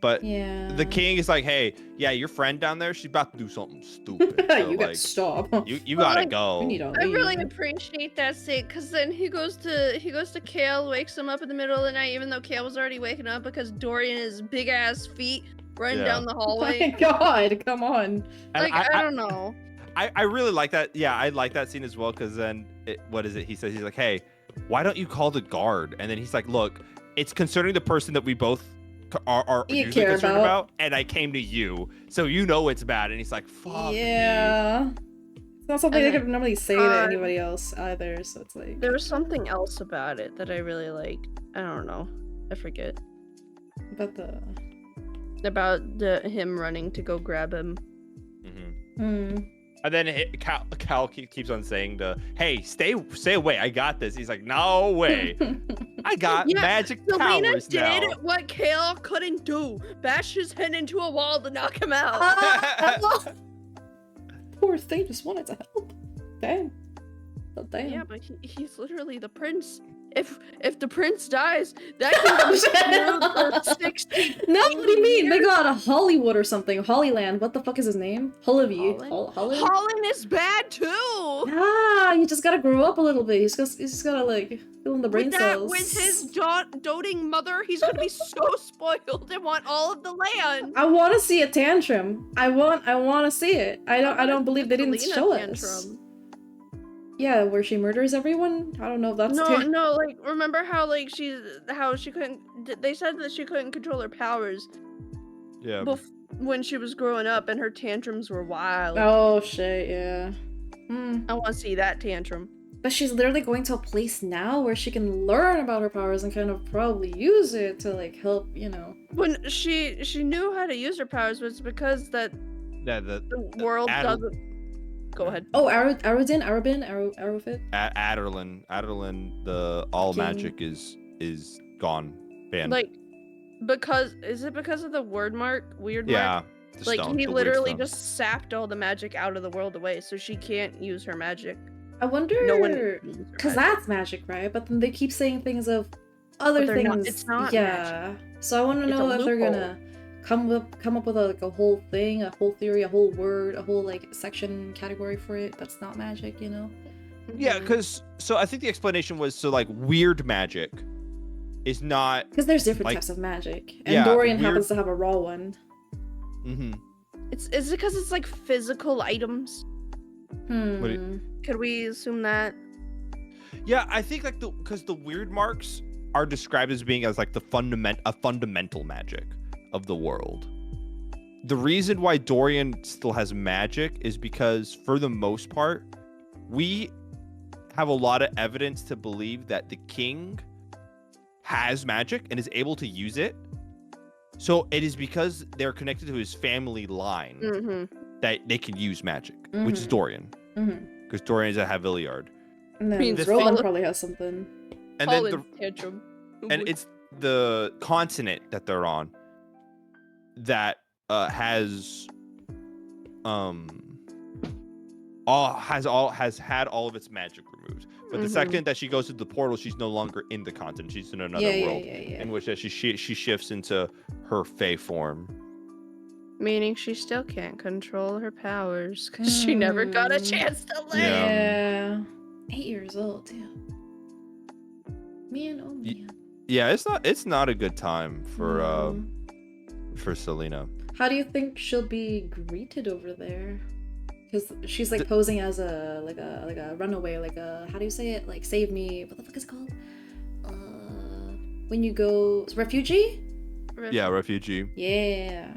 S1: But
S3: Yeah.
S1: the king is like, hey, yeah, your friend down there, she's about to do something stupid. So,
S3: You gotta
S1: like,
S3: stop.
S1: you
S2: Well,
S1: gotta
S2: like,
S1: go.
S3: We need to
S2: I really
S3: leave.
S2: appreciate that scene because then he goes to Kale, wakes him up in the middle of the night, even though Kale was already waking up because Dorian his big ass feet running
S1: Yeah.
S2: down the
S3: Oh my
S2: hallway.
S3: god! Come on.
S1: And
S2: Like I don't know.
S1: I really like that. Yeah, I like that scene as well because then what is it? He says he's like, hey, why don't you call the guard? And then he's like, look, it's concerning the person that we both are
S3: You
S1: usually
S3: care
S1: concerned
S3: about.
S1: about, and I came to you, so you know it's bad. And he's like, fuck me.
S3: Yeah. It's not something
S2: And
S3: they could normally say to
S2: God.
S3: anybody else either. So it's like.
S2: There was something else about it that I really liked. I don't know. I forget.
S3: But the.
S2: About him running to go grab him.
S1: Mhm.
S3: Hmm.
S1: And then Cal keeps on saying hey, stay away. I got this. He's like, no way. I got
S2: Yeah,
S1: magic
S2: Selena
S1: powers
S2: did
S1: now.
S2: what Kale couldn't do. Bash his head into a wall to knock him out.
S3: Poor thing just wanted to help. Dang. Oh, damn.
S2: Yeah, but he's literally the prince. If the prince dies, that can be screwed for 60.
S3: No, what do you mean? They got a Hollywood or something. Hollyland. What the fuck is his name? Hollywood.
S2: Holland? Holland is bad too.
S3: Ah, you just gotta grow up a little bit. He's just gotta like fill in the brain cells.
S2: With his doting mother, he's gonna be so spoiled and want all of the land.
S3: I want to see a tantrum. I want to see it. I don't believe they didn't
S2: Selena
S3: show us.
S2: tantrum.
S3: Yeah, where she murders everyone. I don't know if that's
S2: No, like remember how like she couldn't. They said that she couldn't control her powers
S1: Yeah.
S2: when she was growing up, and her tantrums were wild.
S3: Oh shit, yeah. Hmm.
S2: I want to see that tantrum.
S3: But she's literally going to a place now where she can learn about her powers and kind of probably use it to like help, you know.
S2: When she knew how to use her powers, was because that
S1: Yeah,
S2: the world
S1: Adel-
S2: doesn't. Go ahead.
S3: Oh, Arudin, Arrowfit.
S1: Adderlin, the all
S3: King.
S1: magic is gone, banned.
S2: Like is it because of the word mark? Weird
S1: Yeah.
S2: mark?
S1: The
S2: Like
S1: stone,
S2: he
S1: the weird
S2: literally
S1: stone.
S2: just sapped all the magic out of the world away, so she can't use her magic.
S3: I wonder,
S2: No one can use her
S3: because
S2: magic.
S3: that's magic, right? But then they keep saying things of other
S2: they're not-
S3: things.
S2: it's not
S3: yeah. So I want to
S2: It's a
S3: know if they're
S2: loophole.
S3: gonna come up with a whole thing, a whole theory, a whole word, a whole like section category for it that's not magic, you know?
S1: Yeah,
S2: Mhm.
S1: because so I think the explanation was so like weird magic is not.
S3: Because there's different
S1: Like-
S3: types of magic, and
S1: yeah,
S3: Dorian
S1: weird-
S3: happens to have a raw one.
S1: Mm-hmm.
S2: Is it because it's like physical items?
S1: What
S2: Could we assume that?
S1: Yeah, I think like because the weird marks are described as being as like a fundamental magic of the world. The reason why Dorian still has magic is because for the most part, we have a lot of evidence to believe that the king has magic and is able to use it. So it is because they're connected to his family line
S2: Mm-hmm.
S1: that they can use magic, which is
S3: Mhm.
S1: Dorian,
S3: Mm-hmm.
S1: because Dorian is a Haviliard.
S3: And then
S2: Means
S3: Roland
S2: follow-
S3: probably has something.
S1: And then the
S2: tantrum.
S1: and it's the continent that they're on that has had all of its magic removed. But the
S2: Mhm.
S1: second that she goes to the portal, she's no longer in the continent. She's in another world
S3: Yeah.
S1: in which that she shifts into her Fae form.
S2: Meaning she still can't control her powers because she never got a
S3: Mm.
S2: chance to live.
S1: Yeah.
S3: 8 years old, too. Man, oh man.
S1: Yeah, it's not a good time for
S3: No.
S1: Selena.
S3: How do you think she'll be greeted over there? Because she's like posing as a runaway, how do you say it? Like save me. What the fuck is it called? When you go refugee?
S1: Yeah, refugee.
S3: Yeah.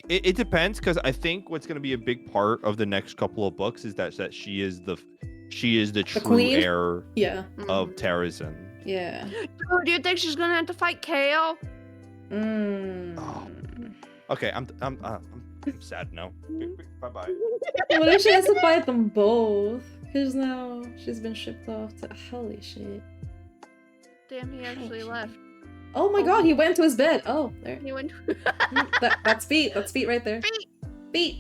S1: It depends, because I think what's going to be a big part of the next couple of books is that she is the true
S3: queen?
S1: heir
S3: Yeah.
S1: of
S2: Mhm.
S1: Terrazin.
S3: Yeah.
S2: Dude, do you think she's gonna have to fight Kale?
S3: Mm.
S1: Oh. Okay, I'm sad now. Bye bye.
S3: What if she has to fight them both? Because now she's been shipped off to. Holy shit.
S2: Damn, he actually left.
S3: Oh my
S2: Oh.
S3: god, he went to his bed. Oh, there.
S2: He went.
S3: That's feet. That's feet right there.
S2: Feet.
S3: Feet.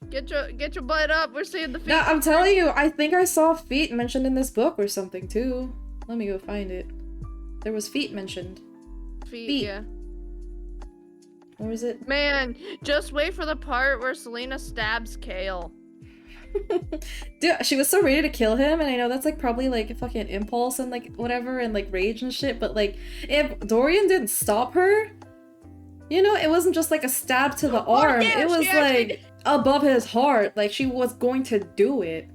S2: Get your butt up. We're seeing the feet.
S3: No, I'm telling you, I think I saw feet mentioned in this book or something too. Let me go find it. There was feet mentioned. feet.
S2: Yeah.
S3: Or was it?
S2: Man, just wait for the part where Selena stabs Kale.
S3: Dude, she was so ready to kill him, and I know that's like probably like a fucking impulse and like whatever and like rage and shit, but like if Dorian didn't stop her, you know, it wasn't just like a stab to the arm,
S2: yeah,
S3: it was
S2: she actually
S3: like above his heart, like she was going to do it.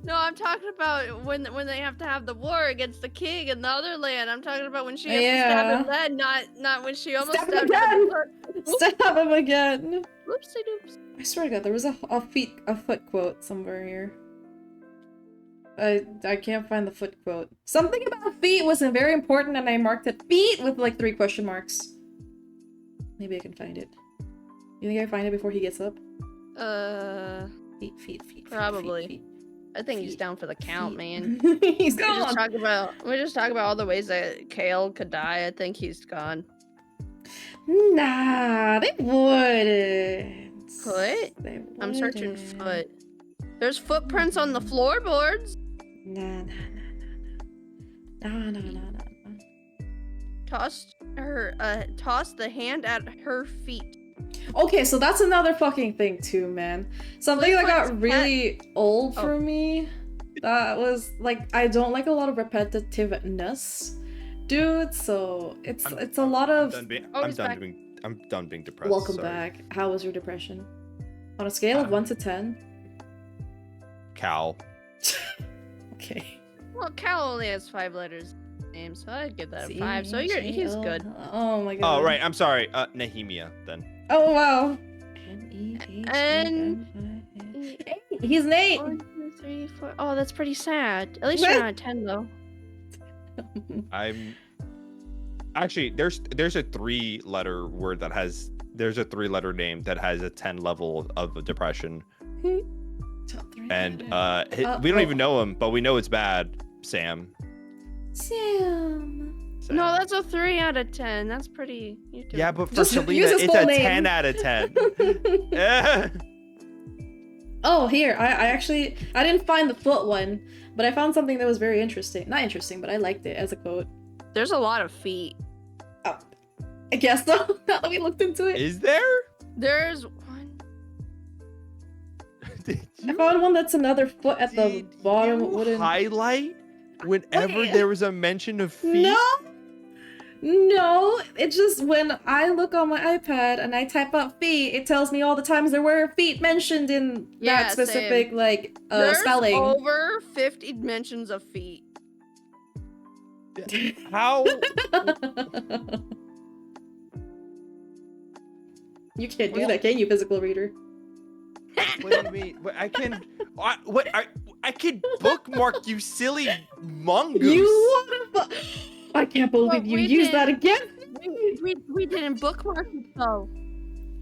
S2: No, I'm talking about when they have to have the war against the king in the other land. I'm talking about when she has to stab him then, not when she almost
S3: Stab him
S2: stabbed him.
S3: Stab him again.
S2: Whoopsie doops.
S3: I swear to God, there was a foot quote somewhere here. I can't find the foot quote. Something about feet was very important, and I marked it feet with like 3 question marks. Maybe I can find it. You think I find it before he gets up? Feet.
S2: Probably.
S3: Feet.
S2: I think he's down for the count, man.
S3: He's
S2: We just
S3: gone.
S2: talk about all the ways that Kale could die. I think he's gone.
S3: Nah, they wouldn't.
S2: What?
S3: They
S2: I'm searching
S3: wouldn't.
S2: foot. There's footprints on the floorboards.
S3: Nah.
S2: Tossed the hand at her feet.
S3: Okay, so that's another fucking thing too, man. Something that got
S2: Fleetfoot's
S3: really old for
S2: Oh.
S3: me. That was like, I don't like a lot of repetitiveness, dude. So it's a lot of.
S1: I'm done being depressed.
S3: Welcome
S1: sorry.
S3: back. How was your depression? On a scale of 1 to 10.
S1: Cal.
S3: Okay.
S2: Well, Cal only has 5 letters in his name, so I'd give that a 5. So he's
S3: C-H-A-L.
S2: good.
S3: Oh my god.
S1: Oh right, I'm sorry. Nehemia then.
S3: Oh wow.
S2: And-
S3: He's Nate.
S2: 1, 2, 3, 4. Oh, that's pretty sad. At least
S3: What?
S2: you're not a 10 though.
S1: I'm actually there's a 3-letter word that has there's a 3-letter name that has a 10 level of depression, and we don't even know him, but we know it's bad. Sam.
S3: Sam.
S2: No, that's a 3 out of 10. That's pretty. You do
S1: Yeah,
S2: it.
S1: but for
S3: Just
S1: Selena,
S3: use his
S1: it's
S3: full
S1: a
S3: name.
S1: 10 out of 10. Yeah.
S3: Oh, here, I actually, I didn't find the foot one, but I found something that was very interesting. Not interesting, but I liked it as a quote.
S2: There's a lot of feet.
S3: Oh, I guess so, now that we looked into it.
S1: Is there?
S2: There's one.
S1: Did
S3: I
S1: you,
S3: found one that's another foot at the
S1: did
S3: bottom.
S1: you
S3: Wooden...
S1: highlight whenever
S3: Wait.
S1: there was a mention of feet?
S3: No, it's just when I look on my iPad and I type out feet, it tells me all the times there were feet mentioned in
S2: Yeah,
S3: that specific,
S2: same.
S3: like,
S2: There's
S3: spelling.
S2: over 50 mentions of feet.
S1: How?
S3: You can't do that, can you, physical reader?
S1: What do you mean? I can can bookmark, you silly mongoose.
S3: You wanna I can't believe
S2: But
S3: you
S2: we
S3: used that
S2: didn't-
S3: again.
S2: We didn't bookmark it though.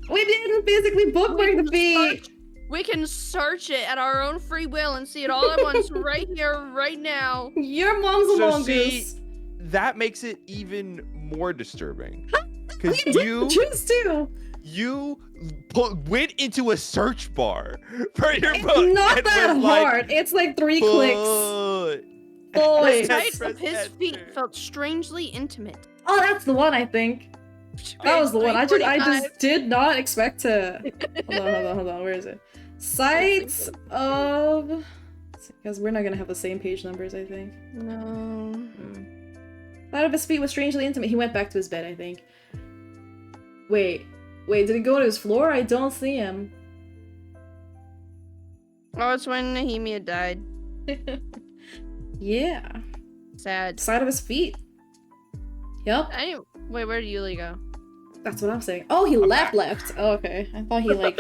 S3: We didn't physically bookmark the feet.
S2: We can search it at our own free will and see it all at once right here, right now.
S3: Your mom's a
S1: So
S3: mongoose.
S1: That makes it even more disturbing. Because
S3: You didn't choose to.
S1: you went into a search bar for your book.
S3: It's not
S1: and
S3: that
S1: was like,
S3: hard. It's like 3 clicks.
S1: "Foot."
S3: Boy.
S2: The
S1: Yes.
S2: sight
S1: Press
S2: of his
S1: enter.
S2: feet felt strangely intimate.
S3: Oh, that's the one, I think. That was the one. I just did not expect to. Hold on. Where is it? Sites of. Because we're not gonna have the same page numbers, I think.
S2: No.
S3: Sight of his feet was strangely intimate. He went back to his bed, I think. Wait, did he go to his floor? I don't see him.
S2: Oh, it's when Nehemia died.
S3: Yeah.
S2: Sad.
S3: Sight of his feet. Yep,
S2: Wait, where did Yuli go?
S3: that's what I'm saying. Oh, he
S1: I'm
S3: left.
S1: back.
S3: Oh, okay. I thought he, like,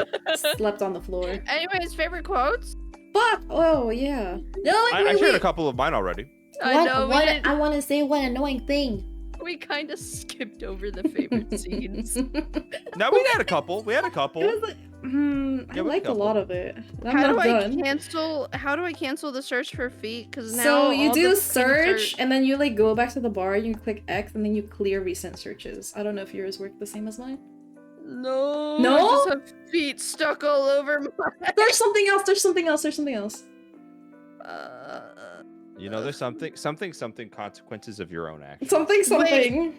S3: slept on the floor.
S2: Anyways, favorite quotes?
S3: Fuck! Oh, yeah. No,
S1: I shared a couple of mine already.
S2: I know we did.
S3: I want to say one annoying thing.
S2: We kind of skipped over the favorite scenes.
S1: No, we had a couple. We had a couple.
S3: It was like, I
S1: Yeah, we
S3: liked a
S1: couple.
S3: lot of it. I'm
S2: How do
S3: not
S2: I
S3: done.
S2: cancel? How do I cancel the search for feet? Because now
S3: So you
S2: all
S3: do
S2: the
S3: search,
S2: things
S3: and then you like go back to the bar, you click X, and then you clear recent searches. I don't know if yours work the same as mine.
S2: No.
S3: No?
S2: I just have feet stuck all over my.
S3: There's something else, there's something else, there's something else.
S1: You know, there's something consequences of your own actions.
S3: Something.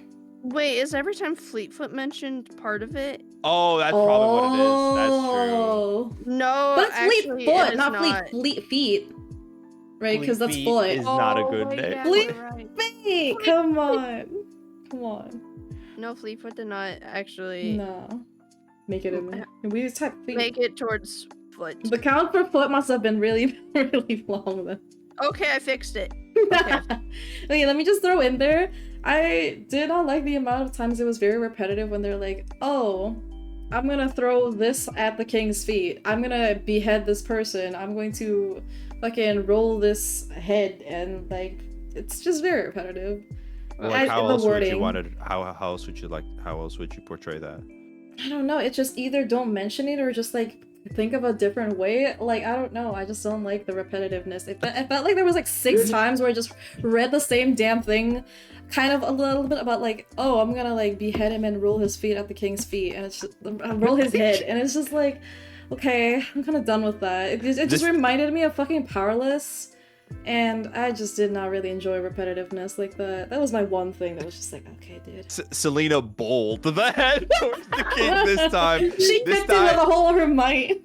S2: Wait, is every time Fleetfoot mentioned part of it?
S1: Oh, that's probably what it is. That's true.
S3: Oh.
S2: No,
S3: But it's
S2: actually,
S3: Fleetfoot,
S2: it is
S3: not Fleet feet. Right, because that's
S1: Fleet
S3: foot.
S1: is not a good
S2: Oh,
S1: name.
S2: yeah,
S3: Fleet-
S2: you're right.
S3: Feet, come on. Come on.
S2: No, Fleetfoot did not actually
S3: No. Make it in there. We just type feet.
S2: make it towards foot.
S3: The count for foot must have been really, really long then.
S2: Okay, I fixed it.
S3: Okay, let me just throw in there. I did not like the amount of times it was very repetitive when they're like, oh, I'm gonna throw this at the king's feet. I'm gonna behead this person. I'm going to fucking roll this head, and like, it's just very repetitive.
S1: Like, how
S3: the
S1: else would
S3: wording.
S1: you want it? How else would you like? How else would you portray that?
S3: I don't know. It's just either don't mention it or just like think of a different way. Like, I don't know. I just don't like the repetitiveness. It felt like there was like 6 times where I just read the same damn thing, kind of a little bit about like, oh, I'm gonna like behead him and roll his feet at the king's feet, and it's just roll his head, and it's just like, okay, I'm kind of done with that. It just
S1: This-
S3: reminded me of fucking Powerless. And I just did not really enjoy repetitiveness like that. That was my one thing that was just like, okay, dude.
S1: Selena bowled the head towards the king this time.
S3: She
S1: this
S3: kicked it with
S1: time,
S3: a whole of her might.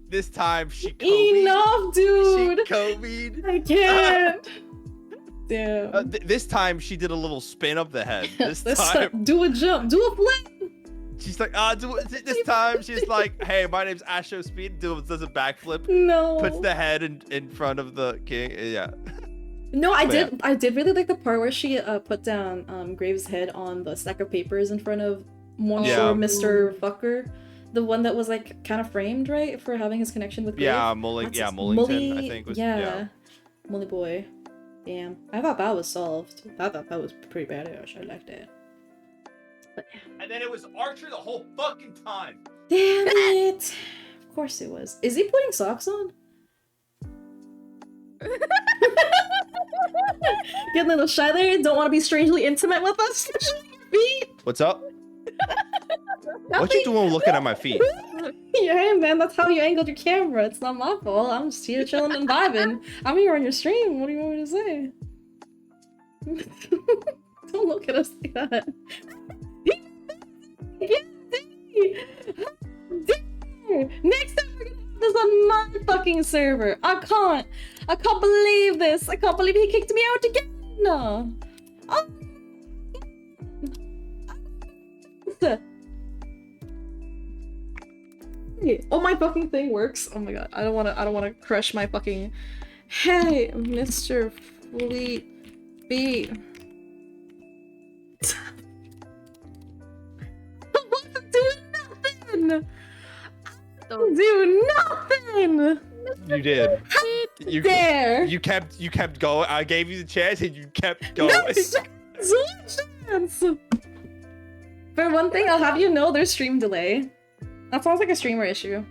S1: this time she Kobe'd.
S3: Enough, dude!
S1: She Kobe'd.
S3: I can't. Damn.
S1: This time she did a little spin of the head. This
S3: Let's
S1: time
S3: do a jump, do a flip.
S1: she's like, this time she's like, hey, my name's Astro Speed. Does a backflip.
S3: No.
S1: Puts the head in front of the king. Yeah.
S3: No, I
S1: But
S3: did. I did really like the part where she put down Graves' head on the stack of papers in front of Monsieur
S1: Yeah.
S3: Mr. Fucker, the one that was like kind of framed, right, for having his connection with Graves.
S1: Yeah,
S3: What's his-
S1: Mullington, I think was. Yeah.
S3: Mully boy. Damn, I thought that was solved. I thought that was pretty badass. I liked it. But
S1: And then it was Archer the whole fucking time.
S3: damn it! Of course it was. Is he putting socks on? Getting a little shy there. Don't want to be strangely intimate with us. Feet.
S1: What's up? What you doing looking at my feet?
S3: Yeah, man, that's how you angled your camera. It's not my fault. I'm just here chilling and vibing. I'm here on your stream. What do you want me to say? Don't look at us like that. Next time we're gonna have this on my fucking server. I can't believe this. I can't believe he kicked me out again. No. Oh, my fucking thing works. Oh my god. I don't wanna crush my fucking. Hey, Mr. Fleet B. I wasn't doing nothing! Do nothing!
S1: You did. You
S3: There!
S1: You kept going. I gave you the chance and you kept going.
S3: No chance! For one thing, I'll have you know there's stream delay. That sounds like a streamer issue.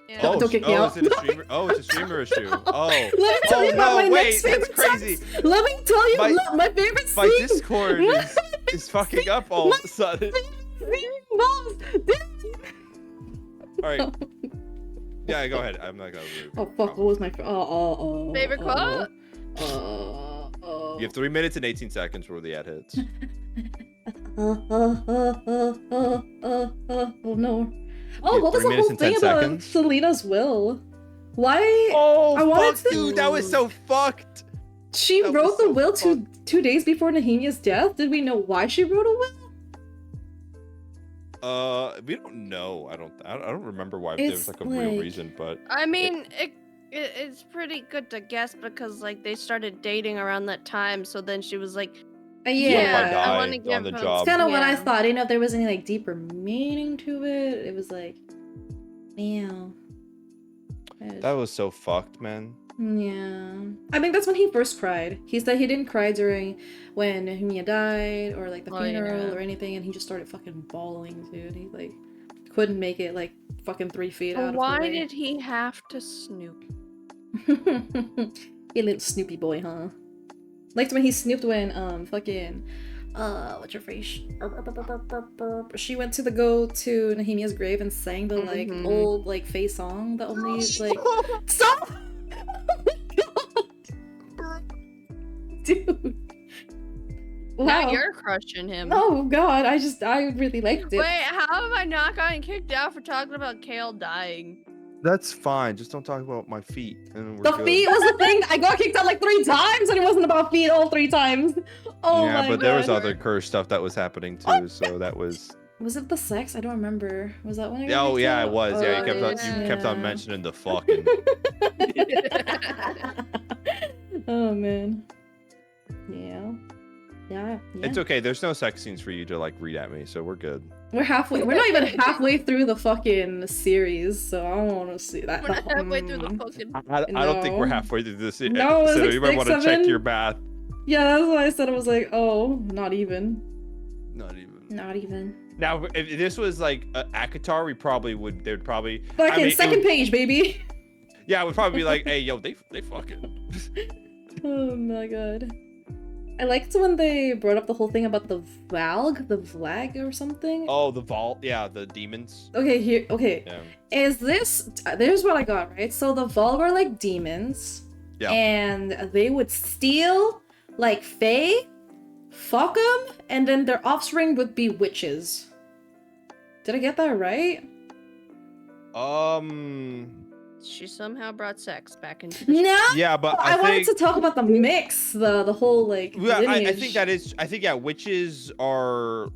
S2: Yeah.
S1: Oh,
S3: Don't kick me out.
S1: Is it a streamer? Oh, it's a streamer issue. Oh.
S3: Let me tell you about my next
S1: that's
S3: favorite
S1: crazy.
S3: text. Let me tell you, look, my favorite
S1: My
S3: scene.
S1: Discord is fucking up all of a sudden. Alright. Yeah, go ahead. I'm not gonna rude.
S3: Oh fuck, what was my
S2: Favorite quote?
S1: You have 3 minutes and 18 seconds before the ad hits.
S3: Oh no. Oh, what was
S1: 3
S3: the
S1: minutes
S3: whole
S1: and 10
S3: thing about
S1: seconds?
S3: Selena's will? Why?
S1: Oh,
S3: I wanted
S1: fuck,
S3: to-
S1: dude, that was so fucked.
S3: She
S1: That
S3: wrote
S1: was
S3: the
S1: so
S3: will
S1: fucked.
S3: two days before Nahimia's death? Did we know why she wrote a will?
S1: We don't know. I don't remember why there was
S3: It's
S1: like a real
S3: like-
S1: reason, but
S2: I mean, it's pretty good to guess because like they started dating around that time. So then she was like,
S3: Yeah.
S1: I
S2: I want to
S1: died
S2: give
S1: on the
S2: him.
S1: job.
S3: It's kind of what I
S2: Yeah.
S3: thought. I didn't know if there was any like deeper meaning to it. It was like, meow.
S1: that was so fucked, man.
S3: Yeah. I think that's when he first cried. He said he didn't cry during when Nahimia died or like the
S2: Oh,
S3: funeral
S2: yeah.
S3: or anything, and he just started fucking bawling, dude. He like couldn't make it like fucking 3 feet out of the
S2: Why
S3: way.
S2: did he have to snoop?
S3: You little Snoopy boy, huh? Liked when he snooped when fucking what's your face? She went to go to Nahimia's grave and sang the like
S2: Mhm.
S3: old like Faye song that only like stop. Dude.
S2: Now
S3: Wow.
S2: you're crushing him.
S3: Oh god, I really liked it.
S2: Wait, how have I not gotten kicked out for talking about Kale dying?
S1: That's fine. Just don't talk about my feet. And we're
S3: The
S1: good.
S3: feet was the thing. I got kicked out like 3 times and it wasn't about feet all 3 times. Oh
S1: yeah,
S3: my
S1: but there was
S3: God.
S1: other curse stuff that was happening too, so that was.
S3: Was it the sex? I don't remember. Was that when I got
S1: Oh
S3: kicked
S1: yeah,
S3: out?
S1: it was. Yeah,
S3: Oh,
S1: you kept on
S3: yeah.
S1: mentioning the fucking.
S3: Oh man. Yeah. Yeah.
S1: It's okay. There's no sex scenes for you to like read at me, so we're good.
S3: We're halfway. We're not even halfway through the fucking series, so I don't want to see that.
S2: We're not halfway through the fucking.
S1: I don't think we're
S3: No.
S1: halfway through this.
S3: No, it's
S1: so
S3: like
S1: you might
S3: 6,
S1: want to check
S3: 7.
S1: your math.
S3: Yeah, that's why I said I was like, oh, not even.
S1: Not even.
S3: Not even.
S1: Now, if this was like Akatar, we probably would. They'd probably.
S3: Fucking
S1: it
S3: second
S1: would-
S3: page, baby.
S1: Yeah, it would probably be like, hey, yo, they fucking.
S3: Oh my god. I liked when they brought up the whole thing about the Vlag or something.
S1: Oh, the vault. Yeah, the demons.
S3: Okay, okay.
S1: Yeah.
S3: Is this, there's what I got, right? So the Volg are like demons.
S1: Yeah.
S3: And they would steal like Fae, fuck them, and then their offspring would be witches. Did I get that right?
S2: She somehow brought sex back into the
S3: No!
S1: Yeah, but
S3: I
S1: I
S3: wanted
S1: think.
S3: to talk about the mix, the whole like
S1: Yeah, I
S3: lineage.
S1: think that is. I think yeah, witches are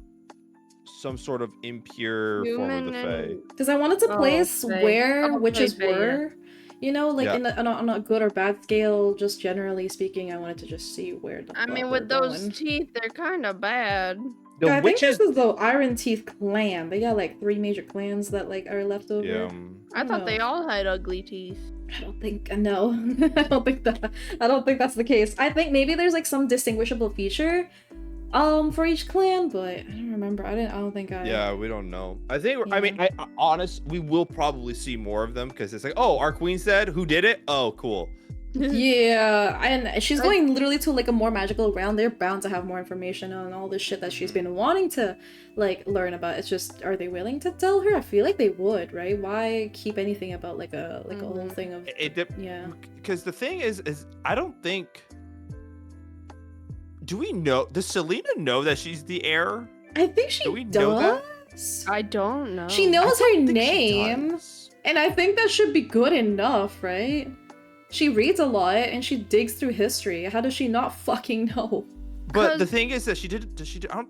S1: some sort of impure form of the
S2: Human
S1: Fae.
S2: and-
S3: Because I wanted to
S2: Oh,
S3: place
S2: Fae.
S3: where
S2: Oh,
S3: witches
S2: Fae, yeah.
S3: were. You know, like
S1: Yeah.
S3: on a good or bad scale, just generally speaking, I wanted to just see where the
S2: I mean,
S3: fuck
S2: with
S3: we're
S2: those
S3: going.
S2: teeth, they're kind of bad.
S1: The
S3: I
S1: witches.
S3: think this is the Iron Teeth clan. They got like 3 major clans that like are left over.
S1: Yeah.
S2: I thought they
S3: know.
S2: all had ugly teeth.
S3: I don't think no. I don't think that's the case. I think maybe there's like some distinguishable feature for each clan, but I don't remember. I don't think I
S1: Yeah, we don't know. I think. I mean, honest, we will probably see more of them because it's like, oh, our queen's dead. Who did it? Oh, cool.
S3: Yeah, and she's
S2: Like-
S3: going literally to like a more magical realm. They're bound to have more information on all this shit that she's been wanting to like learn about. It's just, are they willing to tell her? I feel like they would, right? Why keep anything about like a whole thing of yeah?
S1: Because the thing is I don't think. Do we know? Does Selena know that she's the heir?
S3: I think she
S1: Do we know that?
S3: does.
S2: I don't know.
S3: She knows
S1: I
S3: her
S1: don't think she
S3: name,
S1: does.
S3: and I think that should be good enough, right? She reads a lot and she digs through history. How does she not fucking know?
S1: But the
S2: 'Cause-
S1: thing is that she did. Does she? I don't.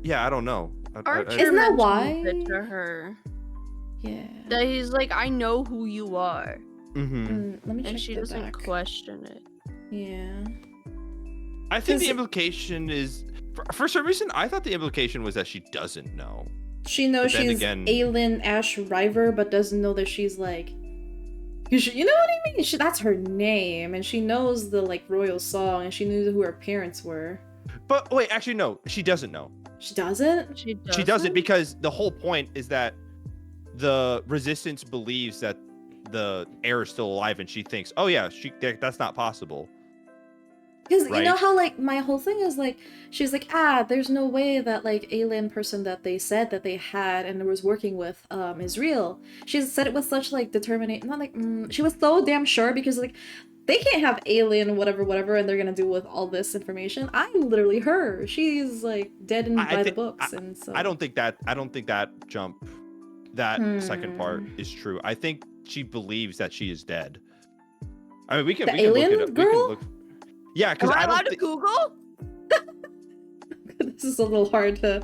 S1: Yeah, I don't know.
S2: Archer
S3: Isn't that
S2: mentions
S3: why?
S2: it to her?
S3: Yeah.
S2: That he's like, I know who you are,
S1: Mm-hmm.
S3: Let me check
S2: and she
S3: the
S2: doesn't
S3: back.
S2: question it.
S3: Yeah.
S1: I think the
S3: 'Cause-
S1: implication is, for some reason, I thought the implication was that she doesn't know.
S3: She knows
S1: But then
S3: she's
S1: again-
S3: Aelin Ash River, but doesn't know that she's like. You know what I mean? That's her name, and she knows the like royal song, and she knew who her parents were.
S1: But wait, actually, no, she doesn't know.
S3: She doesn't.
S2: She doesn't.
S1: She doesn't because the whole point is that the resistance believes that the heir is still alive, and she thinks, oh yeah, that's not possible.
S3: Because you know
S1: Right.
S3: how like my whole thing is like she's like there's no way that like alien person that they said that they had and was working with is real. She said it with such like determination, not like she was so damn sure because like they can't have alien whatever and they're gonna do with all this information. I'm literally her. She's like dead in by the books and so
S1: I don't think that jump, that second part is true. I think she believes that she is dead. I mean, we can
S3: The
S1: look it
S3: alien
S1: up.
S3: girl?
S1: Yeah, because
S2: Am I
S1: I
S2: allowed
S1: don't
S2: to Google?
S3: this is a little hard to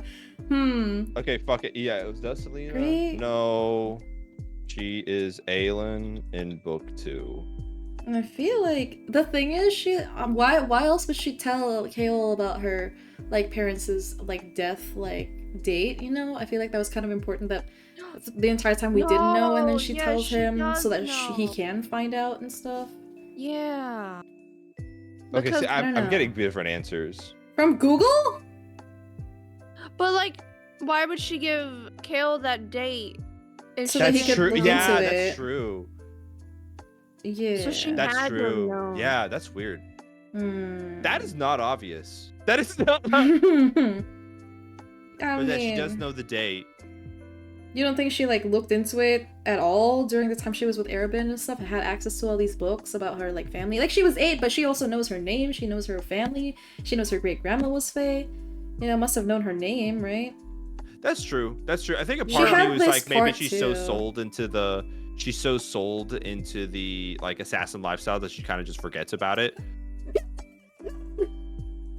S1: Okay, fuck it. Yeah, it was that Selena.
S3: Great.
S1: No, she is Aelin in book 2.
S3: And I feel like the thing is she why else would she tell Kale about her like parents' like death like date, you know? I feel like that was kind of important that the entire time we didn't know and then
S2: No,
S3: she
S2: yeah,
S3: tells
S2: she
S3: him
S2: does
S3: so that he
S2: know.
S3: can find out and stuff.
S2: Yeah.
S1: Okay,
S2: Because-
S1: see,
S3: I don't
S1: I'm
S3: know.
S1: getting different answers.
S3: From Google?
S2: But like, why would she give Kale that date? If
S3: So
S2: she
S3: that he
S1: That's
S3: could
S1: true.
S3: look
S1: Yeah,
S3: into
S1: that's
S3: it.
S1: true.
S3: Yeah.
S2: So she-
S1: That's
S2: had to
S1: true.
S2: know.
S1: Yeah, that's weird.
S3: Hmm.
S1: That is not obvious. That is not.
S3: I
S1: But that she does
S3: mean,
S1: know the date.
S3: you don't think she like looked into it at all during the time she was with Arabin and stuff and had access to all these books about her like family? Like she was 8, but she also knows her name, she knows her family, she knows her great grandma was Faye. You know, must have known her name, right?
S1: That's true. That's true. I think a
S3: She
S1: part of
S3: had
S1: me was
S3: this
S1: like maybe
S3: part
S1: she's so
S3: too.
S1: sold into the like assassin lifestyle that she kind of just forgets about it.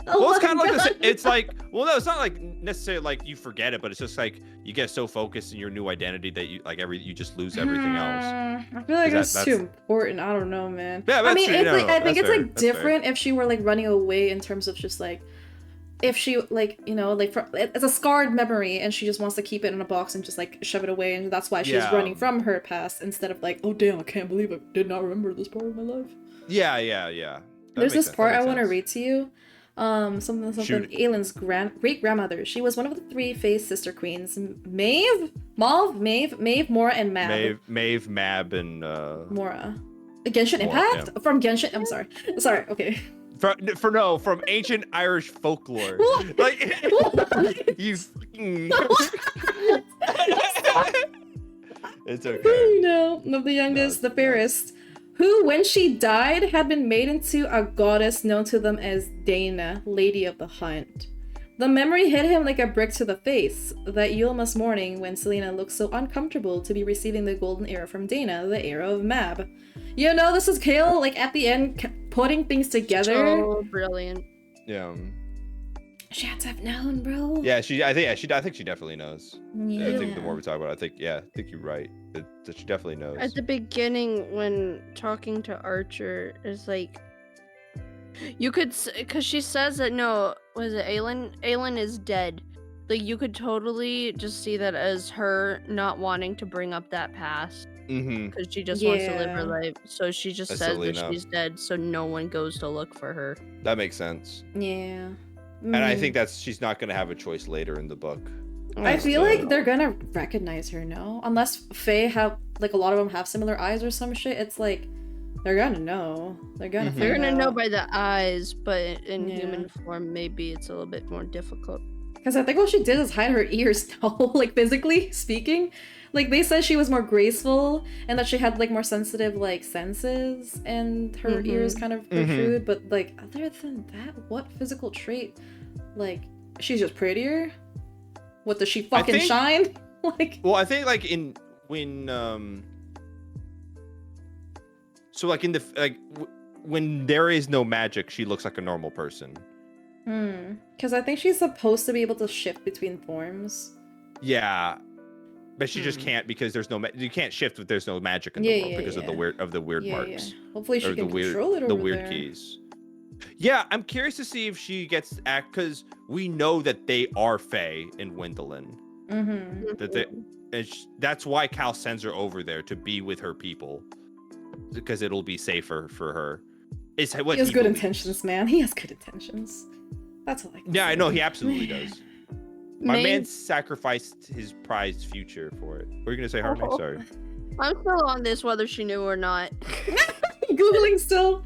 S3: Oh
S1: Well, it's
S3: my
S1: kind of like
S3: God.
S1: this. It's like, well, no, it's not like necessarily like you forget it, but it's just like you get so focused in your new identity that you like you just lose everything else.
S3: I feel like
S1: Is
S3: it's too important. I don't know, man.
S1: Yeah,
S3: I
S1: that's
S3: mean,
S1: true.
S3: it's
S1: No,
S3: like
S1: no,
S3: I think
S1: that's
S3: it's
S1: fair.
S3: like
S1: That's fair.
S3: different if she were like running away in terms of just like if she like you know like it's a scarred memory and she just wants to keep it in a box and just like shove it away and that's why she's
S1: Yeah.
S3: running from her past instead of like, oh damn, I can't believe I did not remember this part of my life.
S1: Yeah. That
S3: There's
S1: makes
S3: this
S1: sense.
S3: part
S1: That
S3: I
S1: makes
S3: want to
S1: sense.
S3: read to you. Something.
S1: Shoot.
S3: Aelin's great grandmother. She was one of the 3 Fae sister queens: Maeve, Mora, and Mab.
S1: Maeve, Mab, and
S3: Mora. Genshin
S1: Mora,
S3: Impact from Genshin. I'm sorry. Okay.
S1: from ancient Irish folklore.
S3: What?
S1: Like you. fucking- It's okay.
S3: No, of the youngest,
S1: No,
S3: the fairest, who, when she died, had been made into a goddess known to them as Dana, Lady of the Hunt. The memory hit him like a brick to the face that Yulma's morning when Selena looked so uncomfortable to be receiving the golden arrow from Dana, the arrow of Mab. You know, this is Kale, like, at the end, putting things together.
S2: So brilliant.
S1: Yeah.
S3: She had to have known, bro.
S1: Yeah. I think she definitely knows.
S3: Yeah.
S1: I think the more we talk about it, I think you're right. That she definitely knows.
S2: At the beginning, when talking to Archer, is like, you could, because she says that was it Aelin? Aelin is dead. Like you could totally just see that as her not wanting to bring up that past
S1: Mm-hmm.
S2: because she just wants to live her
S3: Yeah.
S2: life. So she just
S1: That's
S2: says
S1: silly
S2: that
S1: enough.
S2: she's dead, so no one goes to look for her.
S1: That makes sense.
S3: Yeah.
S1: And I
S3: Mm.
S1: think she's not gonna have a choice later in the book.
S3: I feel
S1: So-
S3: like they're gonna recognize her, no? Unless Faye have, like, a lot of them have similar eyes or some shit. It's like, They're gonna know. They're gonna.
S1: Mhm.
S2: They're
S3: find
S2: gonna know
S3: out.
S2: by the eyes, but in
S3: Yeah.
S2: human form, maybe it's a little bit more difficult.
S3: Because I think what she did is hide her ears now, like physically speaking. Like they said she was more graceful and that she had like more sensitive like senses and her ears kind of protrude, but like other than that, what physical trait? Like she's just prettier? What does she fucking
S1: think-
S3: shine? Like
S1: Well, I think like so like in the when there is no magic, she looks like a normal person.
S3: because I think she's supposed to be able to shift between forms.
S1: Yeah, but she just can't because there's no you can't shift if there's no magic in the world because of the weird marks.
S3: Hopefully she
S1: or
S3: can
S1: the weird
S3: control it over
S1: the weird
S3: there.
S1: keys. Yeah, I'm curious to see if she gets because we know that they are Fae in Wendelin. That they, and that's why Cal sends her over there to be with her people because it'll be safer for her. It's what
S3: He has good
S1: believes.
S3: intentions, man. He has good intentions. That's all I can
S1: Yeah,
S3: say.
S1: I know he absolutely does. My
S2: Maybe-
S1: man sacrificed his prized future for it. What were you gonna say, Harmony?
S2: Oh.
S1: Sorry.
S2: I'm still on this, whether she knew or not.
S3: Googling still.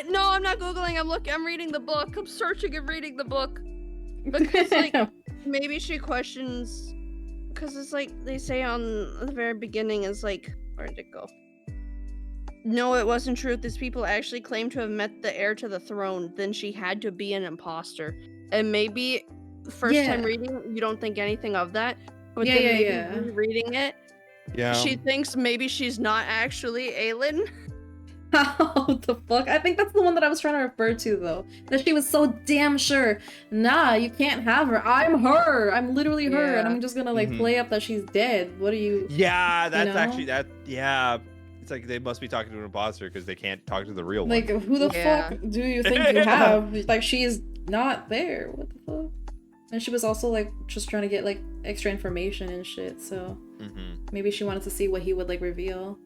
S2: No, I'm not googling. I'm reading the book. I'm searching and reading the book because like maybe she questions because it's like they say on the very beginning is like where did it go? No, it wasn't true. These people actually claim to have met the heir to the throne. Then she had to be an imposter. And maybe first time
S3: Yeah.
S2: reading, you don't think anything of that. But
S3: Yeah,
S2: then
S3: yeah,
S2: maybe
S3: yeah.
S2: rereading it,
S1: Yeah.
S2: she thinks maybe she's not actually Aelin.
S3: What the fuck? I think that's the one that I was trying to refer to though. That she was so damn sure. Nah, you can't have her. I'm her. I'm literally her, and
S2: Yeah.
S3: I'm just gonna like
S1: Mhm.
S3: play up that she's dead. What are you?
S1: Yeah, that's
S3: know?
S1: actually that. Yeah, it's like they must be talking to an imposter because they can't talk to the real
S3: Like,
S1: one.
S3: who the
S2: Yeah.
S3: fuck do you think you have? Like, she is not there. What the fuck? And she was also like just trying to get like extra information and shit. So
S1: Mm-hmm.
S3: maybe she wanted to see what he would like reveal.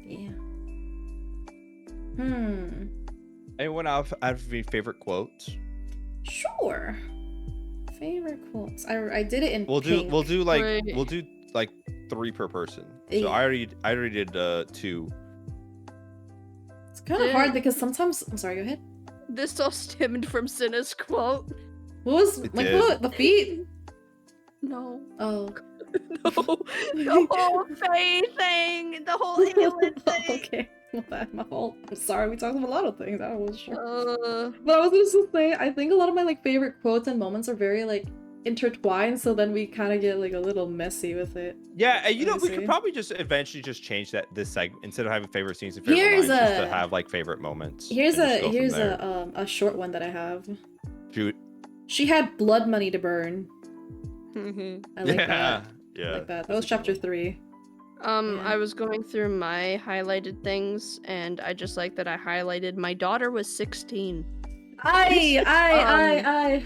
S3: Yeah.
S1: Anyone have any favorite quotes?
S3: Sure. Favorite quotes. I did it in
S1: We'll
S3: pink.
S1: do
S2: Right.
S1: we'll do like 3 per person. So
S3: Yeah.
S1: I already did 2.
S3: It's kind of hard because sometimes. I'm sorry. Go ahead.
S2: This all stemmed from Cinna's quote.
S3: What was
S1: It
S3: like
S1: did.
S3: what the feet?
S2: No.
S3: Oh.
S2: No. The whole Fae thing. The whole Aelin thing.
S3: Okay. My fault. I'm sorry. We talked about a lot of things. I wasn't sure.
S2: Uh,
S3: But I was just gonna say, I think a lot of my like favorite quotes and moments are very like intertwined, so then we kind of get like a little messy with it.
S1: Yeah, you know,
S3: Let
S1: we
S3: me
S1: could
S3: see.
S1: probably just eventually just change this segment instead of having favorite scenes and favorite
S3: Here's
S1: lines, just to
S3: a-
S1: have like favorite moments.
S3: Here's
S1: and just go from there.
S3: a short one that I have.
S1: Shoot.
S3: She had blood money to burn.
S2: mhm.
S3: I like
S1: yeah,
S3: that.
S1: yeah.
S3: I like that. That
S1: that's
S3: was
S1: a good
S3: chapter
S1: one.
S3: 3. Yeah.
S2: I was going through my highlighted things, and I just like that I highlighted my daughter was 16.
S3: I.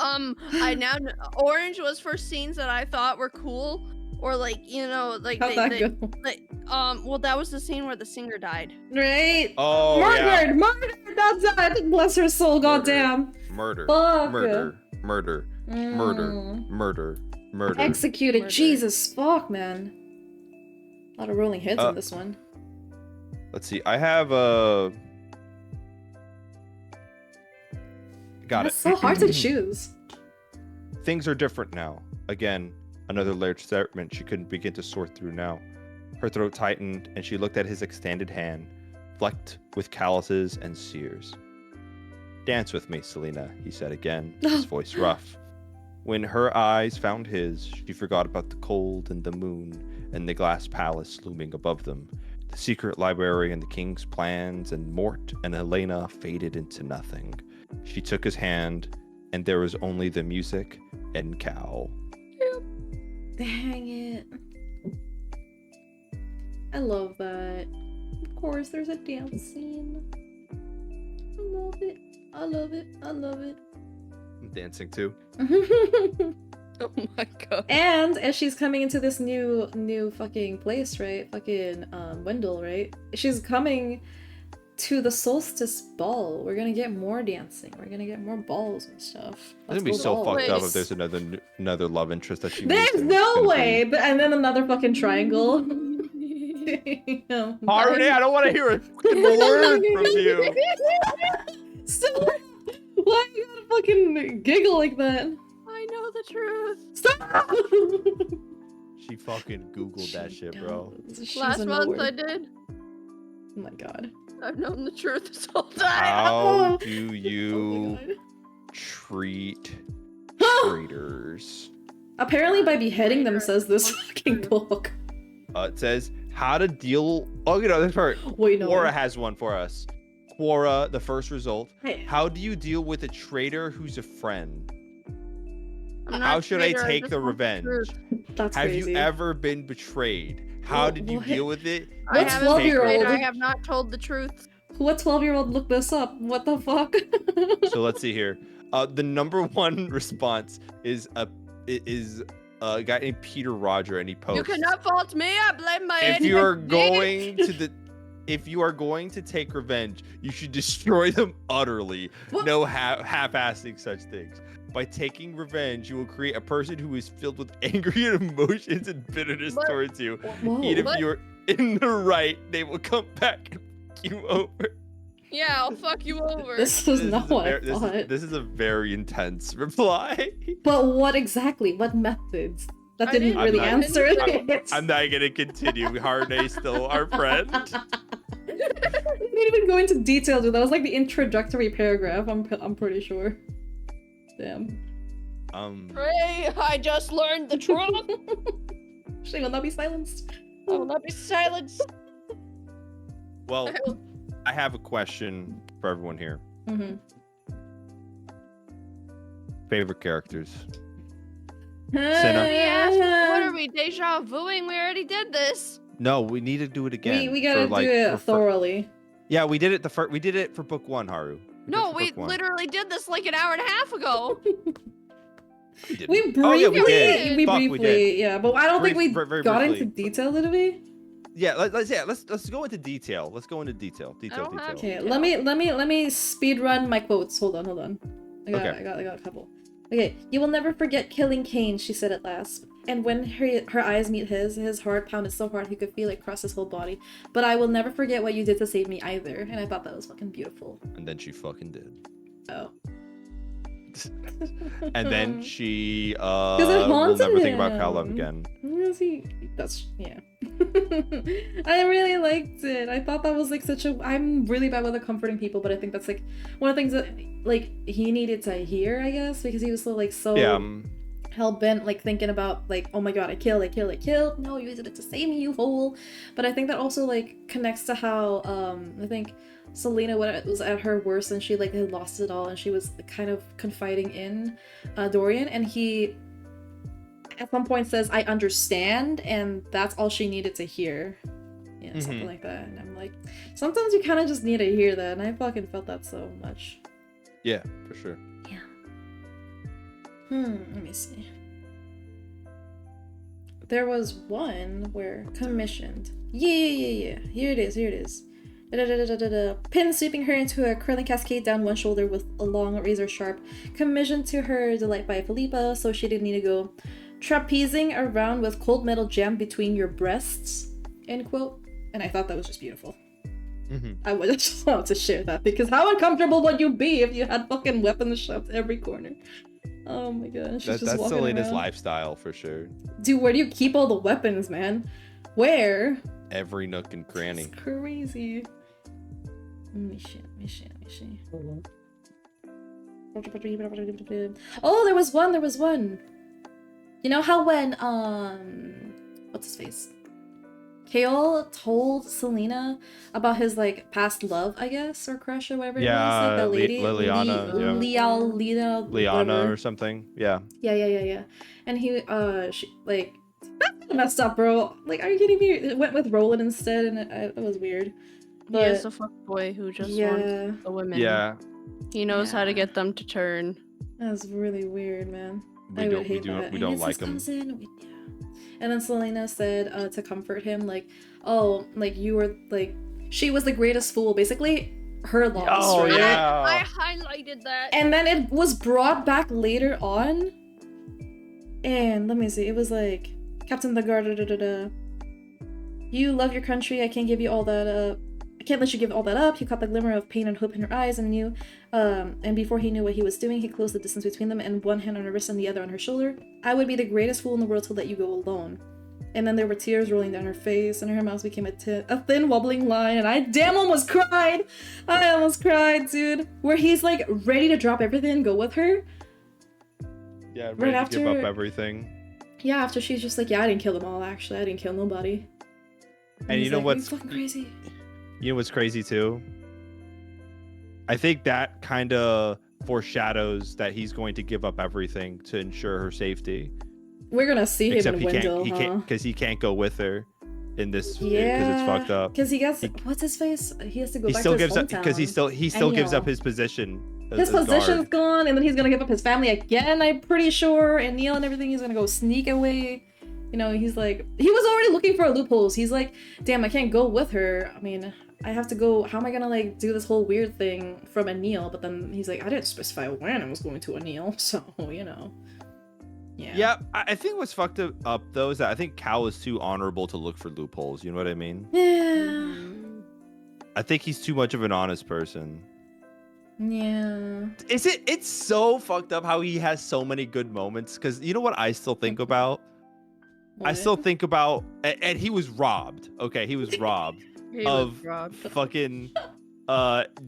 S2: I now orange was for scenes that I thought were cool, or like like
S3: How'd that go?
S2: well, that was the scene where the singer died.
S3: Right.
S1: Oh yeah.
S3: Murdered. That's that. Bless her soul. Goddamn.
S1: Murder.
S3: Fuck.
S1: Murder. Murder. Murder.
S3: Mm.
S1: Murder. Murder.
S3: Executed.
S2: Murder.
S3: Jesus fuck, man. A lot of rolling hits in this one.
S1: Let's see. I have got
S3: It's
S1: it.
S3: so hard to choose.
S1: Things are different now. Again, another layered statement she couldn't begin to sort through now. Her throat tightened, and she looked at his extended hand, flecked with calluses and sears. Dance with me, Selena, he said again, his voice rough. When her eyes found his, she forgot about the cold and the moon and the glass palace looming above them, the secret library and the king's plans, and Mort and Helena faded into nothing. She took his hand, and there was only the music and Cal.
S3: Dang it. I love that. Of course, there's a dance scene. I love it. I love it. I love it.
S1: I'm dancing too.
S2: Oh my god.
S3: And as she's coming into this new fucking place, right? Fucking Wendell, right? She's coming to the solstice ball. We're gonna get more dancing. We're gonna get more balls and stuff.
S1: It's gonna be
S3: Let's
S1: so
S3: go
S1: fucked up
S3: balls.
S1: if there's another love interest that she meets
S3: There's
S1: and it's
S3: no
S1: gonna
S3: way.
S1: be-
S3: But and then another fucking triangle. Damn.
S1: Hardy, I don't want to hear a fucking word from you.
S3: Stop! Why you gotta fucking giggle like that?
S2: I know the truth.
S3: Stop!
S1: She fucking Googled that shit, bro.
S3: She's
S2: Last
S3: a
S2: month
S3: nowhere.
S2: I did.
S3: Oh my god.
S2: I've known the truth this whole time.
S1: How do
S3: Oh
S1: you
S3: my god.
S1: treat traitors?
S3: Apparently by beheading them, says this fucking book.
S1: It says how to deal. Oh, you know this part.
S3: Wait, no.
S1: Quora has one for us. Quora, the first result.
S3: Hey.
S1: How do you deal with a traitor who's a friend?
S2: I'm not
S1: How
S2: a
S1: should I
S2: traitor,
S1: take
S2: just
S1: the
S2: want
S1: revenge?
S2: truth.
S3: That's
S1: Have
S3: crazy.
S1: you ever been betrayed? How did you
S3: What?
S1: deal with it?
S2: I
S3: What
S2: haven't been
S3: 12-year-old?
S2: traitor, I have not told the truth.
S3: What 12-year-old looked this up? What the fuck?
S1: So let's see here. The number one response is a guy named Peter Roger, and he posts.
S2: You cannot fault me. I blame my
S1: If you are
S2: dick.
S1: going to if you are going to take revenge, you should destroy them utterly.
S3: What?
S1: No half-assing such things. By taking revenge, you will create a person who is filled with angry emotions and bitterness
S2: What?
S1: towards you.
S3: Whoa.
S1: And if
S2: What?
S1: you're in the right, they will come back and fuck you over.
S2: Yeah, I'll fuck you over.
S3: This was not what I
S1: this
S3: thought.
S1: this is a very intense reply.
S3: But what exactly? What methods? That
S2: I
S3: didn't
S2: didn't-
S3: really
S1: I'm not-
S3: answer it.
S1: I'm not gonna continue. Harney's still our friend.
S3: They didn't even go into detail, dude. That was like the introductory paragraph. I'm pretty sure. Damn.
S2: Pray, I just learned the truth.
S3: She will not be silenced.
S2: I will not be silenced.
S1: Well, I have a question for everyone here.
S3: Mm-hmm.
S1: Favorite characters?
S2: What are we deja vuing? We already did this.
S1: No, we need to do it again.
S3: We gotta
S1: for, like,
S3: do it
S1: for-
S3: thoroughly.
S1: Yeah, we did it we did it for book one, Haru.
S2: No,
S1: did
S2: we
S1: it for book one.
S2: literally did this like an hour and a half ago.
S1: We didn't.
S3: We briefly,
S1: Oh, yeah, we did.
S3: we
S1: Fuck, we
S3: briefly,
S1: did.
S3: yeah, but I don't think we
S1: Very
S3: got
S1: briefly.
S3: into detail, did we?
S1: Yeah, let's go into detail. Let's go into detail.
S2: don't have
S3: Okay,
S2: to.
S3: let me speed run my quotes. Hold on. I got a couple. Okay, you will never forget killing Cain, she said at last. And when her eyes meet his heart pounded so hard he could feel it cross his whole body. But I will never forget what you did to save me either. And I thought that was fucking beautiful.
S1: And then she fucking did.
S3: Oh.
S1: And then she
S3: it
S1: will
S3: haunted
S1: never think about Kyle
S3: him.
S1: again.
S3: That's yeah. I really liked it. I thought that was like such a. I'm really bad with comforting people, but I think that's like one of the things that like he needed to hear, I guess, because he was so
S1: Yeah.
S3: hell bent, like thinking about like, oh my god, I killed. No, you did it to save me, you fool. But I think that also like connects to how I think Selena was at her worst and she like had lost it all and she was kind of confiding in Dorian, and he at some point says, I understand, and that's all she needed to hear. Yeah, something like that. And I'm like, sometimes you kind of just need to hear that, and I fucking felt that so much.
S1: Yeah, for sure.
S3: Yeah. Let me see. There was one where commissioned. Yeah. Here it is. Pin sweeping her into a curling cascade down one shoulder with a long razor sharp. Commissioned to her delight by Philippa, so she didn't need to go trapezing around with cold metal jammed between your breasts. End quote. And I thought that was just beautiful. I would just want to share that because how uncomfortable would you be if you had fucking weapons shoved every corner? Oh my gosh.
S1: That's Selena's lifestyle for sure.
S3: Dude, where do you keep all the weapons, man? Where?
S1: Every nook and cranny.
S3: That's crazy. Let me see. Oh, there was one. You know how when what's his face? Kaol told Selena about his like past love, I guess, or crush or whatever it was, like the lady
S1: Liana
S3: whatever.
S1: or something. Yeah.
S3: Yeah. And he she like messed up, bro. Like, are you kidding me? It went with Roland instead, and it was weird. But
S2: He is a fuckboy who just wants the women.
S1: Yeah.
S2: He knows how to get them to turn.
S3: That's really weird, man.
S1: We don't like him.
S3: And then Selena said to comfort him, like, oh, like you were like, she was the greatest fool, basically her loss,
S1: Oh,
S3: right?
S1: yeah.
S2: I highlighted that.
S3: And then it was brought back later on. And let me see, it was like Captain the Guard, You love your country. I can't give you all that. I can't let you give all that up. He caught the glimmer of pain and hope in her eyes and knew. And before he knew what he was doing, he closed the distance between them and one hand on her wrist and the other on her shoulder. I would be the greatest fool in the world to let you go alone. And then there were tears rolling down her face, and her mouth became a thin, wobbling line, and I damn almost cried! I almost cried, dude. Where he's like ready to drop everything and go with her.
S1: Yeah, ready
S3: Right
S1: to
S3: after-
S1: give up everything.
S3: Yeah, after she's just like, yeah, I didn't kill them all, actually. I didn't kill nobody.
S1: And
S3: he's
S1: you know
S3: like,
S1: what's
S3: "You're fucking crazy.
S1: You know what's crazy too? I think that kind of foreshadows that he's going to give up everything to ensure her safety.
S3: We're gonna see him
S1: Except
S3: in
S1: he
S3: Wendell,
S1: can't,
S3: huh?
S1: because he can't go with her in this because
S3: Yeah,
S1: it's fucked up.
S3: Because he gets what's his face? He has to go
S1: He
S3: back
S1: still
S3: to his
S1: gives up
S3: hometown.
S1: because he still gives up
S3: Neil.
S1: his position.
S3: His
S1: as
S3: position's
S1: guard.
S3: gone, and then he's gonna give up his family again. I'm pretty sure, and Neil and everything. He's gonna go sneak away. You know, he's like, he was already looking for loopholes. He's like, damn, I can't go with her. I mean, I have to go. How am I gonna like do this whole weird thing from Anil? But then he's like, I didn't specify when I was going to Anil, so you know. Yeah.
S1: Yeah, I think what's fucked up though is that I think Cal is too honorable to look for loopholes. You know what I mean?
S3: Yeah.
S1: I think he's too much of an honest person.
S3: Yeah.
S1: It's so fucked up how he has so many good moments. Because you know what I still think about? I still think about, and he was robbed. Okay, he was robbed
S2: He
S1: of
S2: was robbed.
S1: fucking.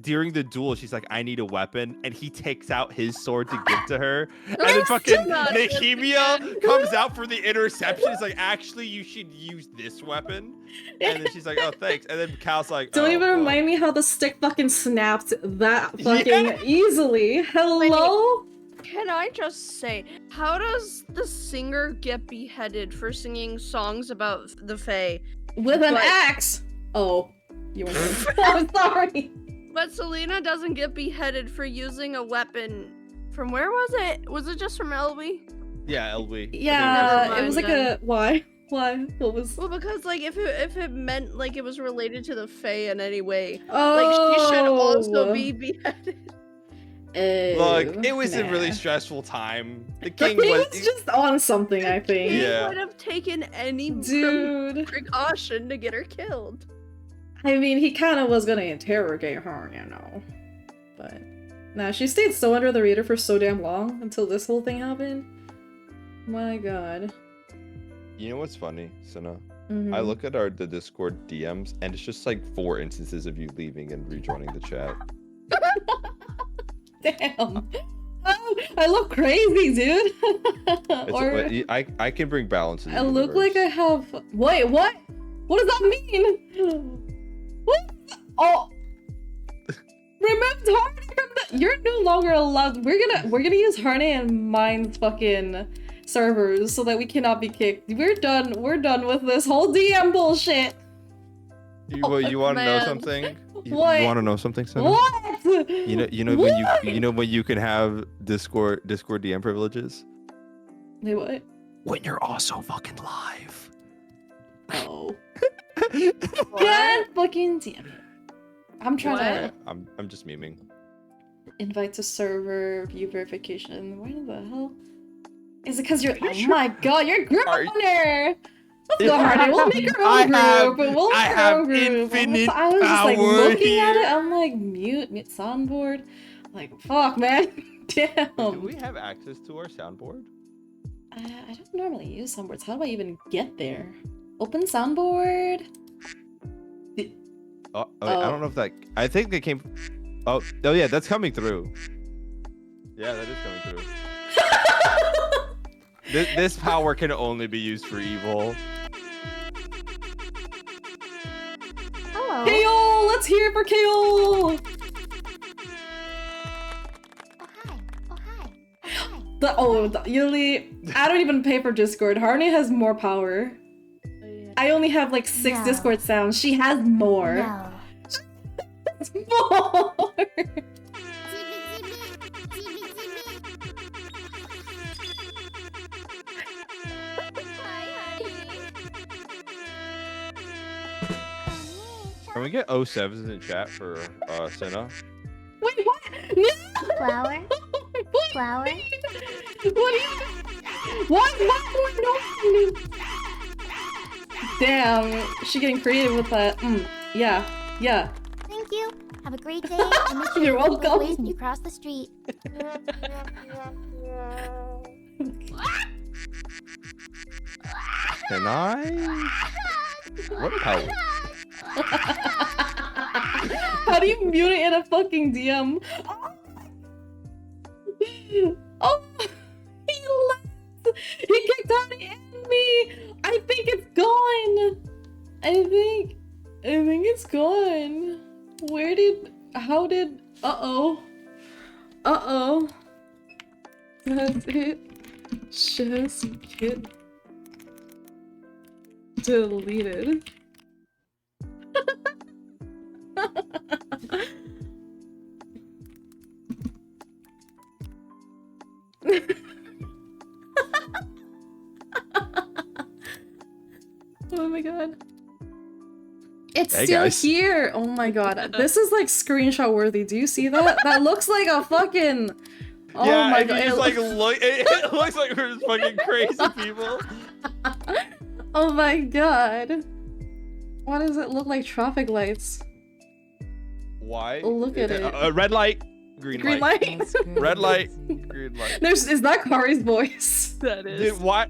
S1: During the duel, she's like, "I need a weapon," and he takes out his sword to give to her, and then fucking
S2: not a good
S1: Nehemia comes out for the interception. He's like, "Actually, you should use this weapon," and then she's like, "Oh, thanks," and then Cal's like,
S3: Don't
S1: "Oh,
S3: even
S1: well."
S3: remind me how the stick fucking snapped that fucking
S1: Yeah.
S3: easily. Hello?
S2: Can I just say, how does the singer get beheaded for singing songs about the Fae?
S3: With an
S2: But-
S3: axe. Oh, you went. I'm sorry.
S2: But Selena doesn't get beheaded for using a weapon. From where was it? Was it just from LB?
S1: Yeah, LB.
S3: Yeah,
S2: Never
S3: it was like
S2: mind
S3: a why? Why? What was?
S2: Well, because like if it meant like it was related to the Fae in any way,
S3: Oh,
S2: like she should also be beheaded.
S1: Look, it was a really
S3: nah.
S1: stressful time. The
S3: The
S1: king
S3: king
S1: was.
S3: was just on something, I think.
S2: He
S1: Yeah.
S2: would have taken any
S3: Dude.
S2: precaution to get her killed.
S3: I mean, he kind of was gonna interrogate her, you know. But nah, she stayed so under the radar for so damn long until this whole thing happened. My god.
S1: You know what's funny, Sina?
S3: Mhm.
S1: I look at the Discord DMs, and it's just like 4 instances of you leaving and rejoining the chat.
S3: Damn. Oh, I look crazy, dude. Or
S1: I can bring balance. In the
S3: I look like I
S1: universe.
S3: have. Wait, what? What does that mean? What? Oh. Removed Harney from the. You're no longer allowed. We're gonna use Harney and mine's fucking servers so that we cannot be kicked. We're done. We're done with this whole DM bullshit.
S1: You want to know
S2: man.
S1: something? You
S3: What?
S1: want to know something, Sina?
S3: What?
S1: You know when you can have Discord DM privileges?
S3: Wait, what?
S1: When you're also fucking live.
S3: Oh. God fucking damn it. I'm trying to
S1: I'm just memeing.
S3: invite to server, view verification. Why the hell? Is it because you're?
S1: Are you
S3: Oh
S1: sure?
S3: my god, you're group
S1: Are you-
S3: owner. Let's
S1: If
S3: go,
S1: I
S3: Hardy. We'll
S1: have-
S3: make our
S1: I
S3: own
S1: have-
S3: group. We'll
S1: I
S3: make our
S1: have
S3: own group.
S1: infinite
S3: I was just like
S1: power
S3: looking at it.
S1: here.
S3: I'm like mute soundboard. Like fuck, man.
S1: Do
S3: Damn.
S1: we have access to our soundboard?
S3: I don't normally use soundboards. How do I even get there? Open soundboard.
S1: Oh, wait, I
S3: Oh.
S1: don't know if that. I think they came. Oh yeah, that's coming through. Yeah, that is coming through. This power can only be used for evil.
S4: Hello.
S3: KO! Let's hear it for KO!
S4: Oh hi. Oh hi. Oh hi.
S3: Usually, I don't even pay for Discord. Harney has more power. I only have like 6
S4: No.
S3: Discord sounds. She has more.
S4: No.
S3: More.
S4: Hi, honey.
S1: Can we get 07s in the chat for Senna?
S3: Wait, what? No!
S4: Flower.
S3: What?
S4: Flower.
S3: What do you? What? What? No. Damn, she getting creative with that. Yeah, yeah.
S4: Thank you. Have a great day. And make sure
S3: You're
S4: you look both
S3: welcome.
S4: ways when you cross the street.
S1: Can I? What power?
S3: How do you mute it in a fucking DM? Oh, he left. He kicked out and me. I think it's gone. I think it's gone. Where did? How did? Uh oh. That's it. Just get deleted. Oh my god. It's
S1: Hey,
S3: still
S1: guys.
S3: here! Oh my god. This is like screenshot worthy. Do you see that? That looks like a fucking... Oh
S1: yeah,
S3: my
S1: and
S3: god.
S1: you just like look. It looks like we're just fucking crazy people.
S3: Oh my god. Why does it look like traffic lights?
S1: Why?
S3: Look at it.
S1: Red light, green light. Red light, green light.
S3: Is that Kari's voice?
S2: That is.
S1: Dude, why?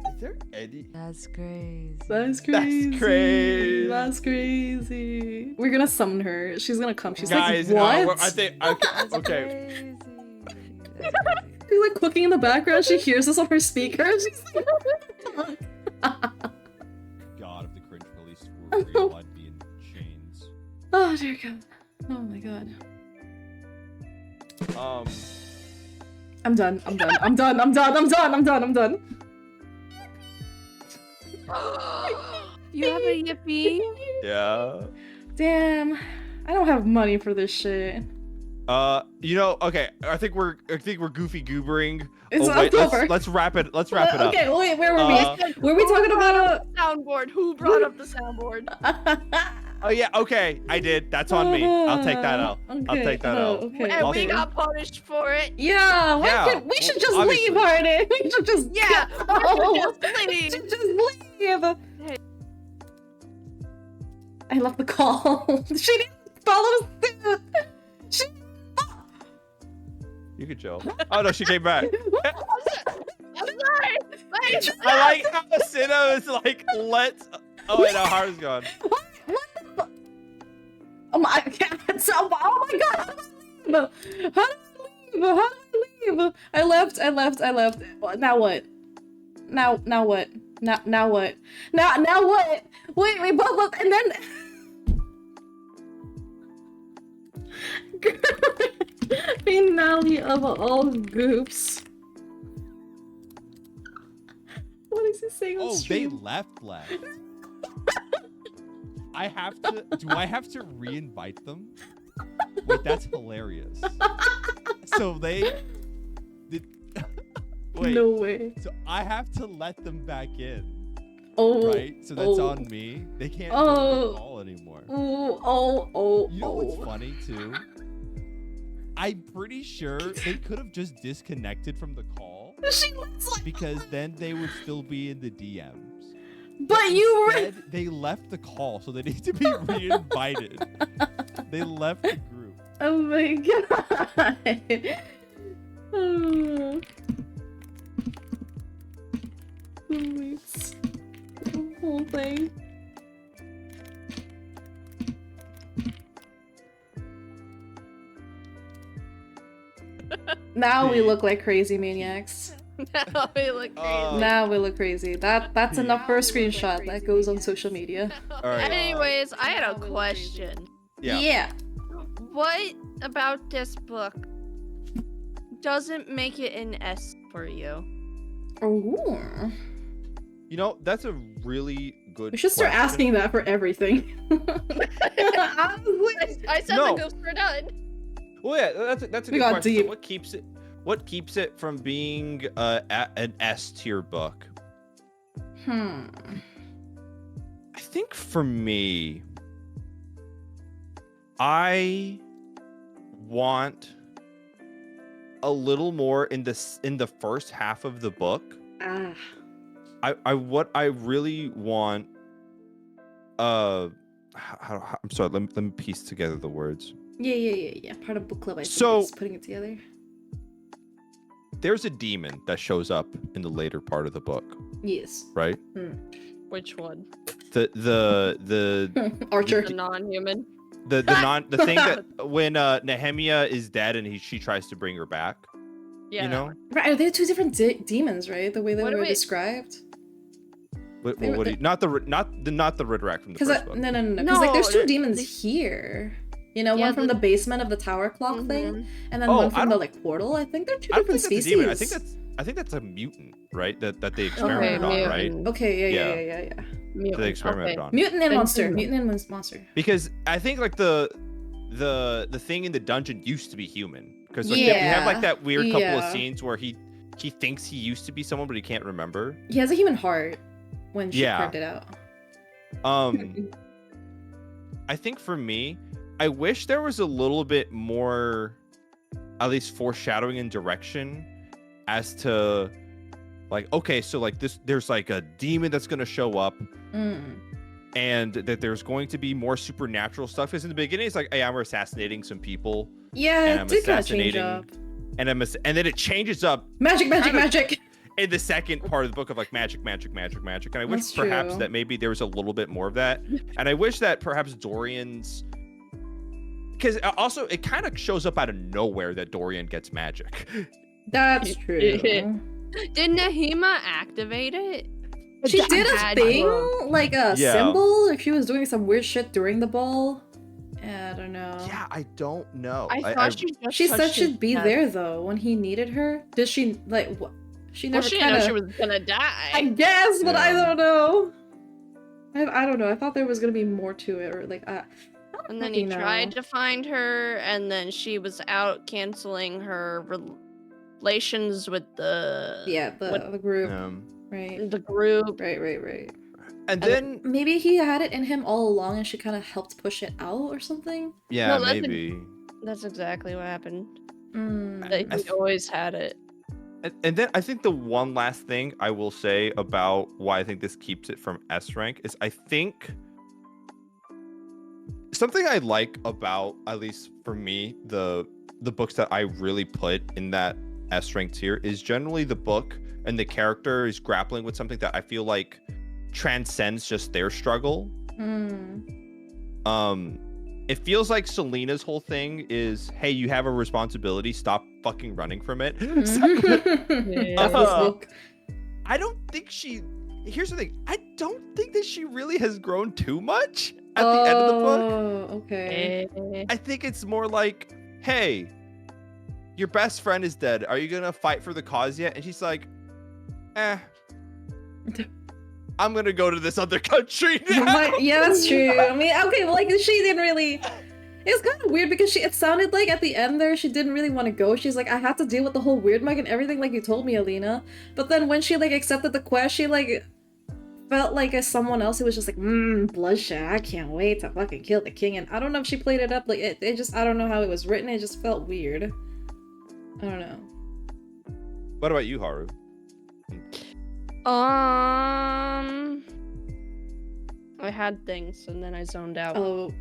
S1: Is there any?
S5: That's crazy.
S3: That's crazy.
S1: That's crazy.
S3: That's crazy. We're gonna summon her. She's gonna come. She's
S1: Guys,
S3: like, what?
S1: I think
S5: That's
S1: okay.
S5: crazy.
S3: She's like cooking in the background. She hears us on her speaker. She's like,
S1: God, if the cringe police were real, I'd be in chains.
S3: oh dear God. Oh my God. I'm done. I'm done. I'm done. I'm done. I'm done. I'm done. I'm done.
S2: You have a yippee?
S1: Yeah.
S3: Damn. I don't have money for this shit.
S1: You know, okay. I think we're goofy goobering.
S3: It's
S1: wait,
S3: October.
S1: let's wrap it. Let's wrap it up.
S3: Okay, wait, where were we? Were we talking about
S2: Soundboard. Who brought up the soundboard?
S1: Oh yeah, okay. I did. That's on me. I'll take that out. I'll take that out.
S3: Okay,
S2: And we
S3: okay.
S2: got punished for it.
S3: Yeah, we should just
S1: obviously.
S3: leave, Harden. We should just
S2: Yeah,
S3: go.
S2: we
S3: We
S2: should
S3: should
S2: just
S3: just leave.
S2: Hey.
S3: I left the call. She didn't follow suit. She...
S1: You could chill. Oh no, she came back.
S2: I'm sorry. Wait.
S1: I like how Asino is like, let's. Oh wait, no, Haru's gone.
S3: What the fuck? Oh my god! So, oh my god! How do I leave? How do I leave? I left. Now what? Now what? Now what? Now what? Wait, we both look, and then. Finale of all goops. What is he saying on
S1: Oh, they
S3: stream?
S1: left. I have to. Do I have to re-invite them? Wait, that's hilarious. So they did. Wait.
S3: No way.
S1: So I have to let them back in,
S3: Oh.
S1: right? So that's
S3: oh.
S1: on me. They can't
S3: Oh.
S1: do the call anymore.
S3: Oh.
S1: You know what's funny too? I'm pretty sure they could have just disconnected from the call
S3: She looks like.
S1: because then they would still be in the DMs.
S3: But you were.
S1: Instead, they left the call, so they need to be re-invited. They left the group.
S3: Oh my god. Oh. Wait. The whole thing. Now we look like crazy maniacs.
S2: Now we look crazy.
S3: Now we look crazy. That's enough for a
S2: Now we look like
S3: screenshot
S2: crazy
S3: that goes on
S2: maniacs.
S3: social media.
S1: Alright.
S2: Anyways, I had a question.
S1: Yeah.
S2: What about this book doesn't make it an S for you?
S3: Oh.
S1: You know, that's a really good
S3: We should start
S1: question.
S3: asking that for everything. Honestly.
S2: I said
S1: No.
S2: the ghosts were done.
S1: Well, yeah, that's a
S3: We
S1: good
S3: got
S1: question. So
S3: deep.
S1: what keeps it from being an S tier book?
S3: Hmm.
S1: I think for me, I want a little more in the first half of the book.
S3: Ah.
S1: what I really want. I'm sorry. Let me piece together the words.
S3: Yeah. Part of book club. I think
S1: So-
S3: is putting it together.
S1: There's a demon that shows up in the later part of the book,
S3: Yes.
S1: right?
S2: Which one?
S1: The
S3: Archer.
S2: The non-human.
S1: the thing that when Nehemia is dead and she tries to bring her back.
S2: Yeah.
S1: You know.
S3: Right, are they two different demons, right? The way they
S2: What do
S3: were
S2: we-
S3: described.
S1: What
S3: They were-
S1: do you, not the Ridrak from the
S3: Because
S1: first book.
S3: no. Because like there's
S2: No,
S3: two demons
S2: the-
S3: here. You know,
S2: Yeah,
S3: one from
S2: the-
S3: the basement of the tower clock thing,
S2: Mhm.
S3: and then
S1: Oh,
S3: one
S1: I
S3: from the
S1: don't-
S3: like portal. I think they're two
S1: I don't
S3: different
S1: think that's
S3: species.
S1: a demon. I think that's a mutant, right? That they experimented on,
S2: mutant.
S1: right?
S3: Okay, yeah.
S1: That they
S2: Mutant.
S1: experimented
S2: Okay.
S1: on.
S3: Mutant and
S2: Then
S3: monster.
S2: who?
S3: Mutant and monster.
S1: Because I think like the thing in the dungeon used to be human. Because like, you have like
S3: Yeah,
S1: that weird couple of
S3: yeah.
S1: scenes where he thinks he used to be someone, but he can't remember.
S3: He has a human heart when she
S1: Yeah.
S3: carved it out.
S1: I think for me, I wish there was a little bit more, at least foreshadowing and direction as to like, okay, so like there's like a demon that's gonna show up and that there's going to be more supernatural stuff. Because in the beginning it's like, hey, I'm assassinating some people
S3: Yeah,
S1: and
S3: it
S1: I'm
S3: did kind of change
S1: assassinating
S3: up.
S1: and and then it changes up
S3: Magic.
S1: in the second part of the book of like magic. And I wish
S3: That's
S1: perhaps
S3: true.
S1: that maybe there was a little bit more of that. And I wish that perhaps Dorian's, because also it kind of shows up out of nowhere that Dorian gets magic.
S3: That's true.
S2: Did Nehema activate it?
S3: She
S2: That
S3: did a
S2: had
S3: thing,
S2: to.
S3: like a
S1: Yeah.
S3: symbol, if she was doing some weird shit during the ball. I don't know.
S1: Yeah, I don't know.
S2: I thought she just
S3: She said
S2: touched his
S3: she'd be
S2: chest.
S3: there though when he needed her. Did she like what? She
S2: Well,
S3: never
S2: she
S3: kind
S2: knew
S3: of.
S2: she was gonna die.
S3: I guess, but I
S1: Yeah.
S3: don't know. I don't know. I thought there was gonna be more to it, or like
S2: And then he
S3: fucking know.
S2: tried to find her, and then she was out canceling her relations with the
S3: the group, right?
S2: the group.
S3: Right.
S1: And then
S3: Maybe he had it in him all along, and she kind of helped push it out or something.
S1: yeah,
S2: No, that's
S1: maybe.
S2: That's exactly what happened.
S3: Mm.
S2: Like,
S1: I
S2: he
S1: th-
S2: always had it.
S1: And then I think the one last thing I will say about why I think this keeps it from S rank is I think something I like about, at least for me, the books that I really put in that S rank tier is generally the book and the character is grappling with something that I feel like transcends just their struggle. It feels like Selena's whole thing is, hey, you have a responsibility, stop fucking running from it.
S3: That's this book.
S1: I don't think here's the thing, I don't think that she really has grown too much at the end of the book.
S3: Oh, okay.
S1: I think it's more like, hey, your best friend is dead. Are you gonna fight for the cause yet? And she's like, I'm gonna go to this other country now.
S3: Yeah, that's true. I mean, okay, well, like she didn't really. It's kind of weird because it sounded like at the end there she didn't really want to go. She's like, I had to deal with the whole weird mug and everything, like you told me, Alina. But then when she like accepted the quest, she like felt like as someone else who was just like, bloodshed. I can't wait to fucking kill the king. And I don't know if she played it up like it just. I don't know how it was written. It just felt weird. I don't know.
S1: What about you, Haru?
S2: I had things and then I zoned out.
S3: Oh,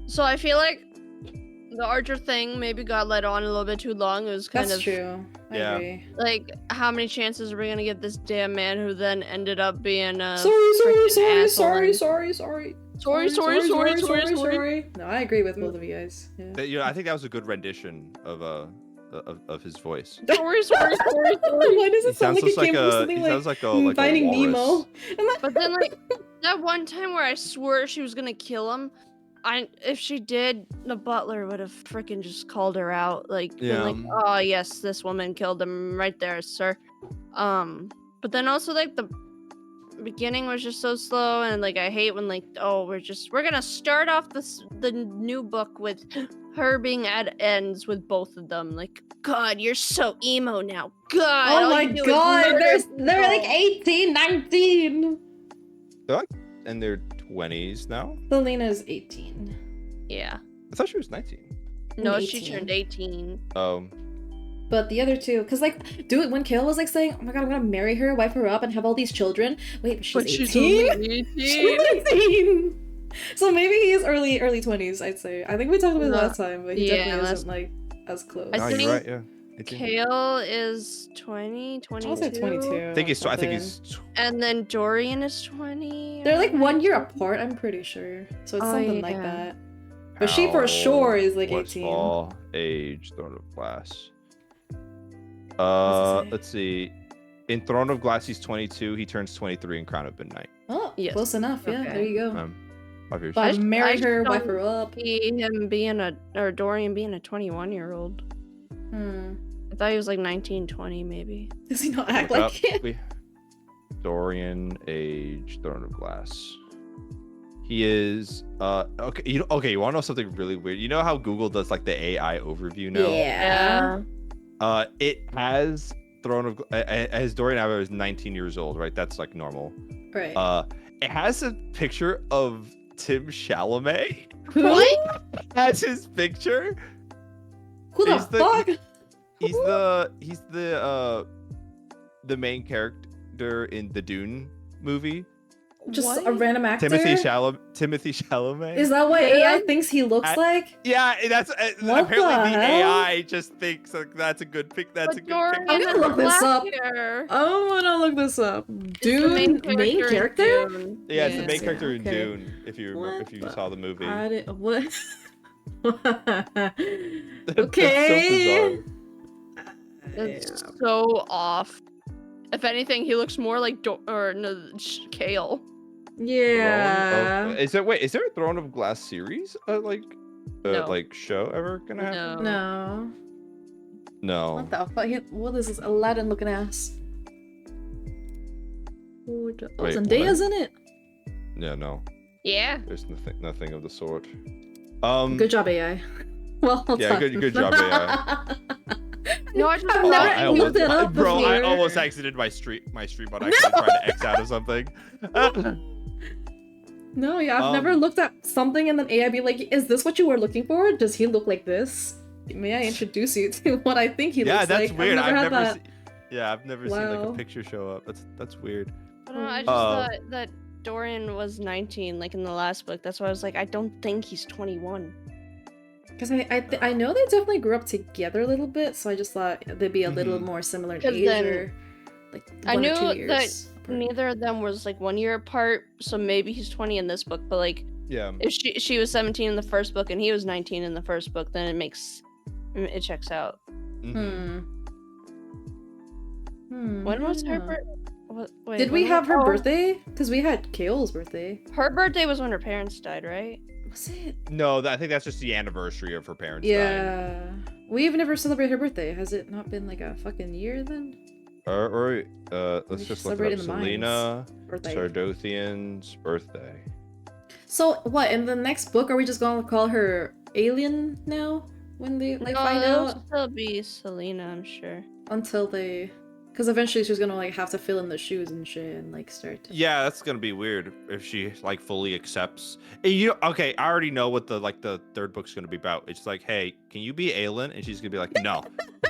S2: So I feel like the Archer thing maybe got let on a little bit too long. It was kind
S3: that's
S2: of
S3: true. I
S1: Yeah.
S3: agree.
S2: like, how many chances are we gonna get this damn man who then ended up being a
S3: Sorry.
S2: Sorry.
S3: No, I agree with both of you guys. Yeah.
S1: That, I think that was a good rendition of his voice.
S2: Sorry.
S3: Why does
S1: He
S3: it sound
S1: sounds
S3: like it
S1: just like
S3: came from
S1: a
S3: something
S1: he
S3: like
S1: sounds like a
S3: Finding
S1: walrus.
S3: Nemo?
S2: But then, like, that one time where I swore she was gonna kill him, if she did, the butler would have freaking just called her out, like, been like,
S1: Yeah.
S2: oh yes, this woman killed him right there, sir. But then also like the beginning was just so slow, and like I hate when like, oh, we're gonna start off the new book with her being at ends with both of them. Like, God, you're so emo now. God,
S3: Oh
S2: all
S3: my
S2: you do is
S3: god,
S2: murder
S3: they're like
S2: people."
S3: 18, 19.
S1: And they're 20s now.
S3: Selena's 18.
S2: Yeah.
S1: I thought she was 19.
S2: No,
S3: 18.
S2: she turned 18.
S3: But the other two, because like, dude, when Kale was like saying, "Oh my god, I'm gonna marry her, wife her up, and have all these children," wait, she's 18. She's 18. So maybe he's early 20s, I'd say. I think we talked about it last time, but he definitely isn't like as close.
S1: No, you're right. Yeah. 18.
S2: Kale is 20, 22.
S3: I was at 22.
S1: I think he's.
S2: And then Dorian is 20.
S3: They're like 1 year apart, I'm pretty sure. So it's something like that. But she for sure is like 18.
S1: All age Throne of Glass. Let's see. In Throne of Glass, he's 22. He turns 23 in Crown of Midnight.
S3: Oh,
S2: Yes.
S3: close enough. Yeah,
S2: Okay.
S3: there you go.
S1: 5 years.
S3: But marry
S2: I
S3: her,
S2: don't
S3: wife her up.
S2: see him being or Dorian being a 21-year-old. I thought he was like 19, 20 maybe.
S3: Does he not act
S1: Look
S3: like
S1: up.
S3: it?
S1: Dorian age Throne of Glass. He is okay. You want to know something really weird? You know how Google does like the AI overview now?
S3: Yeah.
S1: It has as Dorian Abbott is 19 years old, right? That's like normal.
S3: Right.
S1: It has a picture of Tim Chalamet.
S2: What?
S1: That's his picture.
S3: Who the
S1: He's the-
S3: fuck?
S1: He's the main character in the Dune movie.
S3: Just
S2: What?
S3: a random actor?
S1: Timothy Chalamet.
S3: Is that what AI thinks he looks like?
S1: Yeah, that's
S3: What
S1: apparently
S3: the
S1: the
S3: hell?
S1: AI just thinks like, that's a good pick. That's a
S2: But
S1: good
S2: Dorian
S1: pick.
S3: I'm gonna
S2: has
S3: look this
S2: black
S3: up.
S2: hair.
S3: I wanna look this up.
S2: It's
S3: Dude,
S2: the
S3: main character?
S2: in Dune.
S1: Yeah, it's the
S3: Yes,
S1: main character in
S3: okay.
S1: Dune. If you remember,
S3: What
S1: if you
S3: the-
S1: saw the movie.
S3: I didn't, what?
S1: That's
S3: Okay.
S2: It's so off. If anything, he looks more like Kale.
S3: Yeah.
S1: Is there a Throne of Glass series?
S2: No.
S1: Like show ever gonna happen?
S2: No.
S1: No.
S3: What the fuck? What is this Aladdin looking ass? Oh,
S1: Wait,
S3: Zendaya's in it.
S1: Yeah, no.
S2: Yeah.
S1: There's nothing of the sort.
S3: Good job, AI. Well,
S1: Yeah, good job, AI.
S2: No, I just
S3: I've
S2: thought
S3: never
S1: I
S3: looked
S1: almost,
S3: it up
S1: bro, I
S3: before.
S1: almost exited my stream button. I was trying to X out of something.
S3: No, yeah, I've never looked at something and then AI be like, "Is this what you were looking for? Does he look like this? May I introduce you to what I think he looks like?"
S1: That's weird.
S3: I've never had that.
S1: I've never seen like
S3: Wow.
S1: a picture show up. That's weird.
S2: I don't know, I just thought that Dorian was 19, like in the last book. That's why I was like, I don't think he's 21.
S3: Because I know they definitely grew up together a little bit, so I just thought they'd be a little more similar in
S2: 'Cause
S3: age,
S2: then
S3: or like
S2: I
S3: 1 or
S2: knew
S3: 2
S2: that
S3: years. apart.
S2: Neither of them was like 1 year apart, so maybe he's 20 in this book. But like,
S1: Yeah.
S2: if she was 17 in the first book and he was 19 in the first book, then it checks out.
S1: Mhm.
S2: When was her
S3: yeah.
S2: birthday?
S3: Did we have her birthday? Because we had Kale's birthday.
S2: Her birthday was when her parents died, right?
S3: Was it?
S1: No, I think that's just the anniversary of her parents dying.
S3: Yeah. We've never celebrated her birthday. Has it not been like a fucking year then?
S1: Let's
S3: We
S1: just
S3: should
S1: look
S3: celebrate
S1: it up.
S3: in the mines.
S1: Selena
S3: Birthday.
S1: Sardothian's birthday.
S3: So what? In the next book, are we just gonna call her Alien now? When they like find
S2: it'll
S3: out?
S2: still be Selena, I'm sure.
S3: Until they, because eventually she's gonna like have to fill in the shoes and shit and like start.
S1: Yeah, that's gonna be weird if she like fully accepts. Okay, I already know what the third book's gonna be about. It's like, hey, can you be Aelin? And she's gonna be like, no.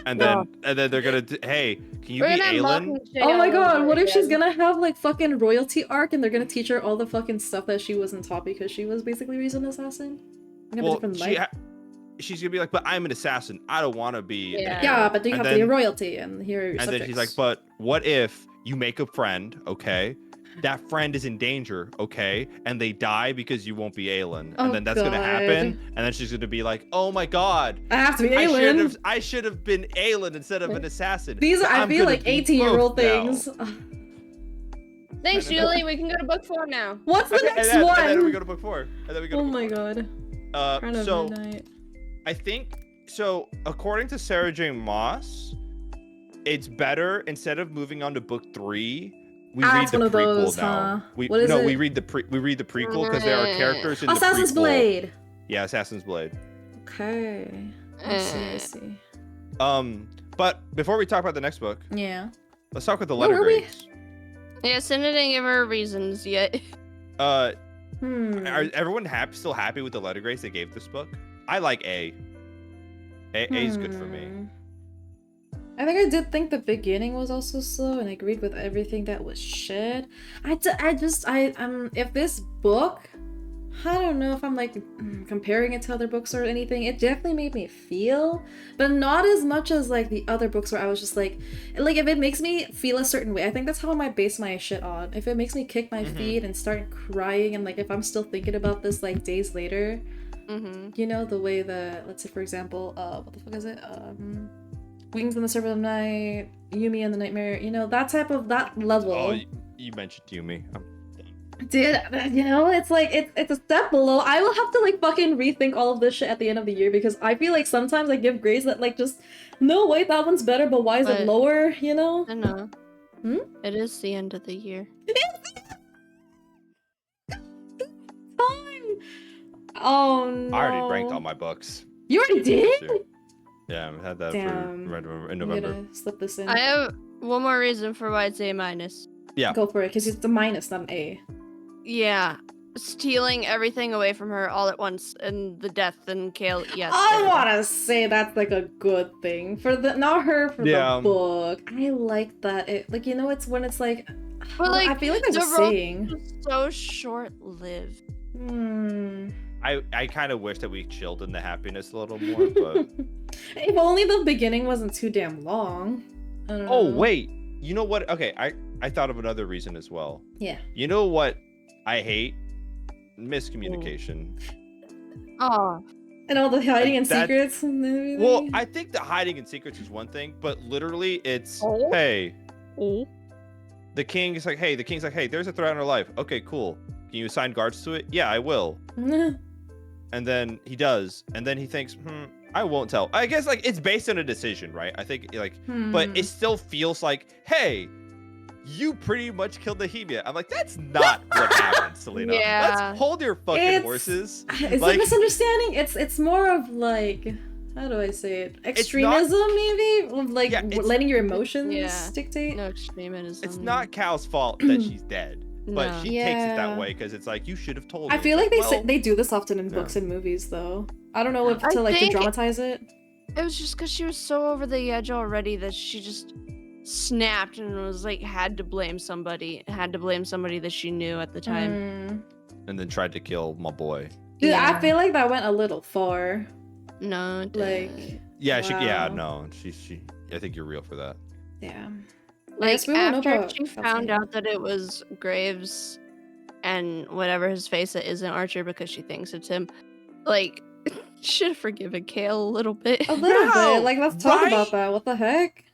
S1: And then they're gonna, hey, can you
S2: We're
S1: be
S2: gonna have
S1: Aelin?
S2: Mockingjay
S3: Oh my
S2: all
S3: god!
S2: over
S3: What if she's
S2: again.
S3: gonna have like fucking royalty arc and they're gonna teach her all the fucking stuff that she wasn't taught because she was basically raised an assassin? Gonna have a
S1: Well,
S3: different life.
S1: she's gonna be like, but I'm an assassin. I don't want to be. an
S2: Yeah.
S1: heir."
S3: Yeah, but you
S1: And
S3: have
S1: then-
S3: to be royalty and here are your
S1: And
S3: subjects.
S1: then she's like, but what if you make a friend, okay? That friend is in danger, okay? And they die because you won't be Aelin.
S3: Oh,
S1: And then that's gonna
S3: God.
S1: happen. And then she's gonna be like, oh my god.
S3: I have to be
S1: I
S3: Aelin.
S1: should have been Aelin instead of an assassin.
S3: These are,
S1: But
S3: I
S1: I'm
S3: feel
S1: gonna
S3: like
S1: be
S3: 18-year-old
S1: both now."
S3: things.
S2: Thanks,
S1: I know.
S2: Julie. We can go to book 4 now.
S3: What's the
S1: Okay,
S3: next
S1: and
S3: one?
S1: then we go to book 4. And then we go to
S3: Oh
S1: book
S3: my
S1: 4.
S3: god. Crown of
S1: So
S3: Midnight.
S1: I think so. According to Sarah J. Moss, it's better instead of moving on to book 3. We read
S3: it's
S1: the
S3: one of
S1: prequel
S3: those,
S1: now.
S3: huh? What is
S1: we
S3: it?
S1: read the prequel because there are characters in
S3: Assassin's
S1: the prequel.
S3: Blade.
S1: Yeah, Assassin's Blade.
S3: Okay. I see.
S1: But before we talk about the next book,
S3: Yeah.
S1: let's talk about the
S3: Where
S1: letter
S3: were we?
S1: grades.
S2: Yeah, Cinna didn't give her reasons yet.
S1: Are
S3: Hmm.
S1: everyone still happy with the letter grades they gave this book? I like A. A is good for me.
S3: I think I did think the beginning was also slow, and I agreed with everything that was said. If this book, I don't know if I'm like comparing it to other books or anything. It definitely made me feel, but not as much as like the other books where I was just like if it makes me feel a certain way. I think that's how I base my shit on. If it makes me kick my feet and start crying, and like if I'm still thinking about this like days later, you know, the way that, let's say for example, what the fuck is it? Wings in the Serpent of Night, Yumi and the Nightmare, you know, that level.
S1: Oh, you mentioned Yumi.
S3: Dude, you know, it's like it's a step below. I will have to like fucking rethink all of this shit at the end of the year, because I feel like sometimes I give grades that like just no wait, that one's better, but why is it lower, you know?
S2: I know. It is the end of the year.
S3: Oh no.
S1: I already ranked all my books.
S3: You already did?
S1: Yeah, I had that
S3: Damn.
S1: in
S3: I'm
S1: November.
S3: gonna slip this in.
S2: I have one more reason for why it's A-.
S1: Yeah.
S3: Go for it, because it's a minus, not an A.
S2: Yeah. Stealing everything away from her all at once, and the death and Kale. Yes.
S3: I wanna say that's like a good thing for the not her for the book. I like that. It like, you know, it's when it's like,
S2: but like
S3: I feel like there's a saying.
S2: So short-lived.
S1: I kind of wish that we chilled in the happiness a little more, but
S3: if only the beginning wasn't too damn long. I don't know.
S1: Oh wait, you know what? Okay, I thought of another reason as well.
S3: Yeah.
S1: You know what I hate? Miscommunication.
S2: Oh.
S3: And all the hiding and secrets and everything.
S1: Well, I think the hiding and secrets is one thing, but literally it's hey. The king's like, hey, there's a threat on our life. Okay, cool. Can you assign guards to it? Yeah, I will. And then he does, and then he thinks, I won't tell. I guess like it's based on a decision, right? I think like, but it still feels like, hey, you pretty much killed Nehemia. I'm like, that's not what happened, Selena.
S2: Yeah.
S1: Let's hold your fucking horses.
S3: Is it misunderstanding? It's more of like, how do I say it? Extremism, maybe? Like letting your emotions dictate?
S2: No extremism.
S1: It's not Cal's fault that she's dead. But she takes it that way because it's like, you should have told me.
S3: I feel like they do this often in books and movies, though. I don't know if to dramatize it.
S2: It was just because she was so over the edge already that she just snapped and was like had to blame somebody that she knew at the time.
S1: And then tried to kill my boy.
S3: Dude, I feel like that went a little far.
S2: No, it
S3: like
S1: she I think you're real for that.
S3: Yeah.
S2: Like after she found out that it was Graves and whatever his face that isn't Archer because she thinks it's him, like should have forgiven Kale a little bit.
S3: A little bit. Like, let's talk about that. What the heck?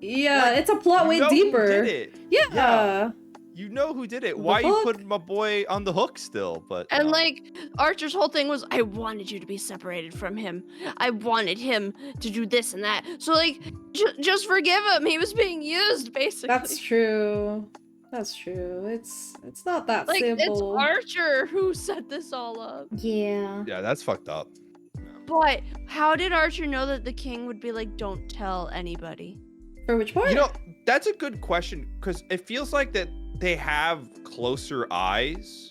S3: Yeah, like, it's a plot way deeper.
S1: Who did it?
S3: Yeah.
S1: You know who did it. Why you putting my boy on the hook still? But
S2: like Archer's whole thing was, I wanted you to be separated from him. I wanted him to do this and that. So like, just forgive him. He was being used, basically.
S3: That's true. That's true. It's not that
S2: like,
S3: simple.
S2: It's Archer who set this all up.
S3: Yeah.
S1: Yeah, that's fucked up.
S2: But how did Archer know that the king would be like, don't tell anybody?
S3: For which part?
S1: You know, that's a good question because it feels like that they have closer eyes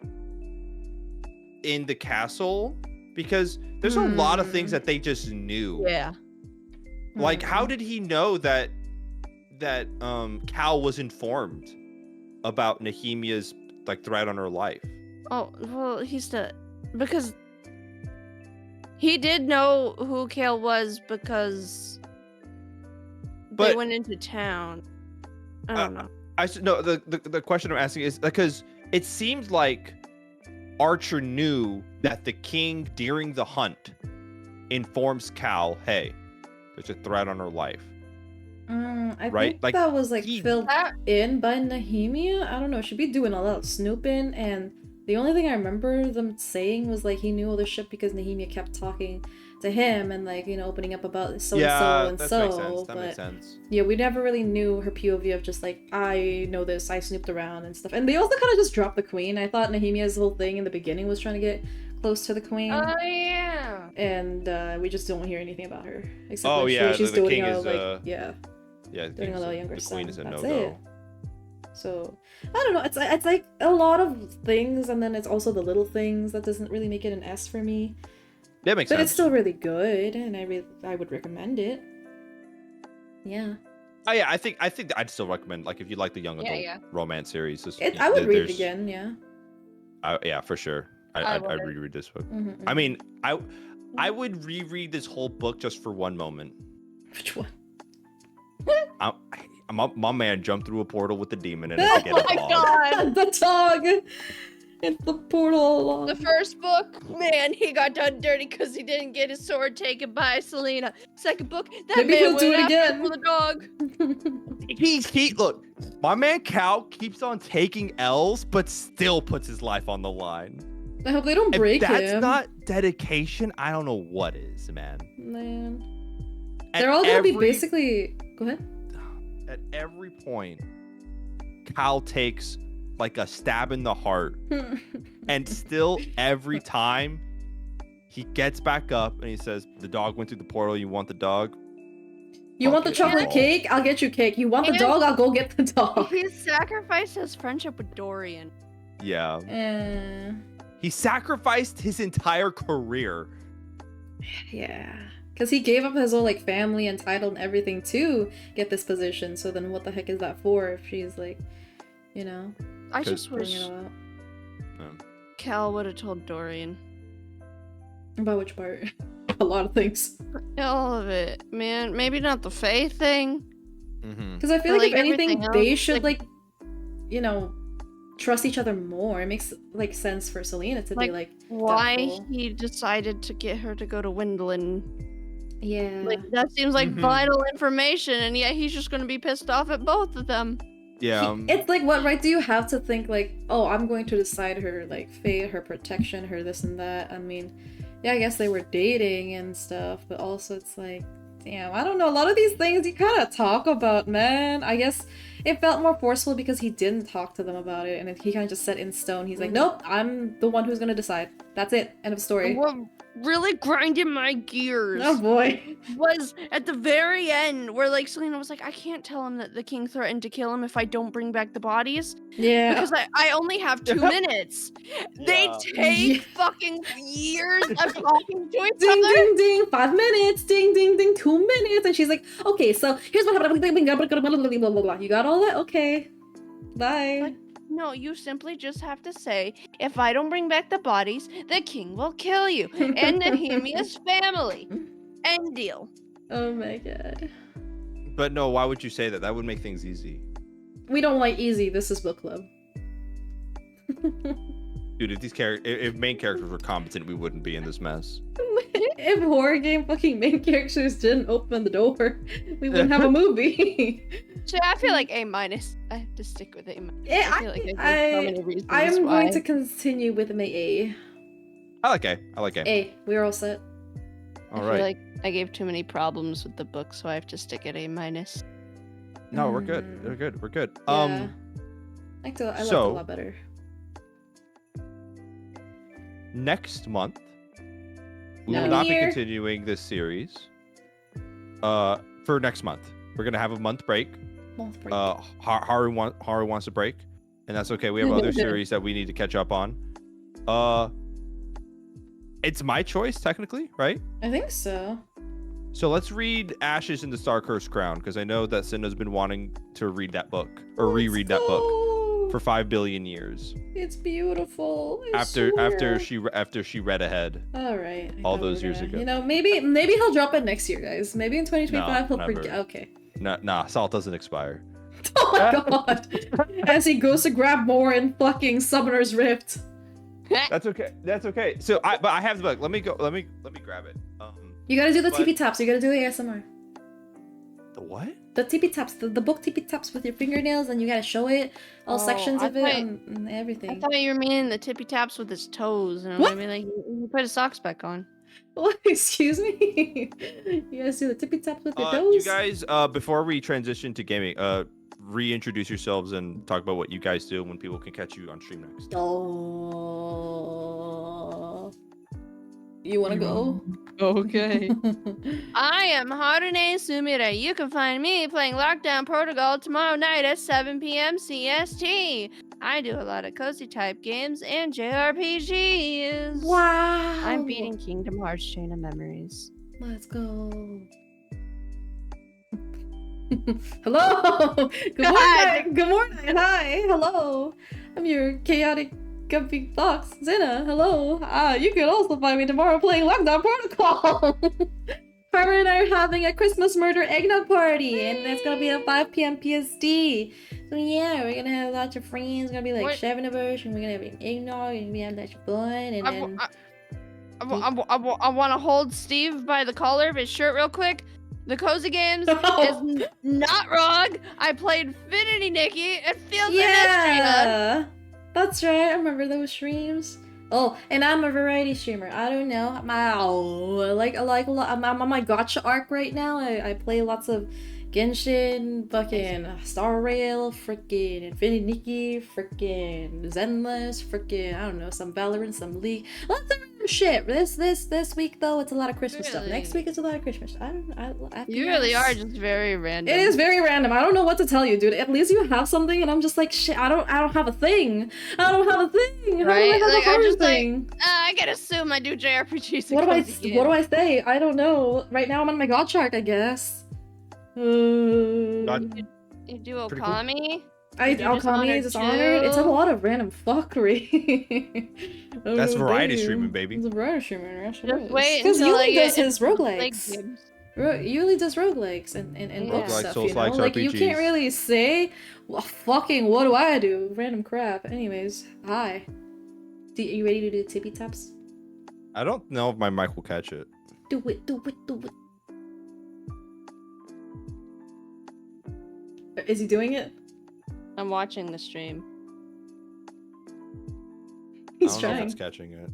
S1: in the castle because there's a lot of things that they just knew.
S2: Yeah.
S1: Like, how did he know that Cal was informed about Nehemia's like threat on her life?
S2: Oh, well, because he did know who Kale was because they went into town. I don't know.
S1: The question I'm asking is because it seems like Archer knew that the king during the hunt informs Cal, hey, there's a threat on her life.
S3: I think like, that was like filled in by Nehemia. I don't know. She'd be doing a lot of snooping, and the only thing I remember them saying was like he knew all this shit because Nehemia kept talking to him and like, you know, opening up about so and so.
S1: That makes sense.
S3: Yeah, we never really knew her POV of just like, I know this, I snooped around and stuff. And they also kind of just dropped the queen. I thought Nehemia's whole thing in the beginning was trying to get close to the queen.
S2: Oh yeah.
S3: And we just don't hear anything about her. Except she's
S1: the
S3: doing
S1: king
S3: a,
S1: is
S3: like, doing a little younger son. The queen is a no-go. So I don't know. It's like a lot of things, and then it's also the little things that doesn't really make it an S for me.
S1: That makes sense.
S3: But it's still really good, and I would recommend it. Yeah.
S1: Oh yeah, I think that I'd still recommend, like, if you like the young adult
S2: Yeah.
S1: romance series.
S3: I would read it again, yeah.
S1: Yeah, for sure. I'd reread this book.
S3: Mm-hmm,
S1: I mean, I would reread this whole book just for one moment.
S3: Which one?
S1: My man jumped through a portal with the demon and had to get a dog.
S2: God.
S3: The dog! It's the portal all along.
S2: The first book, man, he got done dirty because he didn't get his sword taken by Selena. Second book, that
S3: Maybe
S2: man
S3: he'll do
S2: went
S3: it
S2: after
S3: again.
S2: for the dog.
S1: He look, my man Cal keeps on taking L's, but still puts his life on the line.
S3: I hope they don't break
S1: If that's
S3: him.
S1: not dedication, I don't know what is, man.
S3: Man.
S1: At
S3: They're all gonna be
S1: every-
S3: basically... Go ahead.
S1: At every point, Cal takes like a stab in the heart, and still every time he gets back up and he says, "The dog went through the portal. You want the dog?
S3: You want the
S1: Fuck it,
S3: chocolate
S1: all."
S3: cake? I'll get you cake. You want the
S2: And-
S3: dog? I'll go get the dog.
S2: He sacrificed his friendship with Dorian.
S1: Yeah. He sacrificed his entire career.
S3: Yeah. Because he gave up his whole, like, family and title and everything to get this position. So then what the heck is that for if she's, like, you know,
S2: I just
S3: putting
S2: wish
S3: it all out?
S2: Cal would have told Dorian.
S3: About which part? A lot of things.
S2: All of it, man. Maybe not the Faye thing.
S1: Mm-hmm.
S3: Because I feel
S2: But,
S3: like, if
S2: like,
S3: anything,
S2: everything
S3: they
S2: else,
S3: should,
S2: like-
S3: like, you know, trust each other more. It makes, like, sense for Selena to be,
S2: Like,
S3: like,
S2: Why
S3: doubtful.
S2: he decided to get her to go to Windlin.
S3: Yeah.
S2: Like, that seems like
S1: Mhm.
S2: vital information, and yet he's just gonna be pissed off at both of them.
S1: Yeah.
S3: It's like, what right do you have to think, like, oh, I'm going to decide her, like, fate, her protection, her this and that? I mean, yeah, I guess they were dating and stuff, but also it's like, damn, I don't know. A lot of these things you kind of talk about, man. I guess it felt more forceful because he didn't talk to them about it, and he kind of just set in stone. He's like, nope, I'm the one who's gonna decide. That's it. End of story.
S2: What really grinded my gears
S3: Oh boy.
S2: was at the very end where, like, Selena was like, I can't tell him that the king threatened to kill him if I don't bring back the bodies
S3: Yeah.
S2: because I only have 2 minutes. They
S1: Yeah.
S2: take
S3: Yeah.
S2: fucking years of talking to each
S3: Ding,
S2: other.
S3: ding, ding, 5 minutes, ding, ding, ding, 2 minutes. And she's like, okay, so here's what happened. Blah, blah, blah. You got all that? Okay. Bye.
S2: Like, no, you simply just have to say, if I don't bring back the bodies, the king will kill you and Nehemiah's family. End deal.
S3: Oh my god.
S1: But no, why would you say that? That would make things easy.
S3: We don't like easy. This is book club.
S1: Dude, if main characters were competent, we wouldn't be in this mess.
S3: If horror game fucking main characters didn't open the door, we wouldn't have a movie.
S2: So I feel like A-. I have to stick with A-.
S3: Yeah,
S2: I feel like there's so many reasons
S3: I'm
S2: why.
S3: going to continue with my A.
S1: I like A. I like A.
S3: A. We're all set.
S1: All
S2: I
S1: right.
S2: feel like I gave too many problems with the book, so I have to stick at A-.
S1: No, we're good. We're good. We're good.
S3: Yeah. I liked it a
S1: so-
S3: lot better.
S1: Next month, we
S3: No.
S1: will not be
S3: Here.
S1: continuing this series. For next month, we're gonna have a month break.
S3: Month break.
S1: Haru wants a break, and that's okay. We have other series that we need to catch up on. It's my choice technically, right?
S3: I think so.
S1: So let's read Ashes in the Star-Cursed Crown, because I know that Cinna's been wanting to read that book or reread that book for 5 billion years.
S3: It's beautiful. I
S1: After
S3: swear.
S1: she read ahead.
S3: All right. I
S1: all
S3: thought we
S1: those
S3: were
S1: years
S3: gonna-
S1: ago.
S3: You know, maybe he'll drop it next year, guys. Maybe in 2025 he'll
S1: never.
S3: forget. Okay.
S1: Nah, Salt doesn't expire.
S3: Oh my god! As he goes to grab more in fucking Summoner's Rift.
S1: That's okay. That's okay. So I have the book. Let me grab it.
S3: You gotta do the
S1: But-
S3: tippy taps. You gotta do the ASMR.
S1: The what?
S3: The tippy taps. The book tippy taps with your fingernails, and you gotta show it, all
S2: Oh,
S3: sections
S2: I
S3: of it,
S2: thought-
S3: and everything.
S2: I thought you were meaning the tippy taps with his toes, and
S3: What?
S2: I mean, like, you put his socks back on.
S3: What? Excuse me? You guys do the tippy taps with your toes?
S1: You guys, before we transition to gaming, reintroduce yourselves and talk about what you guys do when people can catch you on stream next.
S3: Oh. You wanna go?
S2: Okay. I am Harune Sumire. You can find me playing Lockdown Protocol tomorrow night at 7 p.m. CST. I do a lot of cozy type games and JRPGs.
S3: Wow.
S2: I'm beating Kingdom Hearts Chain of Memories.
S3: Let's go. Hello. Good
S2: God.
S3: morning. Good morning. Hi. Hello. I'm your chaotic gumpy fox, Zena. Hello. You can also find me tomorrow playing Lockdown Protocol. Farmer and I are having a Christmas murder eggnog party, and it's gonna be at 5 p.m. PST. So yeah, we're gonna have lots of friends. It's gonna be like
S2: What?
S3: 7-ish, and we're gonna have an eggnog, and we have lots of fun, and then.
S2: I want to hold Steve by the collar of his shirt real quick. The Cozy Games
S3: Oh.
S2: is not wrong. I played Infinity Nikki and Fields
S3: Yeah, that's right. I remember those streams. Oh, and I'm a variety streamer. I don't know. I'm on my gotcha arc right now. I play lots of Genshin, fucking Star Rail, freaking Infinity Nikki, freaking Zenless, freaking I don't know, some Valorant, some League, lots of random shit. This week though, it's a lot of Christmas stuff. Next week it's a lot of Christmas.
S2: You really are just very random.
S3: It is very random. I don't know what to tell you, dude. At least you have something, and I'm just like, shit. I don't have a thing. I don't have a thing.
S2: Right?
S3: How do I have a
S2: I'm just
S3: thing?
S2: like, I can assume I do JRPGs.
S3: What do I say? I don't know. Right now I'm on my god shark, I guess.
S2: You do
S1: Pretty cool.
S2: Okami?
S3: Alchemy is Dishonored. It's a lot of random fuckery.
S1: That's variety streaming, baby.
S3: It's a variety streaming. Yes, it
S2: Just
S3: is.
S2: wait
S3: Because
S2: until I
S3: Yuli
S2: get
S3: does his
S2: like
S3: roguelikes.
S2: games.
S3: Yuli does roguelikes and book
S2: Roguelikes,
S3: stuff,
S1: Souls
S3: you know?
S1: likes
S3: Like, you can't
S1: RPGs.
S3: really say, well, fucking, what do I do? Random crap. Anyways, hi. Are you ready to do tippy taps?
S1: I don't know if my mic will catch it.
S3: Do it, do it, do it. Is he doing it?
S2: I'm watching the stream.
S3: He's
S1: I don't know if
S3: trying.
S1: it's catching it.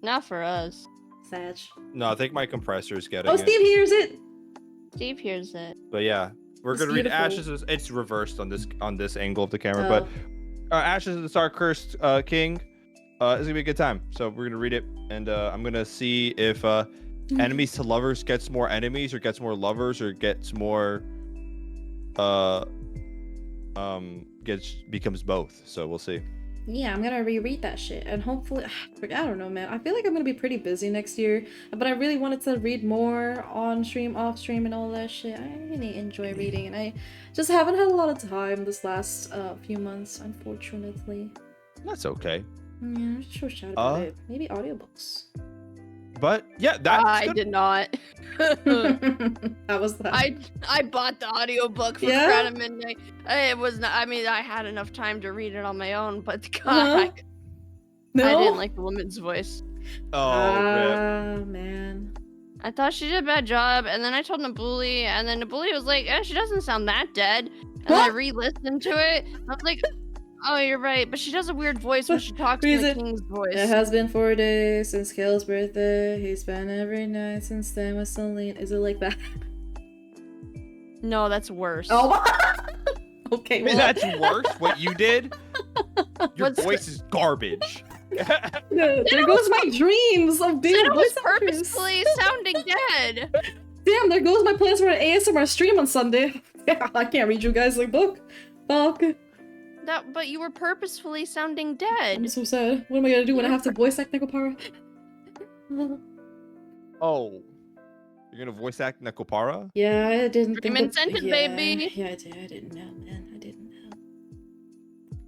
S2: Not for us.
S3: Sag.
S1: No, I think my compressor is getting
S3: Oh,
S1: it.
S3: Steve hears it!
S2: Steve hears it.
S1: But yeah, we're
S3: It's
S1: gonna read
S3: beautiful.
S1: Ashes. It's reversed on this angle of the camera,
S3: Oh.
S1: but Ashes of the Star Cursed King. It's gonna be a good time. So we're gonna read it, and I'm gonna see if enemies to lovers gets more enemies, or gets more lovers, or gets more becomes both. So we'll see.
S3: Yeah, I'm gonna reread that shit, and hopefully, I don't know, man. I feel like I'm gonna be pretty busy next year, but I really wanted to read more on stream, off stream, and all that shit. I really enjoy reading, and I just haven't had a lot of time this last few months, unfortunately.
S1: That's okay.
S3: Yeah, I'm just so sad about it. Maybe audiobooks.
S1: But yeah, that's
S2: I
S1: good.
S2: did not.
S3: That was that.
S2: I bought the audiobook for
S3: Yeah?
S2: Crown of Midnight. It was not. I mean, I had enough time to read it on my own, but God,
S3: Uh-huh. No.
S2: I didn't like the woman's voice.
S1: Oh, rip.
S3: Man.
S2: I thought she did a bad job, and then I told Nabuli, and then Nabuli was like, she doesn't sound that dead. And I
S3: What?
S2: re-listened to it. I was like, oh, you're right, but she does a weird voice when she talks in the
S3: Reason-
S2: king's voice.
S3: It has been 4 days since Kale's birthday. He spent every night since then with Celine. Is it like that?
S2: No, that's worse.
S3: Oh. Okay,
S1: I mean,
S3: well.
S1: that's worse. What you did. Your
S2: What's-
S1: voice is garbage.
S3: No, there goes my dreams of being
S2: It
S3: a
S2: was
S3: voice actress.
S2: purposefully sounding dead.
S3: Damn, there goes my plans for an ASMR stream on Sunday. I can't read you guys like book. Fuck.
S2: But you were purposefully sounding dead.
S3: I'm so sad. What am I gonna do when I have to voice act Nekopara?
S1: Oh, you're gonna voice act Nekopara?
S3: Yeah, I didn't
S2: Dream
S3: think
S2: incentive,
S3: yeah,
S2: baby.
S3: Yeah, I didn't know, man. I didn't know.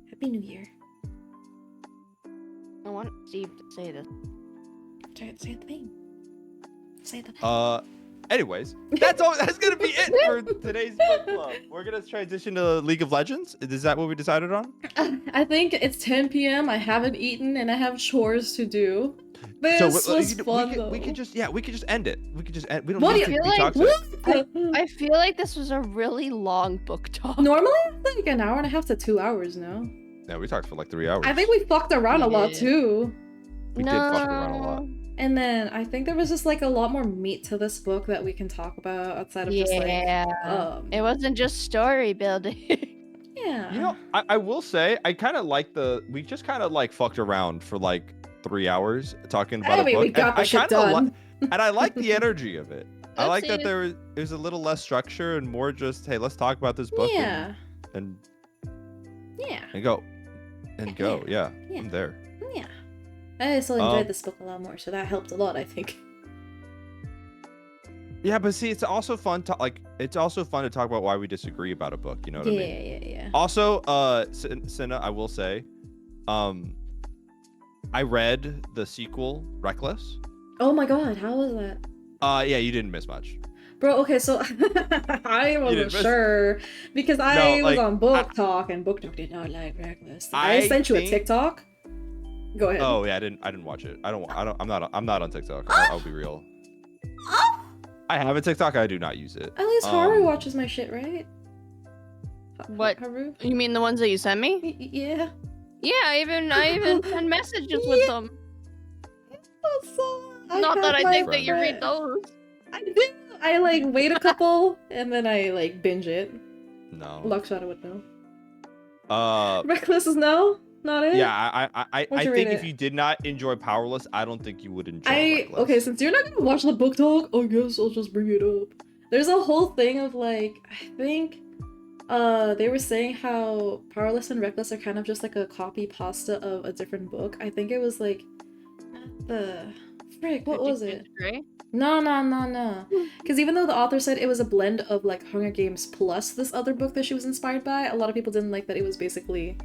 S3: Happy New Year.
S2: I want Steve to say this.
S3: Say the thing. Say the
S1: Anyways, that's all. That's gonna be it for today's book club. We're gonna transition to League of Legends. Is that what we decided on?
S3: I think it's 10 p.m. I haven't eaten and I have chores to do. This was fun though.
S1: we could just end it. We could just end. We don't
S3: What
S1: need
S3: do
S1: to
S2: you
S1: be
S2: like?
S1: toxic.
S2: I feel like this was a really long book talk.
S3: Normally it's like an hour and a half to 2 hours now.
S1: Yeah, we talked for like 3 hours.
S3: I think we fucked around a lot
S2: Yeah.
S3: too.
S1: we did fuck around a lot.
S3: And then I think there was just like a lot more meat to this book that we can talk about outside of just like
S2: It wasn't just story building.
S3: yeah.
S1: You know, I will say I kind of like we just kind of like fucked around for like 3 hours talking about
S3: I
S1: a
S3: mean,
S1: book.
S3: we got the
S1: I
S3: shit
S1: kinda
S3: done.
S1: and I like the energy of it. I like that
S2: Oopsies.
S1: there's a little less structure and more just, hey, let's talk about this book
S3: Yeah.
S1: and
S3: Yeah.
S1: go. Yeah,
S3: Yeah.
S1: I'm there.
S3: Yeah. I still enjoyed
S1: Um,
S3: this book a lot more, so that helped a lot, I think.
S1: Yeah, but see, it's also fun to it's also fun to talk about why we disagree about a book. You know what I mean?
S3: Yeah.
S1: Also, Cinna, I will say, I read the sequel, Reckless.
S3: Oh my god, how was that?
S1: Yeah, you didn't miss much.
S3: Bro, okay, so I wasn't sure because I was on Book Talk and Book Talk did not like Reckless. I sent you a TikTok. Go ahead.
S1: Oh yeah, I didn't watch it. I'm not on TikTok. I'll be real. I have a TikTok. I do not use it.
S3: At least Haru watches my shit, right?
S2: What?
S3: Haru?
S2: You mean the ones that you sent me?
S3: Yeah.
S2: Yeah, I even send messages with them. Not that I think that you read those.
S3: I do. I like wait a couple and then I like binge it.
S1: No.
S3: Luxshot would know. Reckless is no? Not it?
S1: Yeah, I think if you did not enjoy Powerless, I don't think you would enjoy Reckless.
S3: Okay, since you're not gonna watch the book talk, I guess I'll just bring it up. There's a whole thing of like, I think they were saying how Powerless and Reckless are kind of just like a copy pasta of a different book. I think it was like the frick, what was it? No. Because even though the author said it was a blend of like Hunger Games plus this other book that she was inspired by, a lot of people didn't like that it was basically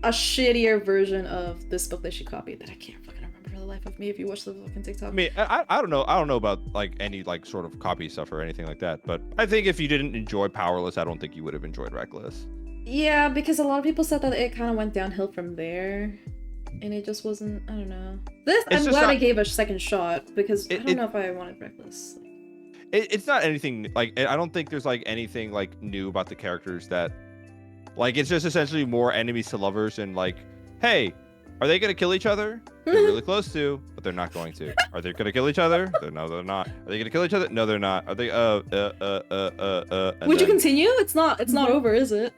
S3: a shittier version of this book that she copied that I can't fucking remember for the life of me. If you watch the fucking TikTok,
S1: I mean, I don't know about like any like sort of copy stuff or anything like that, but I think if you didn't enjoy Powerless, I don't think you would have enjoyed Reckless.
S3: Yeah, because a lot of people said that it kind of went downhill from there, and it just wasn't. I don't know. I'm glad I gave a second shot because I don't know if I wanted Reckless.
S1: It's not anything like I don't think there's like anything like new about the characters that. Like, it's just essentially more enemies to lovers and like, hey, are they going to kill each other? They're really close to, but they're not going to. Are they going to kill each other? No, they're not. Are they going to kill each other? No, they're not. Are they,
S3: Would you continue? It's not over, is it?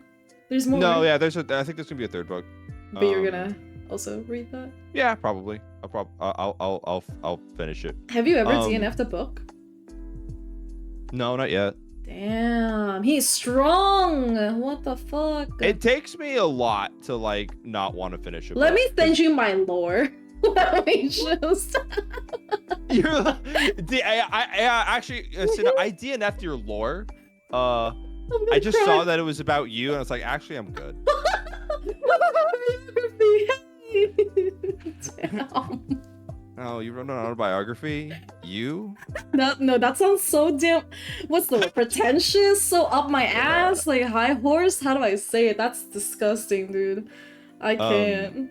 S3: There's more.
S1: No, yeah, I think there's going to be a third book.
S3: But you're going to also read that?
S1: Yeah, probably. I'll finish it.
S3: Have you ever DNF'd a book?
S1: No, not yet.
S3: Damn, he's strong. What the fuck?
S1: It takes me a lot to like not want to finish it.
S3: Let me send you my lore. Let me just.
S1: I actually, I DNF'd your lore. I just saw that it was about you, and I was like, actually, I'm good.
S3: Damn.
S1: Oh, you wrote an autobiography? You?
S3: No, that sounds so damn. What's the word? Pretentious? So up my ass? Like high horse? How do I say it? That's disgusting, dude. I can't.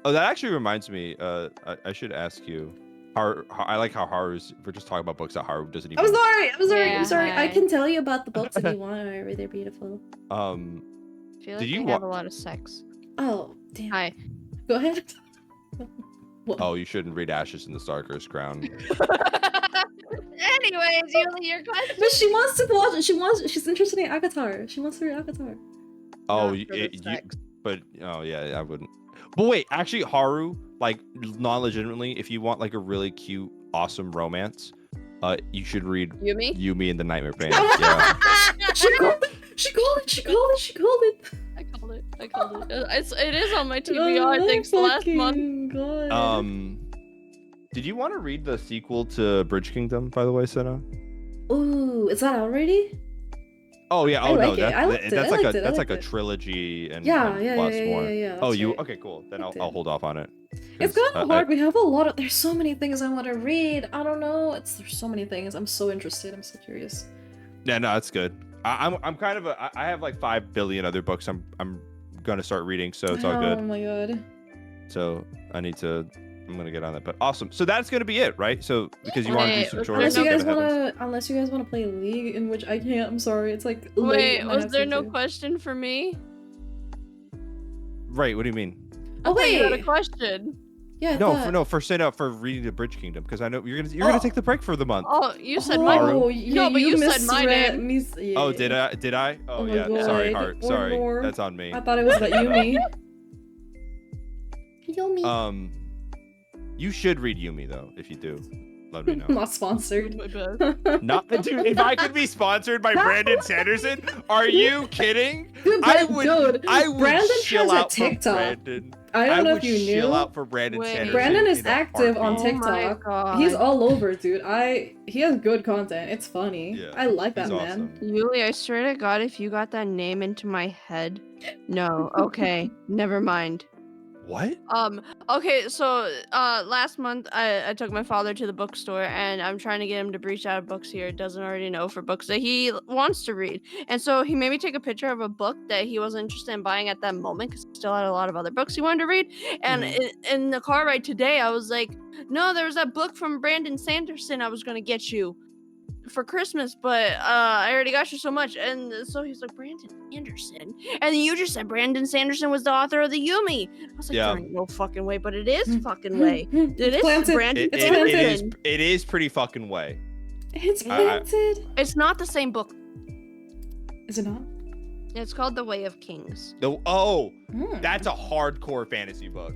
S1: Oh, that actually reminds me. I should ask you. I like how Haru's. We're just talking about books that Haru doesn't even.
S3: I'm sorry. I can tell you about the books if you want. They're beautiful.
S2: I feel like you have a lot of sex.
S3: Oh, damn.
S2: Hi.
S3: Go ahead.
S1: What? Oh, you shouldn't read Ashes in the Starker's Crown.
S2: Anyways, your question.
S3: But she wants to watch. She's interested in Akatar. She wants to read Akatar.
S1: Oh, but oh yeah, I wouldn't. But wait, actually, Haru, like non-legitimately, if you want like a really cute, awesome romance, you should read Yumi and the Nightmare Pain. Yeah.
S3: She called it.
S2: I called it. It is on my TBR. Thanks last month.
S3: God.
S1: Did you want to read the sequel to Bridge Kingdom, by the way, Senna?
S3: Ooh, is that out already?
S1: Oh yeah. Oh no,
S3: that's
S1: like a trilogy and
S3: plus
S1: more.
S3: Yeah.
S1: Oh, okay, cool. Then I'll hold off on it.
S3: It's kind of hard. We have a lot of. There's so many things I want to read. I don't know. There's so many things. I'm so interested. I'm so curious.
S1: Yeah, no, it's good. I'm kind of I have like 5 billion other books I'm gonna start reading, so it's all good.
S3: Oh my god.
S1: So I'm gonna get on that. But awesome. So that's gonna be it, right? So because you want to do some chores.
S3: Unless you guys wanna play League, in which I can't. I'm sorry. It's like late.
S2: Wait, was there no question for me?
S1: Right. What do you mean?
S3: Oh wait,
S2: you had a question.
S3: Yeah.
S1: For reading the Bridge Kingdom, because I know you're gonna take the break for the month.
S2: Oh, you said my name. No, but you said my name.
S3: Yeah.
S1: Oh, did I? Oh yeah.
S3: God.
S1: Sorry, Heart. Sorry.
S3: More.
S1: That's on me.
S3: I thought it was about Yumi.
S4: Yumi.
S1: You should read Yumi though, if you do. let me know.
S3: Not sponsored.
S2: My bad.
S1: Not dude, if I could be sponsored by Brandon Sanderson, are you kidding?
S3: Dude,
S1: I would
S3: Brandon
S1: chill
S3: has a
S1: out for
S3: TikTok.
S1: Brandon.
S3: I don't know
S1: would
S3: if you
S1: chill
S3: knew.
S1: out for Brandon
S2: Wait.
S1: Sanderson.
S3: Brandon is
S1: in a
S3: active on
S1: heartbeat.
S2: Oh my
S3: TikTok.
S2: God.
S3: He's all over, dude. He has good content. It's funny.
S1: Yeah,
S3: I like that
S1: he's
S3: man.
S1: awesome.
S2: Yuli, I swear to God, if you got that name into my head. No, okay, never mind.
S1: What?
S2: Okay, so last month I took my father to the bookstore and I'm trying to get him to breach out of books he doesn't already know for books that he wants to read. And so he made me take a picture of a book that he wasn't interested in buying at that moment because he still had a lot of other books he wanted to read. And in the car ride today, I was like, no, there was that book from Brandon Sanderson I was gonna get you for Christmas, but I already got you so much. And so he's like, Brandon Sanderson, and then you just said Brandon Sanderson was the author of the Yumi. I was like,
S1: Yeah.
S2: there ain't no fucking way, but it is fucking way. It is
S3: Planted.
S2: Brandon
S3: It's
S2: Sanderson.
S1: It is pretty fucking way.
S3: It's
S1: I-
S3: planted.
S2: It's not the same book.
S3: Is it not?
S2: It's called The Way of Kings.
S1: That's a hardcore fantasy book.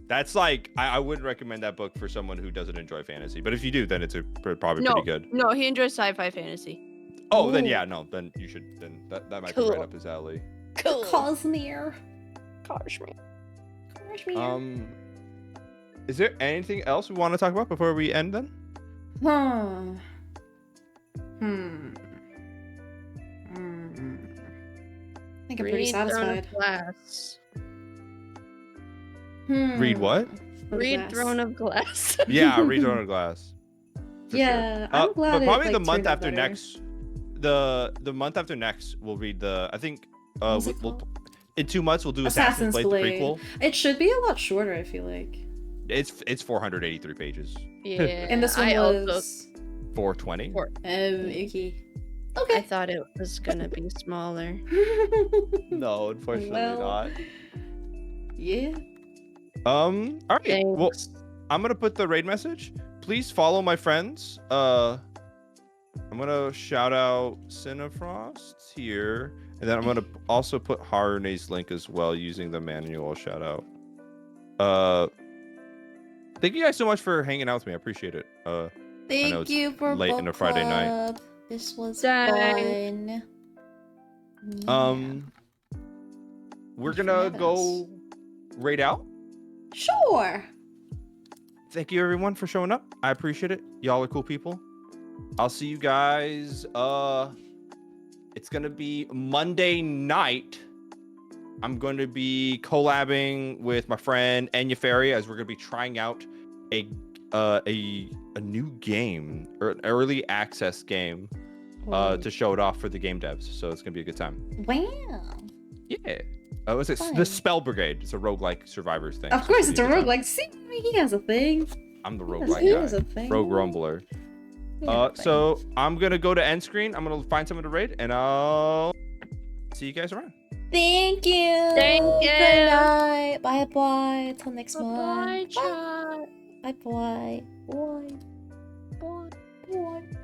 S1: That's like I wouldn't recommend that book for someone who doesn't enjoy fantasy. But if you do, then it's probably pretty good.
S2: No, he enjoys sci-fi fantasy.
S1: Oh, then
S3: Ooh.
S1: yeah, no, then you should. Then that might be
S2: Cool.
S1: right up his alley.
S3: Cosmere.
S2: Cashmere.
S1: Is there anything else we want to talk about before we end then?
S3: Huh. I think I'm pretty
S2: Read Throne of
S3: satisfied.
S2: Glass.
S1: Read what?
S2: Read Throne of Glass.
S1: Yeah, read Throne of Glass. For
S3: Yeah,
S1: sure.
S3: I'm glad
S1: but
S3: it,
S1: probably
S3: like,
S1: the month
S3: turned out
S1: after
S3: better.
S1: next. The month after next, we'll read the. I think.
S3: What's it
S1: We'll,
S3: called?
S1: in 2 months, we'll do
S3: Assassin's
S1: Assassin's Blade, the
S3: Blade.
S1: prequel.
S3: It should be a lot shorter, I feel like.
S1: It's 483 pages.
S2: Yeah.
S3: And this one
S2: I
S3: was.
S2: also
S1: 420.
S3: Okay.
S2: I
S3: Okay.
S2: thought it was gonna be smaller.
S1: No, unfortunately
S3: Well,
S1: not.
S3: Yeah.
S1: All right.
S2: Thanks.
S1: Well, I'm gonna put the raid message. Please follow my friends. I'm gonna shout out Cinefrost here, and then I'm gonna also put Harune's link as well using the manual shout out. Thank you guys so much for hanging out with me. I appreciate it. know
S3: Thank
S1: it's
S3: you for
S1: late in a Friday night.
S3: Club. This was
S2: Dang.
S3: fun.
S1: We're
S3: Thanks for
S1: gonna
S3: having
S1: go raid out.
S3: Sure.
S1: Thank you everyone for showing up. I appreciate it. Y'all are cool people. I'll see you guys. It's gonna be Monday night. I'm going to be collabing with my friend Enya Ferry as we're gonna be trying out a new game or an early access game to show it off for the game devs. So it's gonna be a good time.
S3: Wow.
S1: Yeah. Oh, is it
S3: Fun.
S1: the Spell Brigade? It's a roguelike survivors thing.
S3: Of
S1: so
S3: course,
S1: gonna
S3: it's a
S1: be good time.
S3: roguelike. See, he has a thing.
S1: I'm the
S3: He
S1: roguelike
S3: has
S1: guy.
S3: a thing.
S1: Rogue Rumbler.
S3: He has a thing.
S1: So I'm gonna go to end screen. I'm gonna find someone to raid, and I'll see you guys around.
S3: Thank you.
S2: Thank you.
S3: Good night. Bye bye. Till next
S2: Bye,
S3: month.
S2: chat.
S3: Bye bye. Bye.
S2: Bye.
S3: Bye.